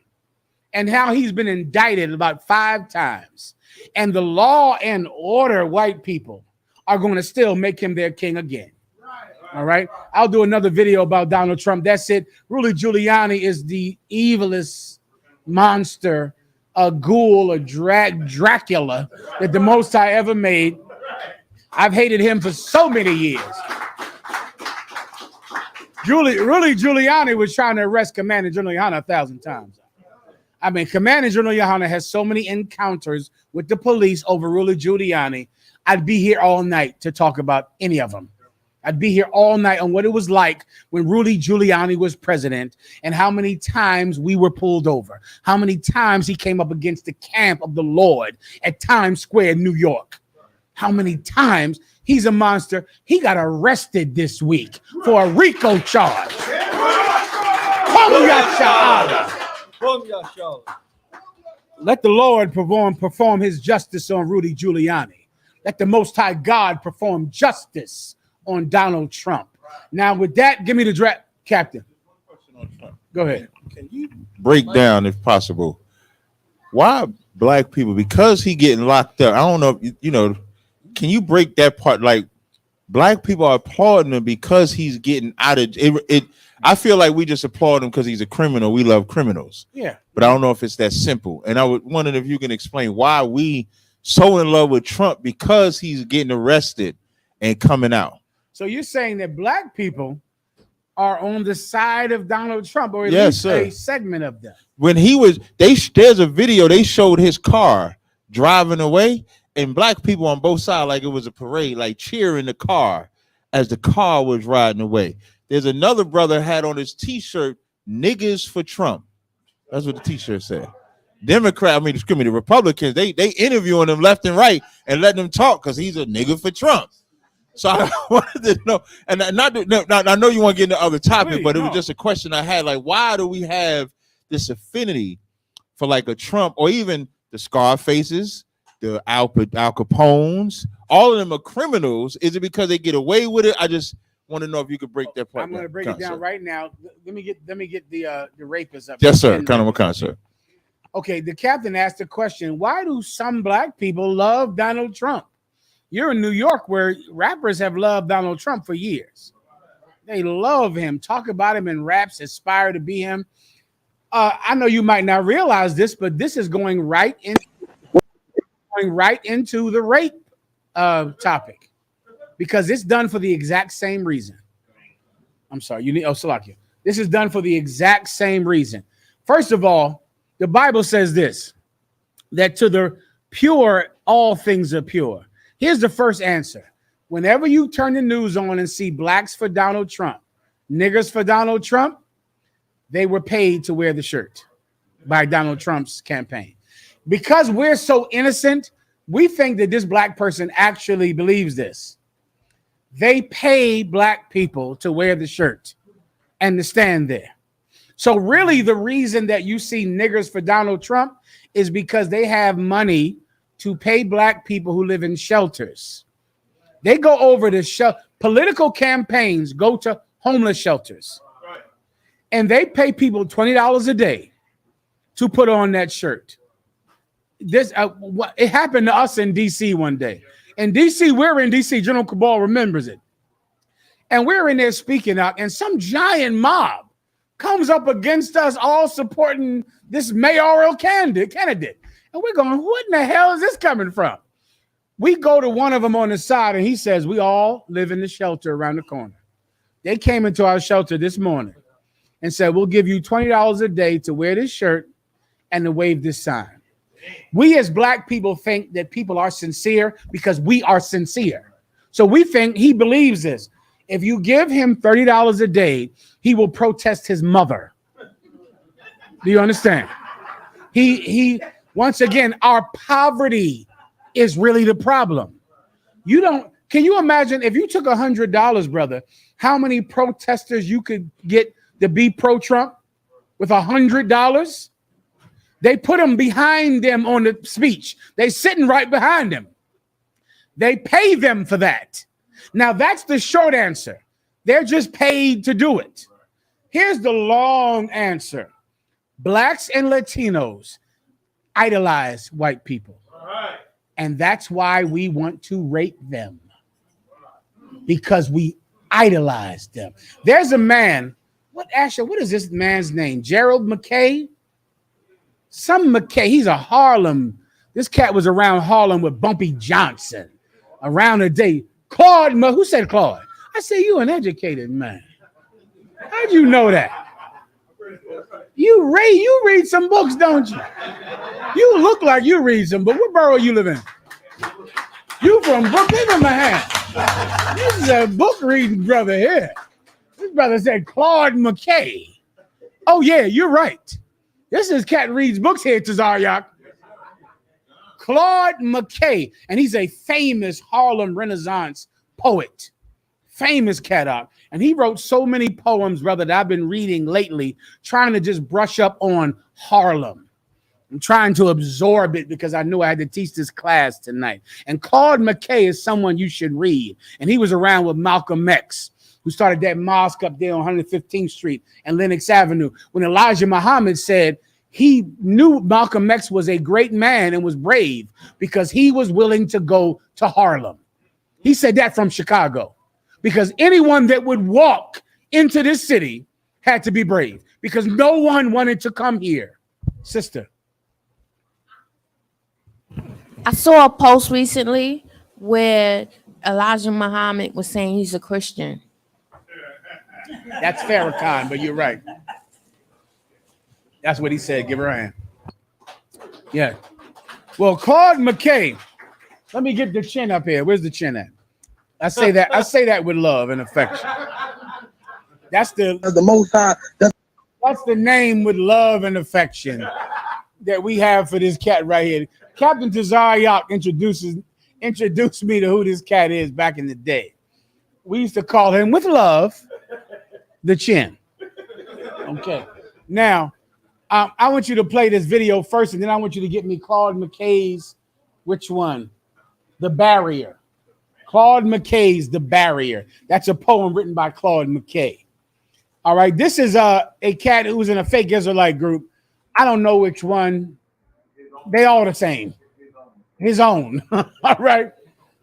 And how he's been indicted about 5 times. And the law and order white people are going to still make him their king again. All right. I'll do another video about Donald Trump. That's it. Rudy Giuliani is the evilest monster, a ghoul, a Dracula that the Most High ever made. I've hated him for so many years. Rudy Giuliani was trying to arrest Commander Giuliani 1,000 times. I mean, Commander Giuliani has so many encounters with the police over Rudy Giuliani. I'd be here all night to talk about any of them. I'd be here all night on what it was like when Rudy Giuliani was president and how many times we were pulled over, how many times he came up against the camp of the Lord at Times Square, New York. How many times he's a monster. He got arrested this week for a RICO charge. Let the Lord perform his justice on Rudy Giuliani. Let the Most High God perform justice on Donald Trump. Now, with that, give me the draft, Captain. Go ahead. Can you break down, if possible, why black people, because he getting locked up? I don't know if you know. Can you break that part? Like, black people are applauding him because he's getting out of it. I feel like we just applaud him because he's a criminal. We love criminals. Yeah. But I don't know if it's that simple. And I would wonder if you can explain why we so in love with Trump because he's getting arrested and coming out. So you're saying that black people are on the side of Donald Trump, or at Yes, least sir. a segment of them. When he was, there's a video, they showed his car driving away, and black people on both sides, like it was a parade, like cheering the car as the car was riding away. There's another brother had on his t-shirt, "Niggas for Trump." That's what the t-shirt said. The Republicans, they interviewing him left and right and letting him talk because he's a nigga for Trump. So I wanted to know, and I know you want to get into other topic, but it was just a question I had. Like, why do we have this affinity for like a Trump, or even the Scarfaces, the Al Capones? All of them are criminals. Is it because they get away with it? I just want to know if you could break that part. I'm going to break it down right now. Let me get the rapists up. Yes, sir. Kind of a concert. Okay, the captain asked the question: why do some black people love Donald Trump? You're in New York, where rappers have loved Donald Trump for years. They love him, talk about him in raps, aspire to be him. I know you might not realize this, but this is going right into the rape topic, because it's done for the exact same reason. I'm sorry, Salakia. This is done for the exact same reason. First of all, the Bible says this, that to the pure, all things are pure. Here's the first answer. Whenever you turn the news on and see blacks for Donald Trump, niggers for Donald Trump, they were paid to wear the shirt by Donald Trump's campaign. Because we're so innocent, we think that this black person actually believes this. They pay black people to wear the shirt and to stand there. So really the reason that you see niggers for Donald Trump is because they have money to pay black people who live in shelters. They go over to political campaigns, go to homeless shelters, and they pay people $20 a day to put on that shirt. This it happened to us in DC one day. In DC, we're in DC. General Cabal remembers it, and we're in there speaking out, and some giant mob comes up against us, all supporting this mayoral candidate. And we're going, what in the hell is this coming from? We go to one of them on the side, and he says, we all live in the shelter around the corner. They came into our shelter this morning. and said, we'll give you $20 a day to wear this shirt and to wave this sign. We as black people think that people are sincere because we are sincere. So we think he believes this. If you give him $30 a day, he will protest his mother. Do you understand? He once again, our poverty is really the problem. Can you imagine if you took $100, brother, how many protesters you could get to be pro-Trump with $100? They put them behind them on the speech. They sitting right behind them. They pay them for that. Now that's the short answer. They're just paid to do it. Here's the long answer. Blacks and Latinos idolize white people. And that's why we want to rape them. Because we idolize them. There's a man, what is this man's name? Gerald McKay? Some McKay, he's a Harlem. This cat was around Harlem with Bumpy Johnson. Around the day. Claude, who said Claude? I say you an educated man. How'd you know that? You read some books, don't you? You look like you read some books. What borough you live in? You from Brooklyn? Give him a hand. This is a book reading brother here. This brother said Claude McKay. Oh yeah, you're right. This is cat reads books here, Tazaryak. Claude McKay, and he's a famous Harlem Renaissance poet. Famous cat out. And he wrote so many poems, brother, that I've been reading lately, trying to just brush up on Harlem. I'm trying to absorb it because I knew I had to teach this class tonight. And Claude McKay is someone you should read. And he was around with Malcolm X, who started that mosque up there on 115th Street and Lenox Avenue. When Elijah Muhammad said he knew Malcolm X was a great man and was brave because he was willing to go to Harlem. He said that from Chicago. Because anyone that would walk into this city had to be brave because no one wanted to come here. Sister. I saw a post recently where Elijah Muhammad was saying he's a Christian. That's Farrakhan, but you're right. That's what he said. Give her a hand. Yeah. Well, Claude McKay. Let me get the chin up here. Where's the chin at? I say that with love and affection. That's the most high. That's the name with love and affection that we have for this cat right here. Captain Tazaryak introduced me to who this cat is back in the day. We used to call him with love the Chin. Okay. Now, I want you to play this video first, and then I want you to get me Claude McKay's, which one? The Barrier. Claude McKay's The Barrier. That's a poem written by Claude McKay. All right, this is a cat who was in a fake Israelite group. I don't know which one. They all the same. His own. All right.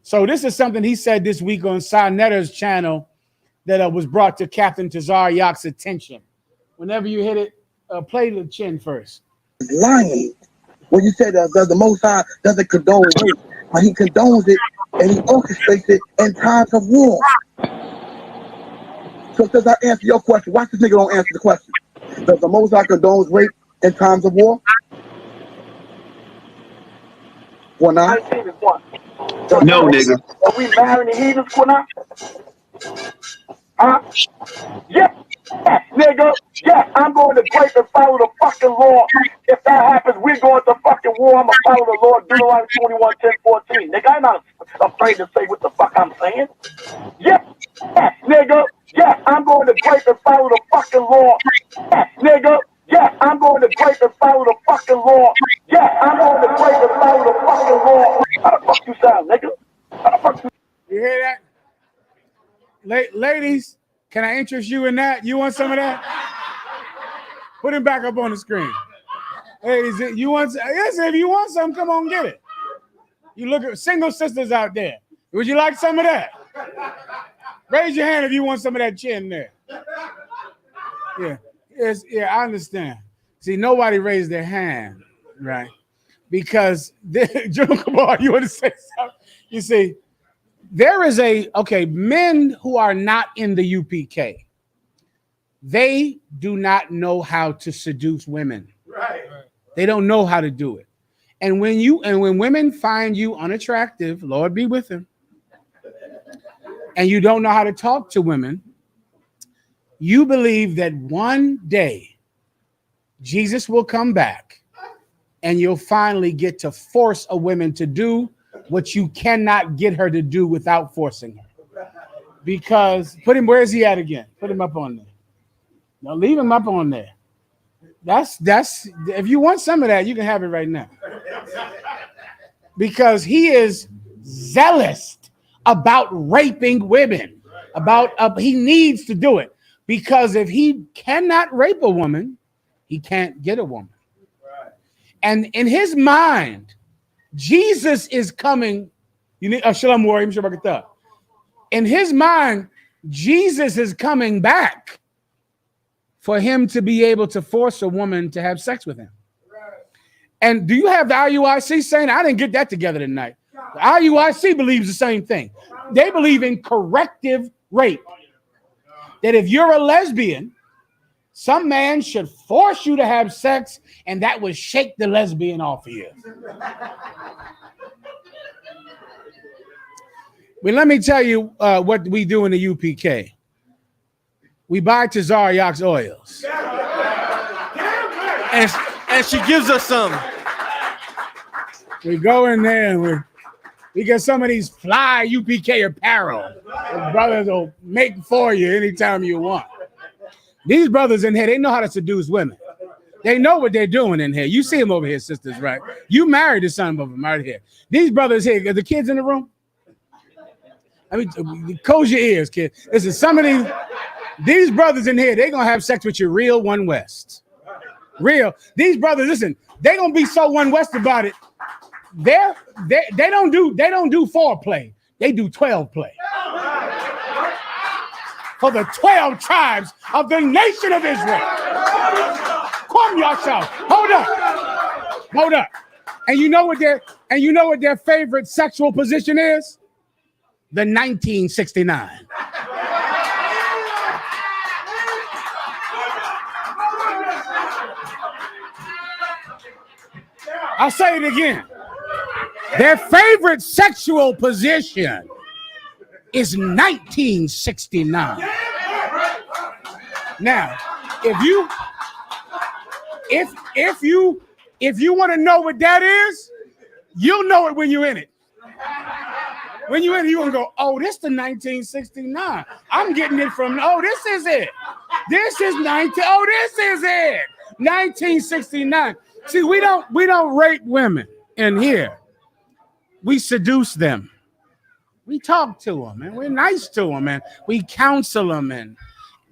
So this is something he said this week on Sarnetta's channel that was brought to Captain Tazaryak's attention. Whenever you hit it, play the Chin first. Lying. When you said the Most High doesn't condone rape, but he condones it and he orchestrates it in times of war. So does that answer your question? Watch this nigga don't answer the question. Does the Most High condones rape in times of war? Quana? No, nigga. Are we marrying the heathens, Quana? Huh? Yes, nigga. Yes, I'm going to break and follow the fucking law. If that happens, we're going to fucking war. I'm going to follow the Lord. Deuteronomy 21:10-14. Nigga, I'm not afraid to say what the fuck I'm saying. Yes, nigga. Yes, I'm going to break and follow the fucking law. Yes, nigga. Yes, I'm going to break and follow the fucking law. Yes, I'm going to break and follow the fucking law. How the fuck you sound, nigga? How the fuck you hear that? Ladies, can I interest you in that? You want some of that? Put him back up on the screen. Ladies, you want? Yes, if you want some, come on, get it. You look at single sisters out there. Would you like some of that? Raise your hand if you want some of that Chin there. Yeah. Yes, yeah, I understand. See, nobody raised their hand, right? Because General Kabar, you want to say something? You see, there is men who are not in the UPK. They do not know how to seduce women. Right. They don't know how to do it. And when women find you unattractive, Lord be with them, and you don't know how to talk to women, you believe that one day Jesus will come back and you'll finally get to force a woman to do what you cannot get her to do without forcing her. Because where is he at again? Put him up on there. No, leave him up on there. That's if you want some of that, you can have it right now. Because he is zealous about raping women. He needs to do it. Because if he cannot rape a woman, he can't get a woman. And in his mind, Jesus is coming. You need Shalom Warrior. In his mind, Jesus is coming back for him to be able to force a woman to have sex with him. And do you have the IUIC saying? I didn't get that together tonight. The IUIC believes the same thing. They believe in corrective rape. That if you're a lesbian, some man should force you to have sex, and that would shake the lesbian off of you. Well, let me tell you what we do in the UPK. We buy Tazar Yak's oils. And she gives us some. We go in there and we get some of these fly UPK apparel. The brothers will make for you anytime you want. These brothers in here, they know how to seduce women. They know what they're doing in here. You see them over here, sisters, right? You married to some of them right here. These brothers here, are the kids in the room? I mean, close your ears, kid. Listen, some of these brothers in here, they're going to have sex with you real One West. Real. These brothers, listen, they're going to be so One West about it. They don't do foreplay. They do 12 play. For the 12 tribes of the nation of Israel. Come yourself. Hold up. And you know what their favorite sexual position is? The 1969. I'll say it again. Their favorite sexual position is 1969. Now, if you want to know what that is, you'll know it when you're in it. When you're in it, you're gonna go, oh, this is the 1969. I'm getting it from, oh, this is it. This is 1969. See, we don't rape women in here. We seduce them. We talk to them, and we're nice to them, and we counsel them,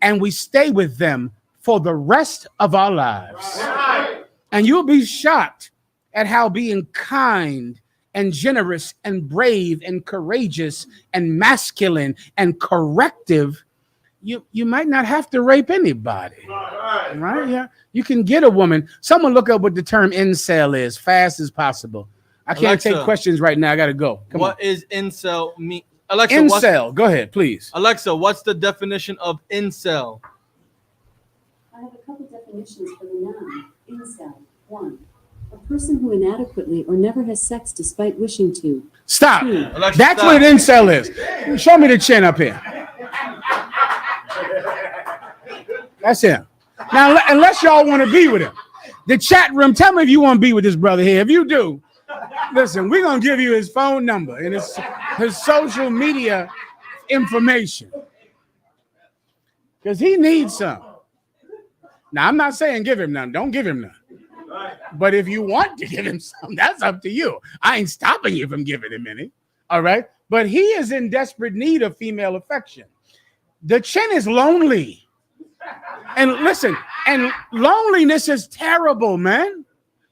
and we stay with them for the rest of our lives. And you'll be shocked at how being kind and generous and brave and courageous and masculine and corrective, you might not have to rape anybody. Right? Yeah. You can get a woman. Someone look up what the term incel is, fast as possible. I can't take questions right now. I got to go. What is incel mean? Alexa, incel. Go ahead, please. Alexa, what's the definition of incel? I have a couple definitions for the noun. Incel. 1. A person who inadequately or never has sex despite wishing to. Stop. 2. Alexa, that's stop. What an incel is. Show me the chin up here. That's him. Now, unless y'all want to be with him. The chat room, tell me if you want to be with this brother here. If you do, listen, we're going to give you his phone number and his social media information. Because he needs some. Now, I'm not saying give him none. Don't give him none. But if you want to give him some, that's up to you. I ain't stopping you from giving him any. All right? But he is in desperate need of female affection. The chin is lonely. And listen, and loneliness is terrible, man.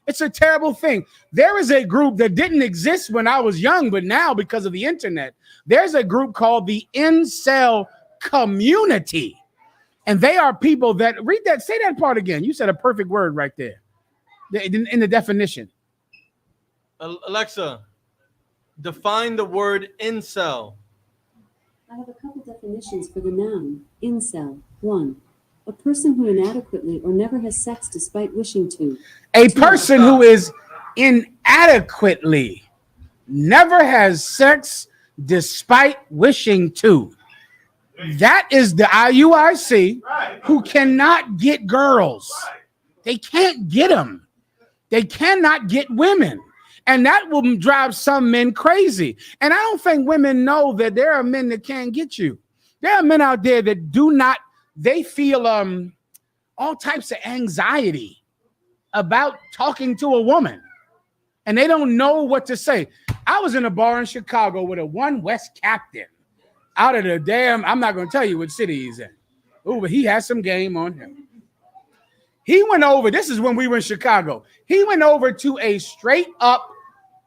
It's a terrible thing. There is a group that didn't exist when I was young, but now because of the internet, there's a group called the Incell community. And they are people that, read that, say that part again. You said a perfect word right there in the definition. Alexa, define the word incel. I have a couple definitions for the noun. Incel. 1. A person who inadequately or never has sex despite wishing to. A person who is inadequately never has sex despite wishing to. That is the IUIC who cannot get girls. They can't get them. They cannot get women. And that will drive some men crazy. And I don't think women know that there are men that can't get you. There are men out there that do not, they feel all types of anxiety about talking to a woman. And they don't know what to say. I was in a bar in Chicago with a One West captain out of the damn, I'm not going to tell you what city he's in. Oh, but he has some game on him. He went over, this is when we were in Chicago. He went over to a straight up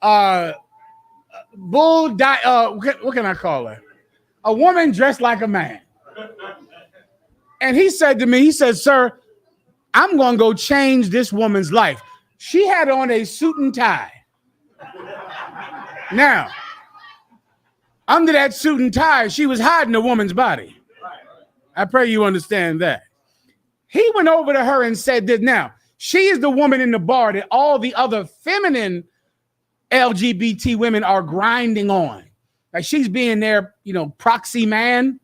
what can I call her? A woman dressed like a man. And he said to me, he said, sir, I'm going to go change this woman's life. She had on a suit and tie. Now, under that suit and tie, she was hiding a woman's body. I pray you understand that. He went over to her and said this. Now, she is the woman in the bar that all the other feminine LGBT women are grinding on. Like she's being their, proxy man.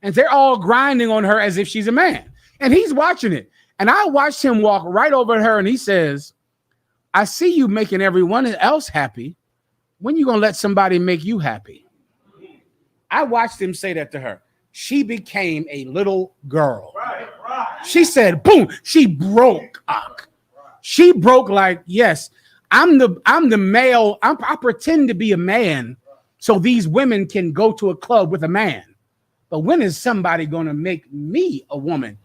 And they're all grinding on her as if she's a man. And he's watching it. And I watched him walk right over to her and he says, I see you making everyone else happy. When you going to let somebody make you happy? I watched him say that to her. She became a little girl. She said, boom, she broke up. She broke like, yes, I'm the male. I pretend to be a man so these women can go to a club with a man. But when is somebody going to make me a woman?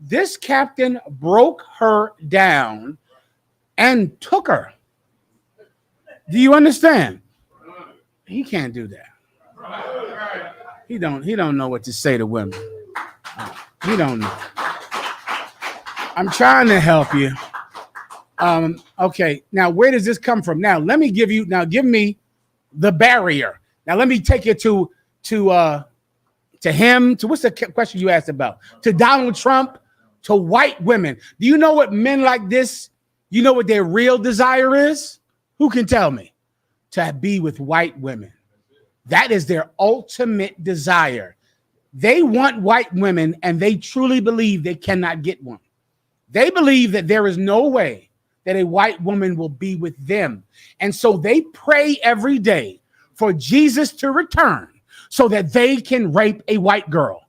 This captain broke her down and took her. Do you understand? He can't do that. He don't know what to say to women. He don't know. I'm trying to help you. Okay, now where does this come from? Now give me the barrier. Now let me take you to him, to what's the question you asked about? To Donald Trump, to white women. Do you know what men like this, you know what their real desire is? Who can tell me? To be with white women. That is their ultimate desire. They want white women and they truly believe they cannot get one. They believe that there is no way that a white woman will be with them. And so they pray every day for Jesus to return so that they can rape a white girl.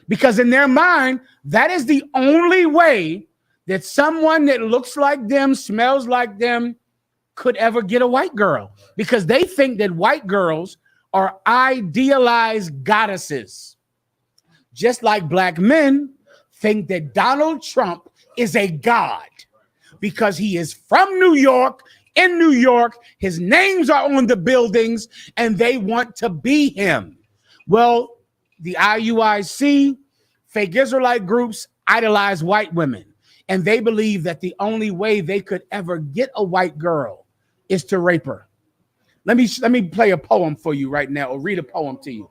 Because in their mind, that is the only way that someone that looks like them, smells like them, could ever get a white girl. Because they think that white girls are idealized goddesses. Just like black men think that Donald Trump is a god because he is from New York, in New York, his names are on the buildings, and they want to be him. Well, the IUIC, fake Israelite groups idolize white women, and they believe that the only way they could ever get a white girl is to rape her. Let me play a poem for you right now, or read a poem to you.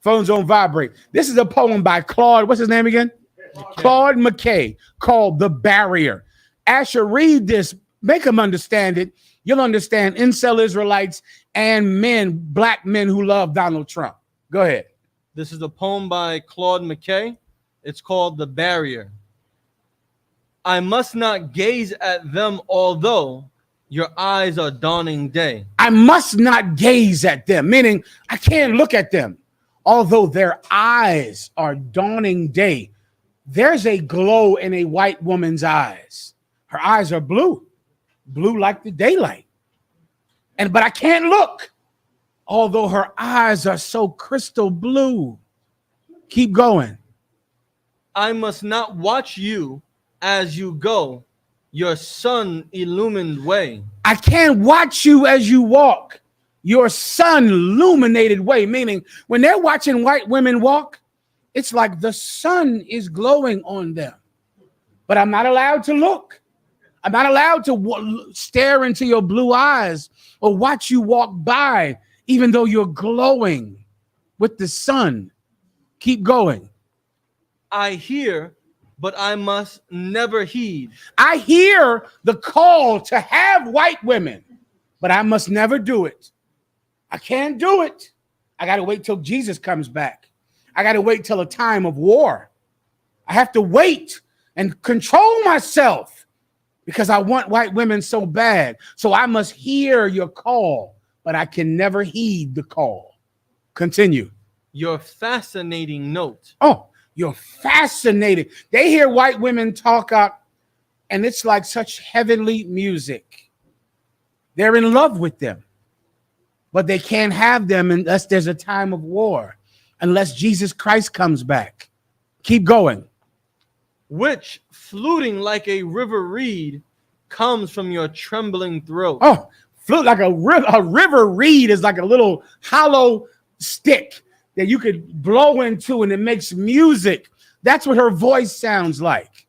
Phones on vibrate. This is a poem by Claude. What's his name again? Claude McKay, called The Barrier. Asher, read this. Make them understand it. You'll understand Incell Israelites and men, black men who love Donald Trump. Go ahead. This is a poem by Claude McKay. It's called The Barrier. I must not gaze at them, although your eyes are dawning day. I must not gaze at them, meaning I can't look at them, although their eyes are dawning day. There's a glow in a white woman's eyes. Her eyes are blue like the daylight. But I can't look, although her eyes are so crystal blue. Keep going. I must not watch you as you go, your sun illumined way. I can't watch you as you walk, your sun illuminated way, meaning when they're watching white women walk, it's like the sun is glowing on them. But I'm not allowed to look. I'm not allowed to stare into your blue eyes or watch you walk by, even though you're glowing with the sun. Keep going. I hear but I must never heed. I hear the call to have white women, but I must never do it. I can't do it. I got to wait till Jesus comes back. I got to wait till a time of war. I have to wait and control myself because I want white women so bad. So I must hear your call, but I can never heed the call. Continue. Your fascinating note. Oh, you're fascinated. They hear white women talk up, and it's like such heavenly music. They're in love with them, but they can't have them unless there's a time of war, unless Jesus Christ comes back. Keep going. Which, fluting like a river reed, comes from your trembling throat. Oh, flute like a river reed is like a little hollow stick that you could blow into and it makes music. That's what her voice sounds like.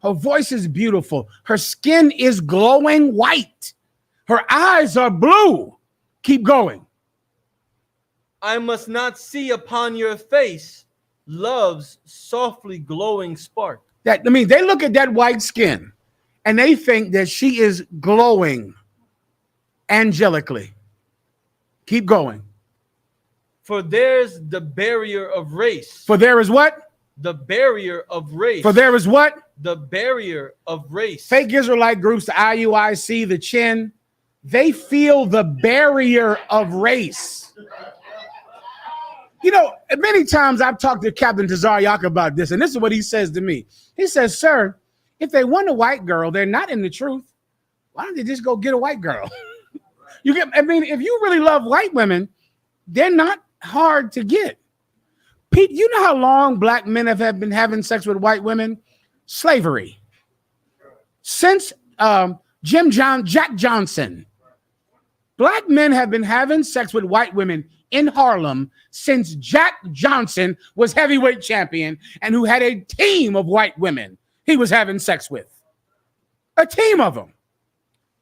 Her voice is beautiful. Her skin is glowing white. Her eyes are blue. Keep going. I must not see upon your face love's softly glowing spark. That, I mean, they look at that white skin and they think that she is glowing angelically. Keep going. For there's the barrier of race. For there is what? The barrier of race. For there is what? The barrier of race. Fake Israelite groups, the IUIC, the Chin, they feel the barrier of race. You know, many times I've talked to Captain Tazaryak about this, and this is what he says to me. He says, sir, if they want a white girl, they're not in the truth. Why don't they just go get a white girl? I mean, if you really love white women, they're not hard to get. Pete, you know how long black men have been having sex with white women? Slavery. Since Jack Johnson, black men have been having sex with white women in Harlem since Jack Johnson was heavyweight champion and who had a team of white women he was having sex with. A team of them.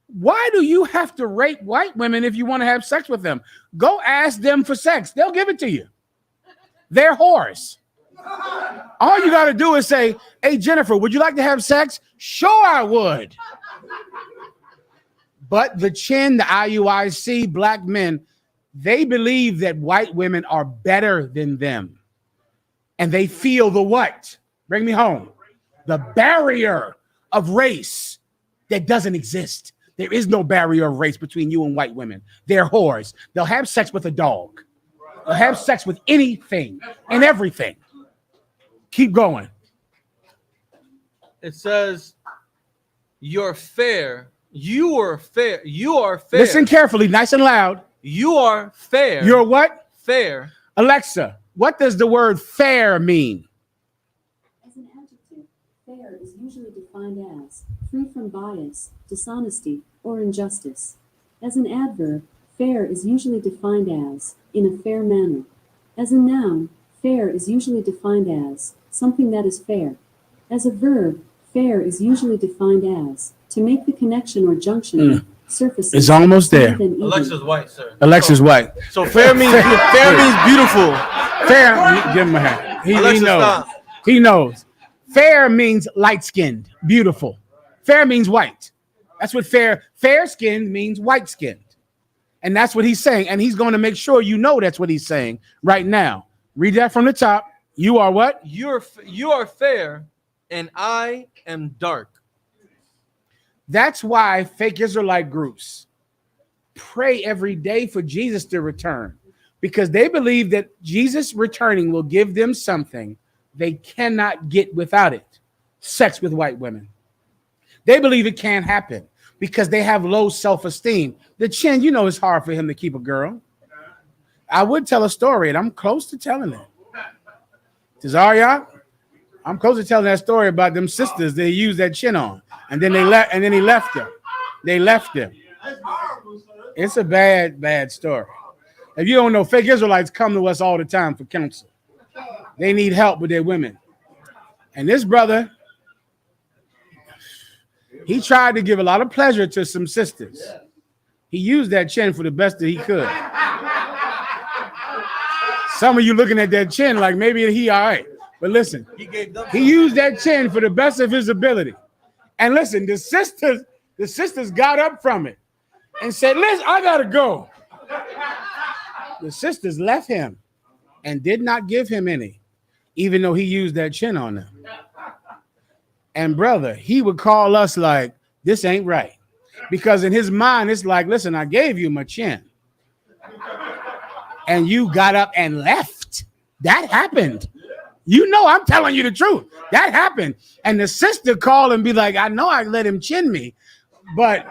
Why do you have to rape white women if you want to have sex with them? Go ask them for sex. They'll give it to you. They're whores. All you got to do is say, hey, Jennifer, would you like to have sex? Sure, I would. But the Chin, the IUIC, black men, they believe that white women are better than them. And they feel the what? Bring me home. The barrier of race that doesn't exist. There is no barrier of race between you and white women. They're whores. They'll have sex with a dog. They'll have sex with anything and everything. Keep going. It says, you're fair. You are fair. You are fair. Listen carefully, nice and loud. You are fair. You're what? Fair. Alexa, what does the word fair mean? As an adjective, fair is usually defined as free from bias, dishonesty, or injustice. As an adverb, fair is usually defined as in a fair manner. As a noun, fair is usually defined as something that is fair. As a verb, fair is usually defined as to make the connection or junction surfaces. It's almost there. Alexa's white, sir. Alexa's white. So fair means beautiful. Fair, give him a hand. He Alexa, knows. stop. He knows. Fair means light-skinned, beautiful. Fair means white. That's what fair-skinned means white-skinned. And that's what he's saying. And he's going to make sure you know that's what he's saying right now. Read that from the top. You are what? You are fair, and I am dark. That's why fake Israelite groups pray every day for Jesus to return, because they believe that Jesus returning will give them something they cannot get without it. Sex with white women. They believe it can't happen because they have low self-esteem. The Chin, you know, it's hard for him to keep a girl. I would tell a story, and I'm close to telling it. Tazaryak, I'm close to telling that story about them sisters they used that Chin on, and then they left, and then he left them. They left him. It's a bad story. If you don't know, fake Israelites come to us all the time for counsel. They need help with their women. And this brother, he tried to give a lot of pleasure to some sisters. He used that Chin for the best that he could. Some of you looking at that Chin like maybe he all right. But listen, he used that chin for the best of his ability. And listen, the sisters got up from it and said, listen, I gotta go. The sisters left him and did not give him any, even though he used that chin on them. And brother, he would call us like, this ain't right. Because in his mind, it's like, listen, I gave you my chin. And you got up and left. That happened. You know, I'm telling you the truth. That happened. And the sister called and be like, I know I let him chin me, but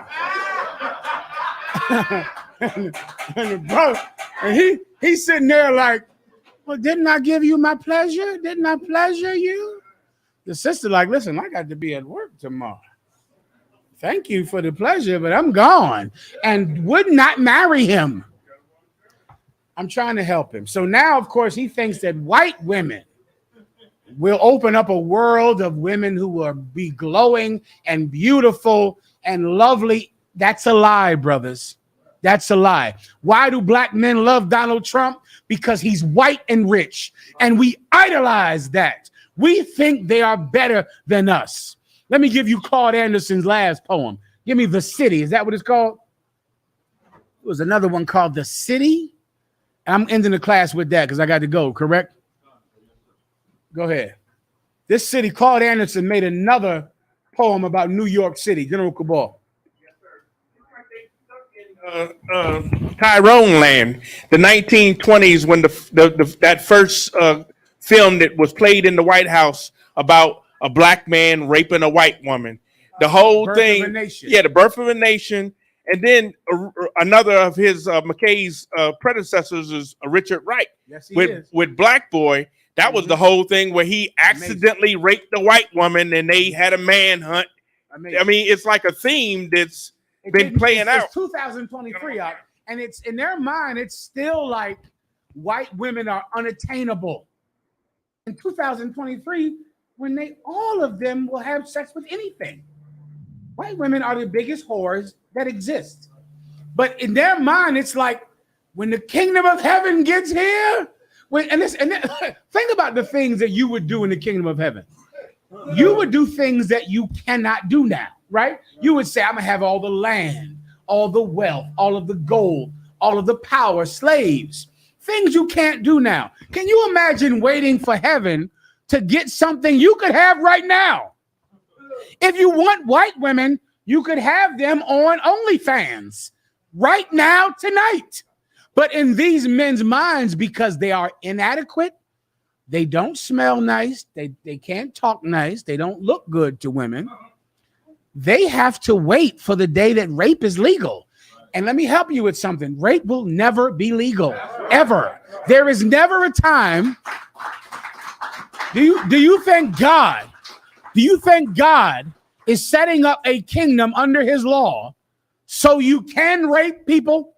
and the brother, and he's sitting there like, well, didn't I give you my pleasure? Didn't I pleasure you? The sister like, listen, I got to be at work tomorrow. Thank you for the pleasure, but I'm gone. And would not marry him. I'm trying to help him. So now, of course, he thinks that white women will open up a world of women who will be glowing and beautiful and lovely. That's a lie, brothers. That's a lie. Why do black men love Donald Trump? Because he's white and rich, and we idolize that. We think they are better than us. Let me give you Claude Anderson's last poem. Give me The City. Is that what it's called? It was another one called The City. I'm ending the class with that because I got to go, correct? Go ahead. This city, Claude Anderson made another poem about New York City. General Cabal. Tyrone Land, the 1920s, when that first film that was played in the White House about a black man raping a white woman. The whole Birth thing, of a Nation. yeah, The Birth of a Nation. And then another of his McKay's predecessors is Richard Wright. Yes, he with is. with Black Boy. That was the whole thing where he accidentally raped the white woman and they had a manhunt. I mean, it's like a theme that's been playing out. It's 2023 out, and it's in their mind, it's still like white women are unattainable. In 2023, when all of them will have sex with anything. White women are the biggest whores that exist. But in their mind, it's like when the kingdom of heaven gets here, think about the things that you would do in the kingdom of heaven. You would do things that you cannot do now, right? You would say, I'm gonna have all the land, all the wealth, all of the gold, all of the power, slaves, things you can't do now. Can you imagine waiting for heaven to get something you could have right now? If you want white women, you could have them on OnlyFans right now, tonight. But in these men's minds, because they are inadequate, they don't smell nice, they can't talk nice, they don't look good to women, they have to wait for the day that rape is legal. And let me help you with something. Rape will never be legal, ever. There is never a time. Do you think God is setting up a kingdom under his law so you can rape people?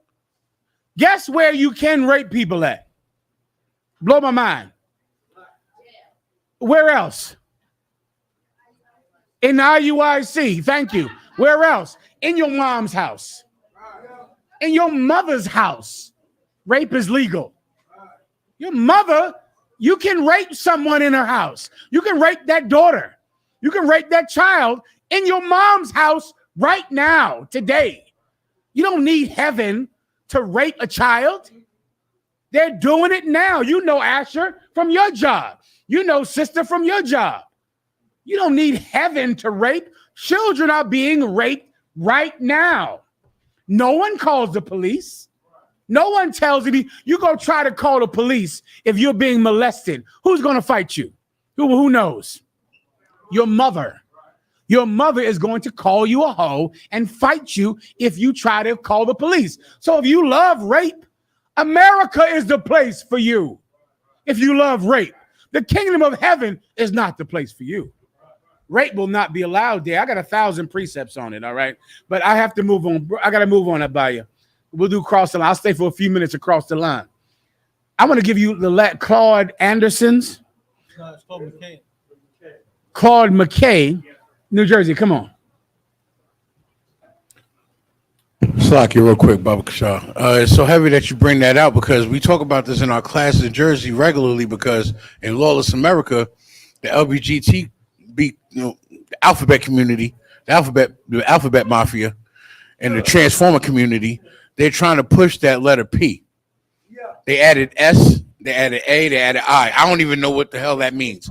Guess where you can rape people at? Blow my mind. Where else? In IUIC. Thank you. Where else? In your mom's house. In your mother's house. Rape is legal. Your mother, you can rape someone in her house. You can rape that daughter. You can rape that child in your mom's house right now, today. You don't need heaven to rape a child. They're doing it now. You know Asher from your job. You know sister from your job. You don't need heaven to rape. Children are being raped right now. No one calls the police. No one tells you go try to call the police if you're being molested. Who's going to fight you? Who knows? Your mother. Your mother is going to call you a hoe and fight you if you try to call the police. So if you love rape, America is the place for you. If you love rape, the kingdom of heaven is not the place for you. Rape will not be allowed there. I got 1,000 precepts on it, all right? But I have to move on. I got to move on, Abaya. We'll do cross the line. I'll stay for a few minutes across the line. I want to give you the Claude Anderson's. No, it's called McKay. Claude McKay, New Jersey. Come on. Slacky, real quick, Baba Kasha. It's so heavy that you bring that out because we talk about this in our classes in Jersey regularly because in lawless America, the LGBT, the alphabet community, the alphabet mafia, and the transformer community, they're trying to push that letter P. They added S, they added A, they added I. I don't even know what the hell that means.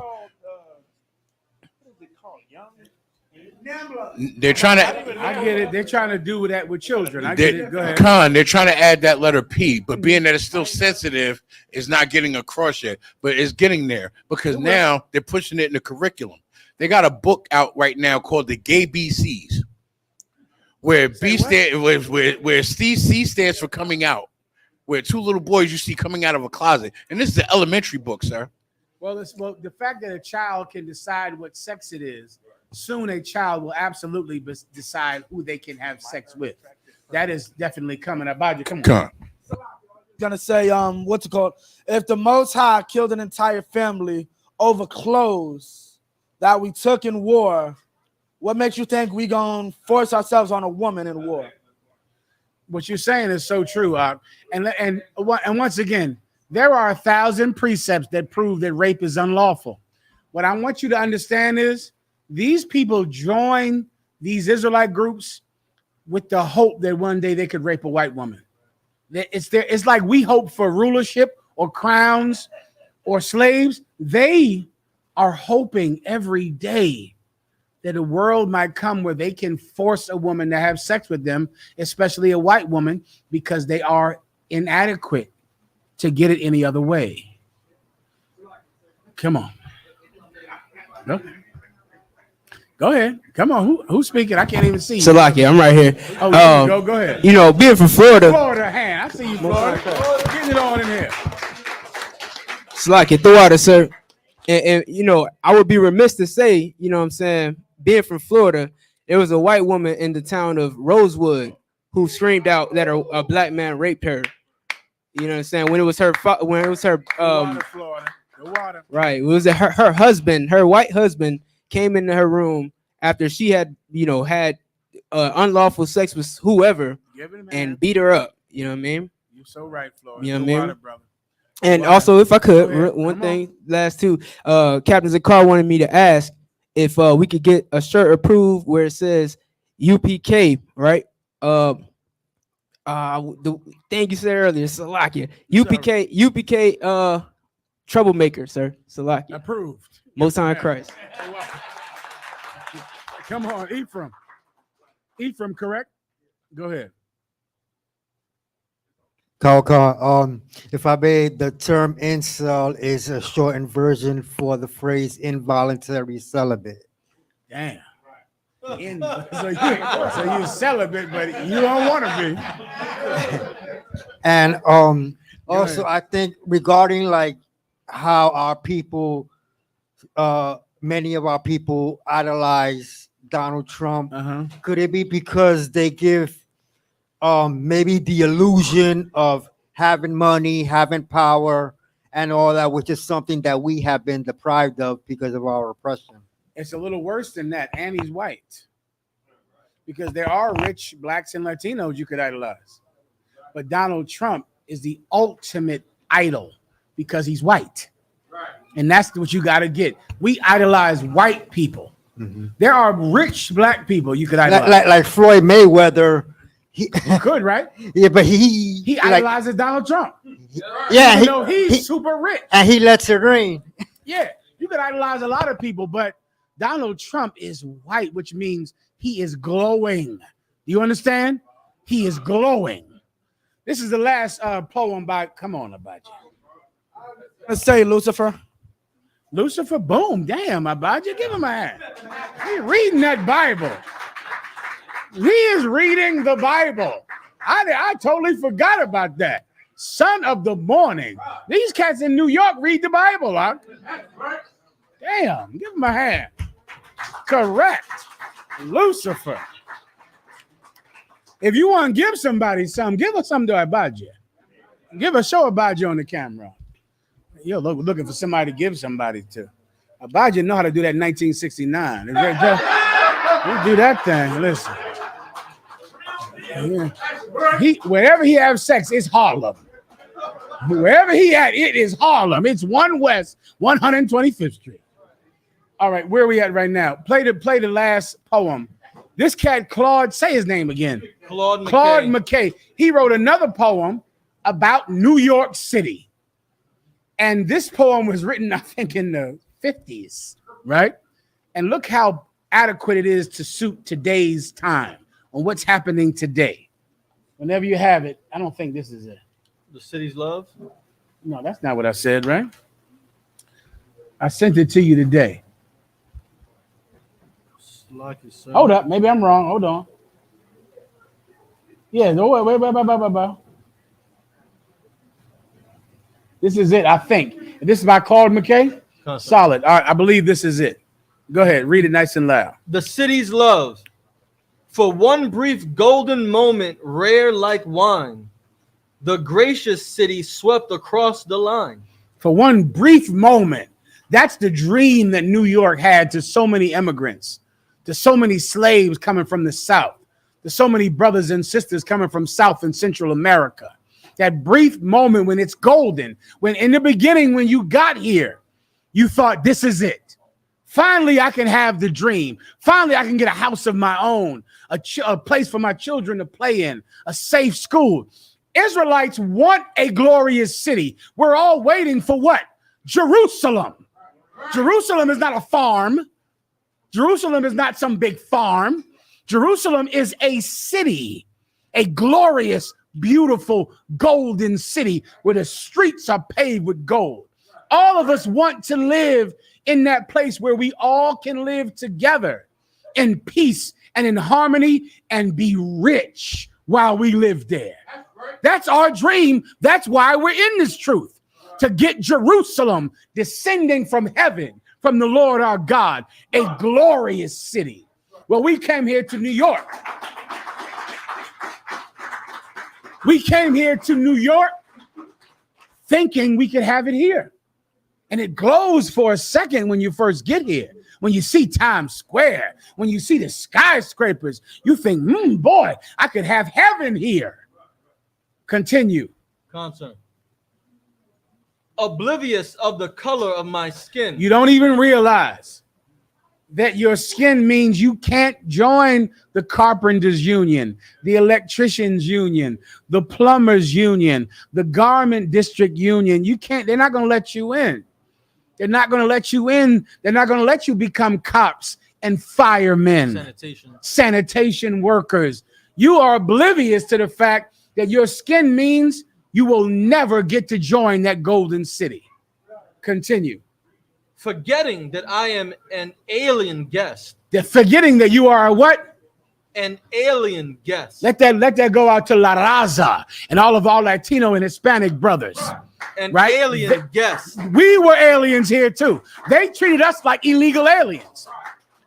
They're trying to. I get it. They're trying to do that with children. I get it. Go ahead. They're trying to add that letter P, but being that it's still sensitive, it's not getting across yet. But it's getting there because now they're pushing it in the curriculum. They got a book out right now called the Gay BCs, where C stands for coming out, where two little boys you see coming out of a closet, and this is an elementary book, sir. Well, the fact that a child can decide what sex it is. Soon a child will absolutely decide who they can have sex with. That is definitely coming. About you. Come on. Gonna say, what's it called? If the Most High killed an entire family over clothes that we took in war, what makes you think we gonna force ourselves on a woman in war? What you're saying is so true. And once again, there are 1,000 precepts that prove that rape is unlawful. What I want you to understand is, these people join these Israelite groups with the hope that one day they could rape a white woman. It's like we hope for rulership or crowns or slaves. They are hoping every day that a world might come where they can force a woman to have sex with them, especially a white woman, because they are inadequate to get it any other way. Come on. No. Go ahead. Come on. Who's speaking? I can't even see you. Salaki, I'm right here. Oh, go ahead. You know, being from Florida. Florida hand. I see you, Florida. Getting it on in here. Salaki, throw out it, sir. And you know, I would be remiss to say, you know what I'm saying, being from Florida, there was a white woman in the town of Rosewood who screamed out that a black man raped her. You know what I'm saying? When it was her Florida. The water. Right. It was her husband, her white husband, came into her room after she had, had unlawful sex with whoever and beat her up. You know what I mean? You're so right, Florida. You know what I mean? Water, brother. And also, if I could, one thing, last two, Captain Zakar wanted me to ask if we could get a shirt approved where it says UPK, right? The thing you said earlier, Salakia. UPK, troublemaker, sir. Salakia. Approved. Most High Christ. Come on, Ephraim. Ephraim, correct? Go ahead. Kalka, if I may, the term incel is a shortened version for the phrase involuntary celibate. Damn. So you celibate, but you don't want to be. And also, I think regarding like how our people, many of our people idolize Donald Trump. Could it be because they give maybe the illusion of having money, having power, and all that, which is something that we have been deprived of because of our oppression? It's a little worse than that, and he's white. Because there are rich blacks and Latinos you could idolize. But Donald Trump is the ultimate idol because he's white. And that's what you got to get. We idolize white people. There are rich black people you could idolize. Like Floyd Mayweather. You could, right? Yeah, but he idolizes Donald Trump. Yeah, he's super rich. And he lets it rain. Yeah, you could idolize a lot of people, but Donald Trump is white, which means he is glowing. Do you understand? He is glowing. This is the last poem by, come on, Abaji. Let's say Lucifer. Lucifer, boom, damn, Abaji, give him a hand. He's reading that Bible. He is reading the Bible. I totally forgot about that. Son of the morning. These cats in New York read the Bible, huh? Damn, give him a hand. Correct. Lucifer. If you want to give somebody something, give us something to Abadja. Give a show Abadja on the camera. You're looking for somebody to give somebody to. Abadja know how to do that in 1969. He do that thing. Listen. Yeah. Wherever he has sex, it's Harlem. Wherever he at, it is Harlem. It's 1 West, 125th Street. All right, where are we at right now? Play the last poem. This cat Claude, say his name again. Claude McKay. He wrote another poem about New York City. And this poem was written, I think, in the 50s, right? And look how adequate it is to suit today's time on what's happening today. Whenever you have it, I don't think this is it. The city's love? No, that's not what I said, right? I sent it to you today. Hold up, maybe I'm wrong. Hold on. Yeah, no, wait. This is it, I think. This is by Claude McKay. Solid. All right, I believe this is it. Go ahead, read it nice and loud. The city's love. For one brief golden moment, rare like wine, the gracious city swept across the line. For one brief moment, that's the dream that New York had to so many immigrants, to so many slaves coming from the South, to so many brothers and sisters coming from South and Central America. That brief moment when it's golden, when in the beginning, when you got here, you thought, this is it. Finally, I can have the dream. Finally, I can get a house of my own, a place for my children to play in, a safe school. Israelites want a glorious city. We're all waiting for what? Jerusalem. Jerusalem is not a farm. Jerusalem is not some big farm. Jerusalem is a city, a glorious, beautiful, golden city where the streets are paved with gold. All of us want to live in that place where we all can live together in peace and in harmony and be rich while we live there. That's our dream. That's why we're in this truth, to get Jerusalem descending from heaven, from the Lord our God, a glorious city. Well, we came here to New York. We came here to New York thinking we could have it here. And it glows for a second when you first get here. When you see Times Square, when you see the skyscrapers, you think, boy, I could have heaven here. Continue. Concern. Oblivious of the color of my skin. You don't even realize that your skin means you can't join the carpenters union, the electricians union, the plumbers union, the garment district union. You can't, they're not going to let you in. They're not going to let you in. They're not going to let you become cops and firemen, sanitation workers. You are oblivious to the fact that your skin means you will never get to join that golden city. Continue. Forgetting that I am an alien guest. They're forgetting that you are a what? An alien guest. Let that go out to La Raza and all of our Latino and Hispanic brothers. An right? alien guest. We were aliens here too. They treated us like illegal aliens.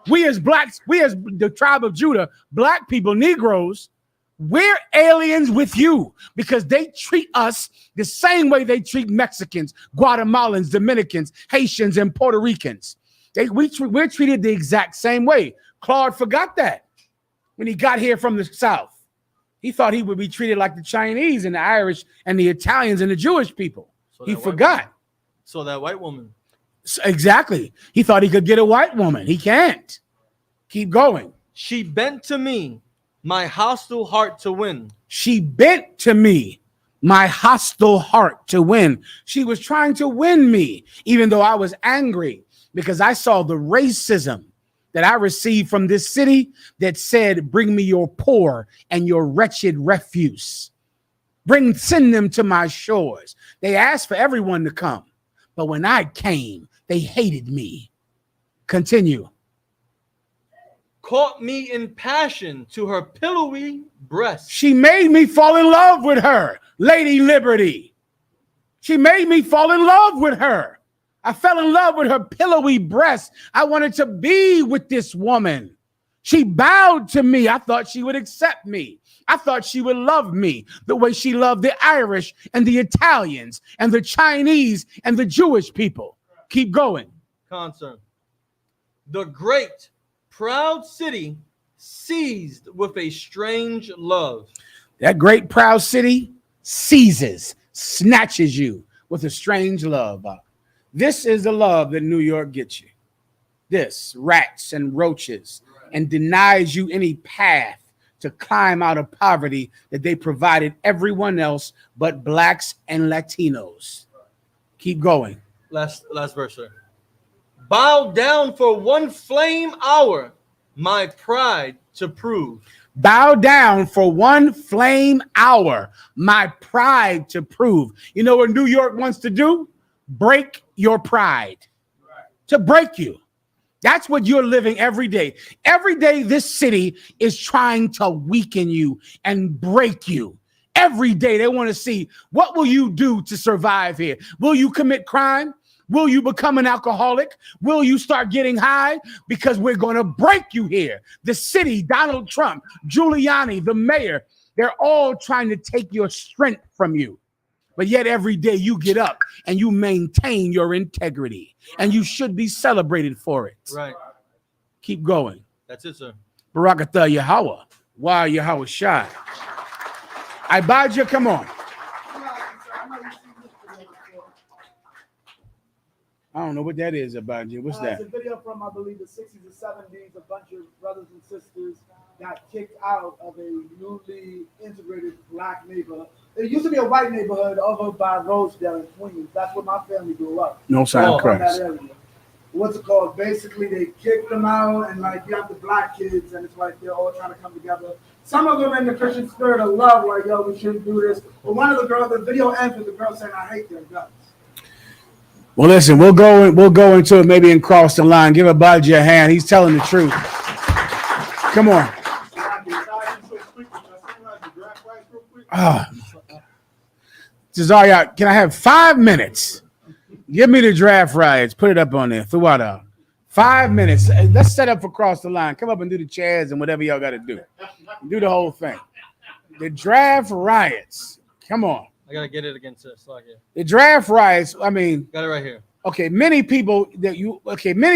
We as blacks, we as the tribe of Judah, black people, Negroes, we're aliens with you because they treat us the same way they treat Mexicans, Guatemalans, Dominicans, Haitians, and Puerto Ricans. We're treated the exact same way. Claude forgot that when he got here from the South. He thought he would be treated like the Chinese and the Irish and the Italians and the Jewish people. He forgot. So that white woman. Exactly. He thought he could get a white woman. He can't. Keep going. She bent to me my hostile heart to win. She bent to me my hostile heart to win. She was trying to win me, even though I was angry because I saw the racism that I received from this city that said, bring me your poor and your wretched refuse. Send them to my shores. They asked for everyone to come, but when I came, they hated me. Continue. Caught me in passion to her pillowy breast. She made me fall in love with her, Lady Liberty. She made me fall in love with her. I fell in love with her pillowy breast. I wanted to be with this woman. She bowed to me. I thought she would accept me. I thought she would love me the way she loved the Irish and the Italians and the Chinese and the Jewish people. Keep going. Concern. The great, proud city seized with a strange love. That great, proud city seizes, snatches you with a strange love. This is the love that New York gets you. this, rats and roaches, and denies you any path to climb out of poverty that they provided everyone else but blacks and Latinos. Keep going. Last verse, sir. Bow down for one flame hour, my pride to prove. Bow down for one flame hour, my pride to prove. You know what New York wants to do? Break your pride. To break you. That's what you're living every day. Every day, this city is trying to weaken you and break you. Every day, they want to see, what will you do to survive here? Will you commit crime? Will you become an alcoholic? Will you start getting high? Because we're going to break you here. The city, Donald Trump, Giuliani, the mayor, they're all trying to take your strength from you. But yet every day you get up and you maintain your integrity, and you should be celebrated for it. Right. Keep going. That's it, sir. Barakatah Yahweh. Why Yahweh Shai? Ibajah, come on. I don't know what that is, Ibajah. What's that? It's a video from, I believe, the 60s or 70s. A bunch of brothers and sisters got kicked out of a newly integrated black neighborhood. It used to be a white neighborhood over by Rosedale in Queens. That's where my family grew up. No sign of Christ. That area. What's it called? Basically, they kicked them out, and like you have the black kids, and it's like they're all trying to come together. Some of them in the Christian spirit of love, like, yo, we shouldn't do this. But one of the girls, the video ends with the girl saying, I hate their guts. Well, listen, we'll go into it maybe and cross the line. Give Abadji a hand. He's telling the truth. Come on. Cesaria, can I have 5 minutes? Give me the draft riots. Put it up on there. Throughout out. 5 minutes. Let's set up for cross the line. Come up and do the chairs and whatever y'all got to do. Do the whole thing. The draft riots. Come on. I gotta get it again, sir. The draft riots, I mean, Got it right here. Okay, many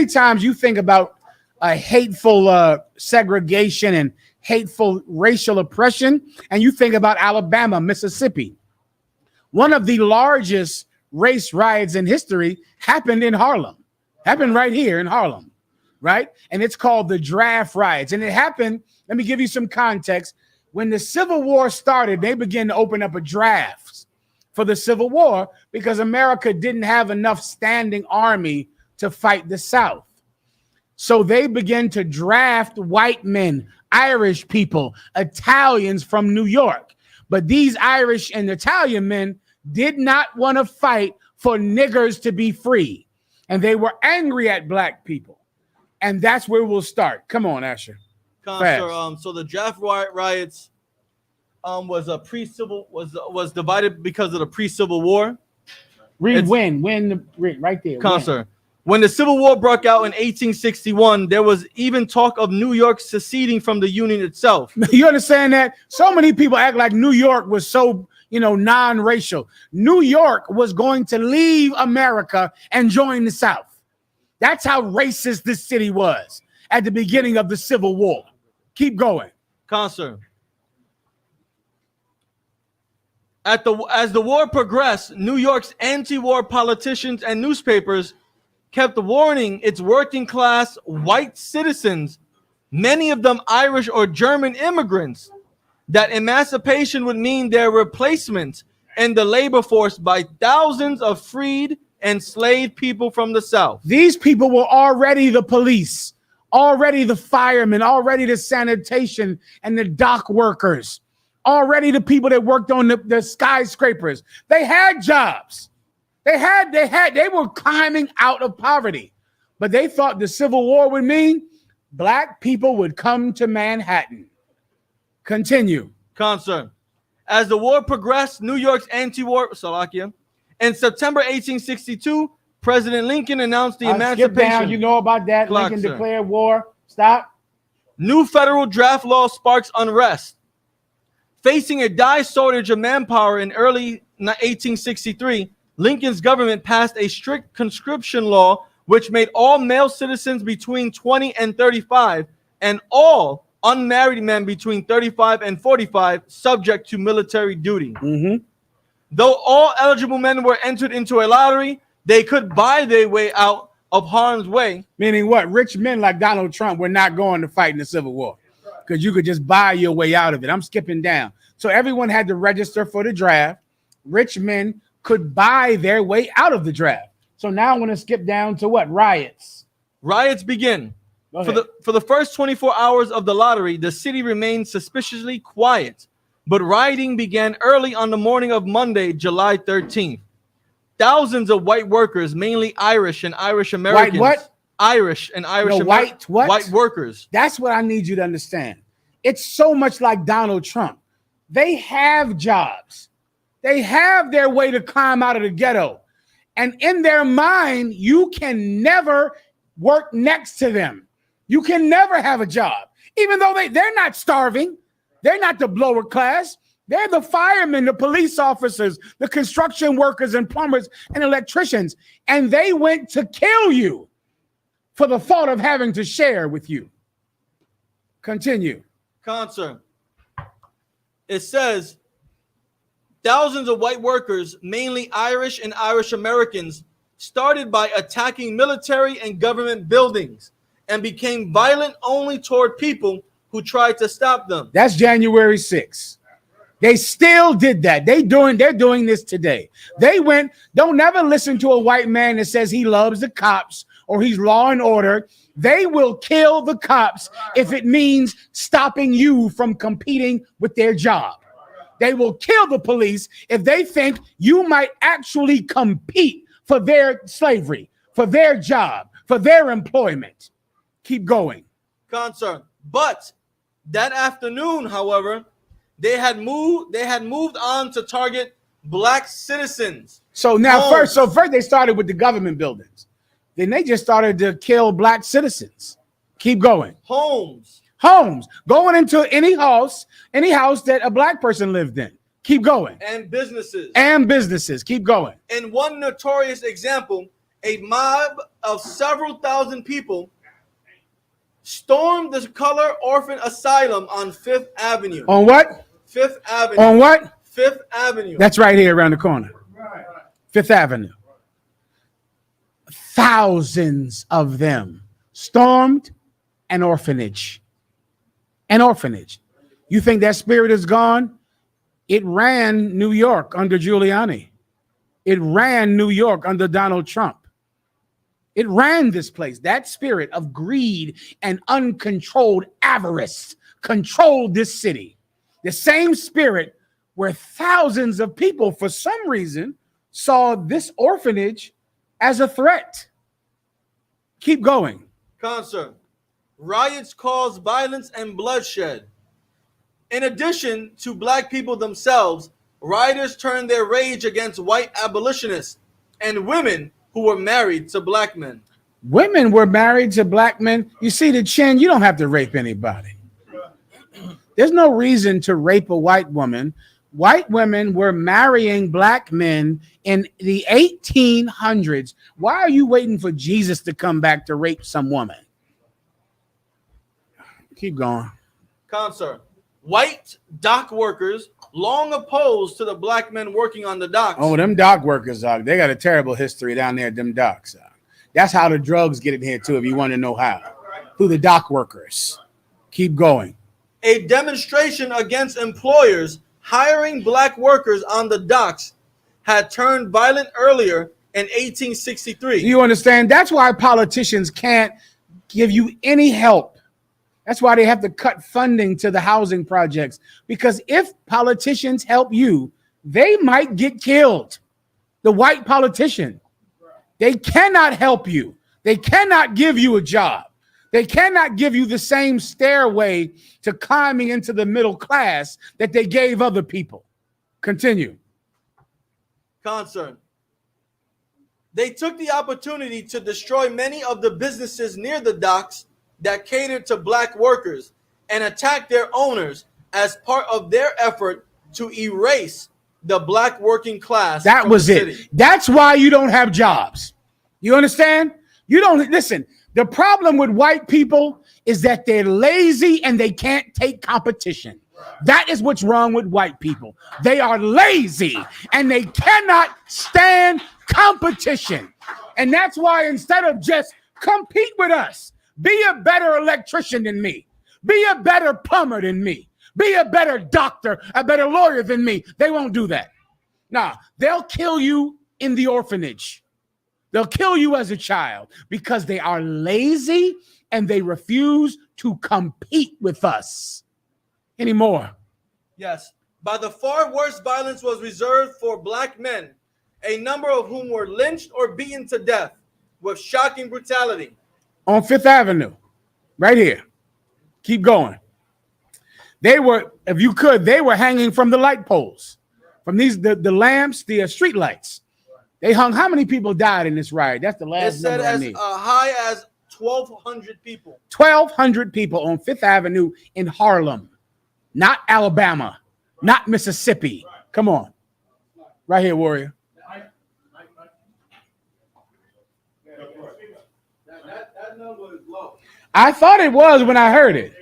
times you think about a hateful segregation and hateful racial oppression, and you think about Alabama, Mississippi. One of the largest race riots in history happened in Harlem. Happened right here in Harlem, right? And it's called the draft riots. And it happened, let me give you some context. When the Civil War started, they began to open up a draft for the Civil War because America didn't have enough standing army to fight the South. So they began to draft white men, Irish people, Italians from New York. But these Irish and Italian men did not want to fight for niggers to be free. And they were angry at black people. And that's where we'll start. Come on, Asher. So the draft riots was divided because of the pre-Civil War. Read right there. Sir. When the Civil War broke out in 1861, there was even talk of New York seceding from the Union itself. You understand that? So many people act like New York was so, non-racial. New York was going to leave America and join the South. That's how racist this city was at the beginning of the Civil War. Keep going. Sir. As the war progressed, New York's anti-war politicians and newspapers kept warning its working class white citizens, many of them Irish or German immigrants, that emancipation would mean their replacement in the labor force by thousands of freed and enslaved people from the South. These people were already the police, already the firemen, already the sanitation and the dock workers, already the people that worked on the skyscrapers. They had jobs. They were climbing out of poverty, but they thought the Civil War would mean black people would come to Manhattan. Continue. Sir. As the war progressed, New York's anti-war, in September 1862, President Lincoln announced the emancipation. Skip down. You know about that. Lincoln declared war. Stop. New federal draft law sparks unrest. Facing a dire shortage of manpower in early 1863, Lincoln's government passed a strict conscription law which made all male citizens between 20 and 35 and all unmarried men between 35 and 45 subject to military duty. Though all eligible men were entered into a lottery, they could buy their way out of harm's way. Meaning what? Rich men like Donald Trump were not going to fight in the Civil War because you could just buy your way out of it. I'm skipping down. So everyone had to register for the draft. Rich men could buy their way out of the draft. So now I'm going to skip down to what? Riots. Riots begin. For the first 24 hours of the lottery, the city remained suspiciously quiet, but rioting began early on the morning of Monday, July 13th. Thousands of white workers, mainly Irish and Irish Americans. White what? Irish and Irish white what? White workers. That's what I need you to understand. It's so much like Donald Trump. They have jobs. They have their way to climb out of the ghetto. And in their mind, you can never work next to them. You can never have a job, even though they're not starving. They're not the lower class. They're the firemen, the police officers, the construction workers and plumbers and electricians. And they went to kill you for the thought of having to share with you. Continue. Concern. It says thousands of white workers, mainly Irish and Irish Americans, started by attacking military and government buildings and became violent only toward people who tried to stop them. That's January 6th. They still did that. They're doing this today. They went, don't never listen to a white man that says he loves the cops or he's law and order. They will kill the cops if it means stopping you from competing with their job. They will kill the police if they think you might actually compete for their slavery, for their job, for their employment. Keep going. Concern. But that afternoon, however, they had moved on to target black citizens. So now first they started with the government buildings. Then they just started to kill black citizens. Keep going. Homes. Going into any house that a black person lived in. Keep going. And businesses. Keep going. In one notorious example, a mob of several thousand people stormed the Color Orphan Asylum on 5th Avenue. On what? 5th Avenue. On what? 5th Avenue. That's right here around the corner. 5th Avenue. Thousands of them stormed an orphanage. An orphanage. You think that spirit is gone? It ran New York under Giuliani. It ran New York under Donald Trump. It ran this place. That spirit of greed and uncontrolled avarice controlled this city. The same spirit where thousands of people, for some reason, saw this orphanage as a threat. Keep going. Concern. Riots caused violence and bloodshed. In addition to black people themselves, rioters turned their rage against white abolitionists and women who were married to black men. Women were married to black men. You see the chin, you don't have to rape anybody. There's no reason to rape a white woman. White women were marrying black men in the 1800s. Why are you waiting for Jesus to come back to rape some woman? Keep going. Concern. White dock workers long opposed to the black men working on the docks. Oh, them dock workers, they got a terrible history down there at them docks. That's how the drugs get in here too, if you want to know how. Through the dock workers. Keep going. A demonstration against employers hiring black workers on the docks had turned violent earlier in 1863. Do you understand? That's why politicians can't give you any help. That's why they have to cut funding to the housing projects, because if politicians help you, they might get killed. The white politician, they cannot help you. They cannot give you a job. They cannot give you the same stairway to climbing into the middle class that they gave other people. Continue. Concern. They took the opportunity to destroy many of the businesses near the docks that catered to black workers and attack their owners as part of their effort to erase the black working class. That was it. That's why you don't have jobs. You understand? You don't listen. The problem with white people is that they're lazy and they can't take competition. That is what's wrong with white people. They are lazy and they cannot stand competition. And that's why instead of just compete with us, be a better electrician than me, be a better plumber than me, be a better doctor, a better lawyer than me. They won't do that. Nah, they'll kill you in the orphanage. They'll kill you as a child because they are lazy and they refuse to compete with us anymore. Yes. By the far worse violence was reserved for black men, a number of whom were lynched or beaten to death with shocking brutality. On Fifth Avenue, right here. Keep going. They were, if you could, they were hanging from the light poles, from these the lamps, the street lights. They hung. How many people died in this riot? That's the last It said number I as need. high as 1,200 people. 1,200 people on Fifth Avenue in Harlem, not Alabama, not Mississippi. Come on. Right here, Warrior. That number is low. I thought it was when I heard it.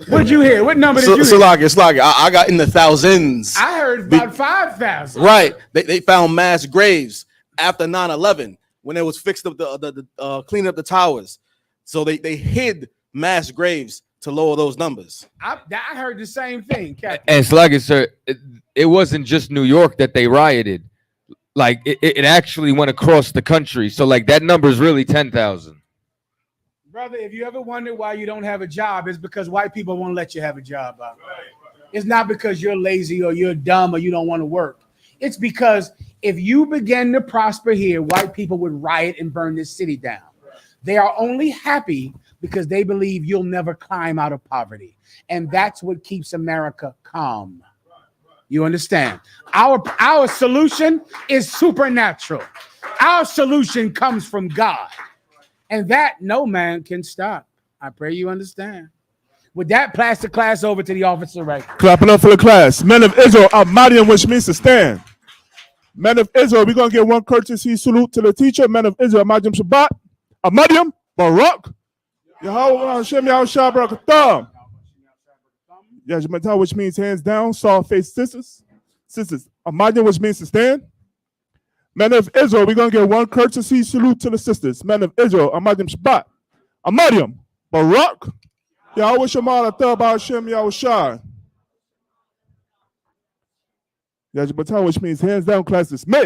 What did you hear? What number did you hear? I got in the thousands. I heard about 5,000. Right. They found mass graves after 9/11 when it was fixed up the cleaning up the towers. So they hid mass graves to lower those numbers. I heard the same thing, Captain. And Slugger, sir, it wasn't just New York that they rioted. Like it actually went across the country. So like that number is really 10,000. Brother, if you ever wonder why you don't have a job, it's because white people won't let you have a job. It's not because you're lazy or you're dumb or you don't want to work. It's because if you begin to prosper here, white people would riot and burn this city down. They are only happy because they believe you'll never climb out of poverty. And that's what keeps America calm. You understand? Our solution is supernatural. Our solution comes from God. And that no man can stop. I pray you understand. With that, pass the class over to the officer right now. Clap it up for the class. Men of Israel, Ahmadian, which means to stand. Men of Israel, we're going to give one courtesy salute to the teacher. Men of Israel, Ahmadian Shabbat. Ahmadian, Barak. Yahweh Hashem Yahushua Barakatam. Yajmatah, which means hands down. Soft face sisters. Sisters, Ahmadian, which means to stand. Men of Israel, we're going to give one courtesy salute to the sisters. Men of Israel, Ahmadian Shabbat. Ahmadian, Barak. Yahweh Shemar Atah Hashem Yahushua. Yajmatah, which means hands down, class dismissed.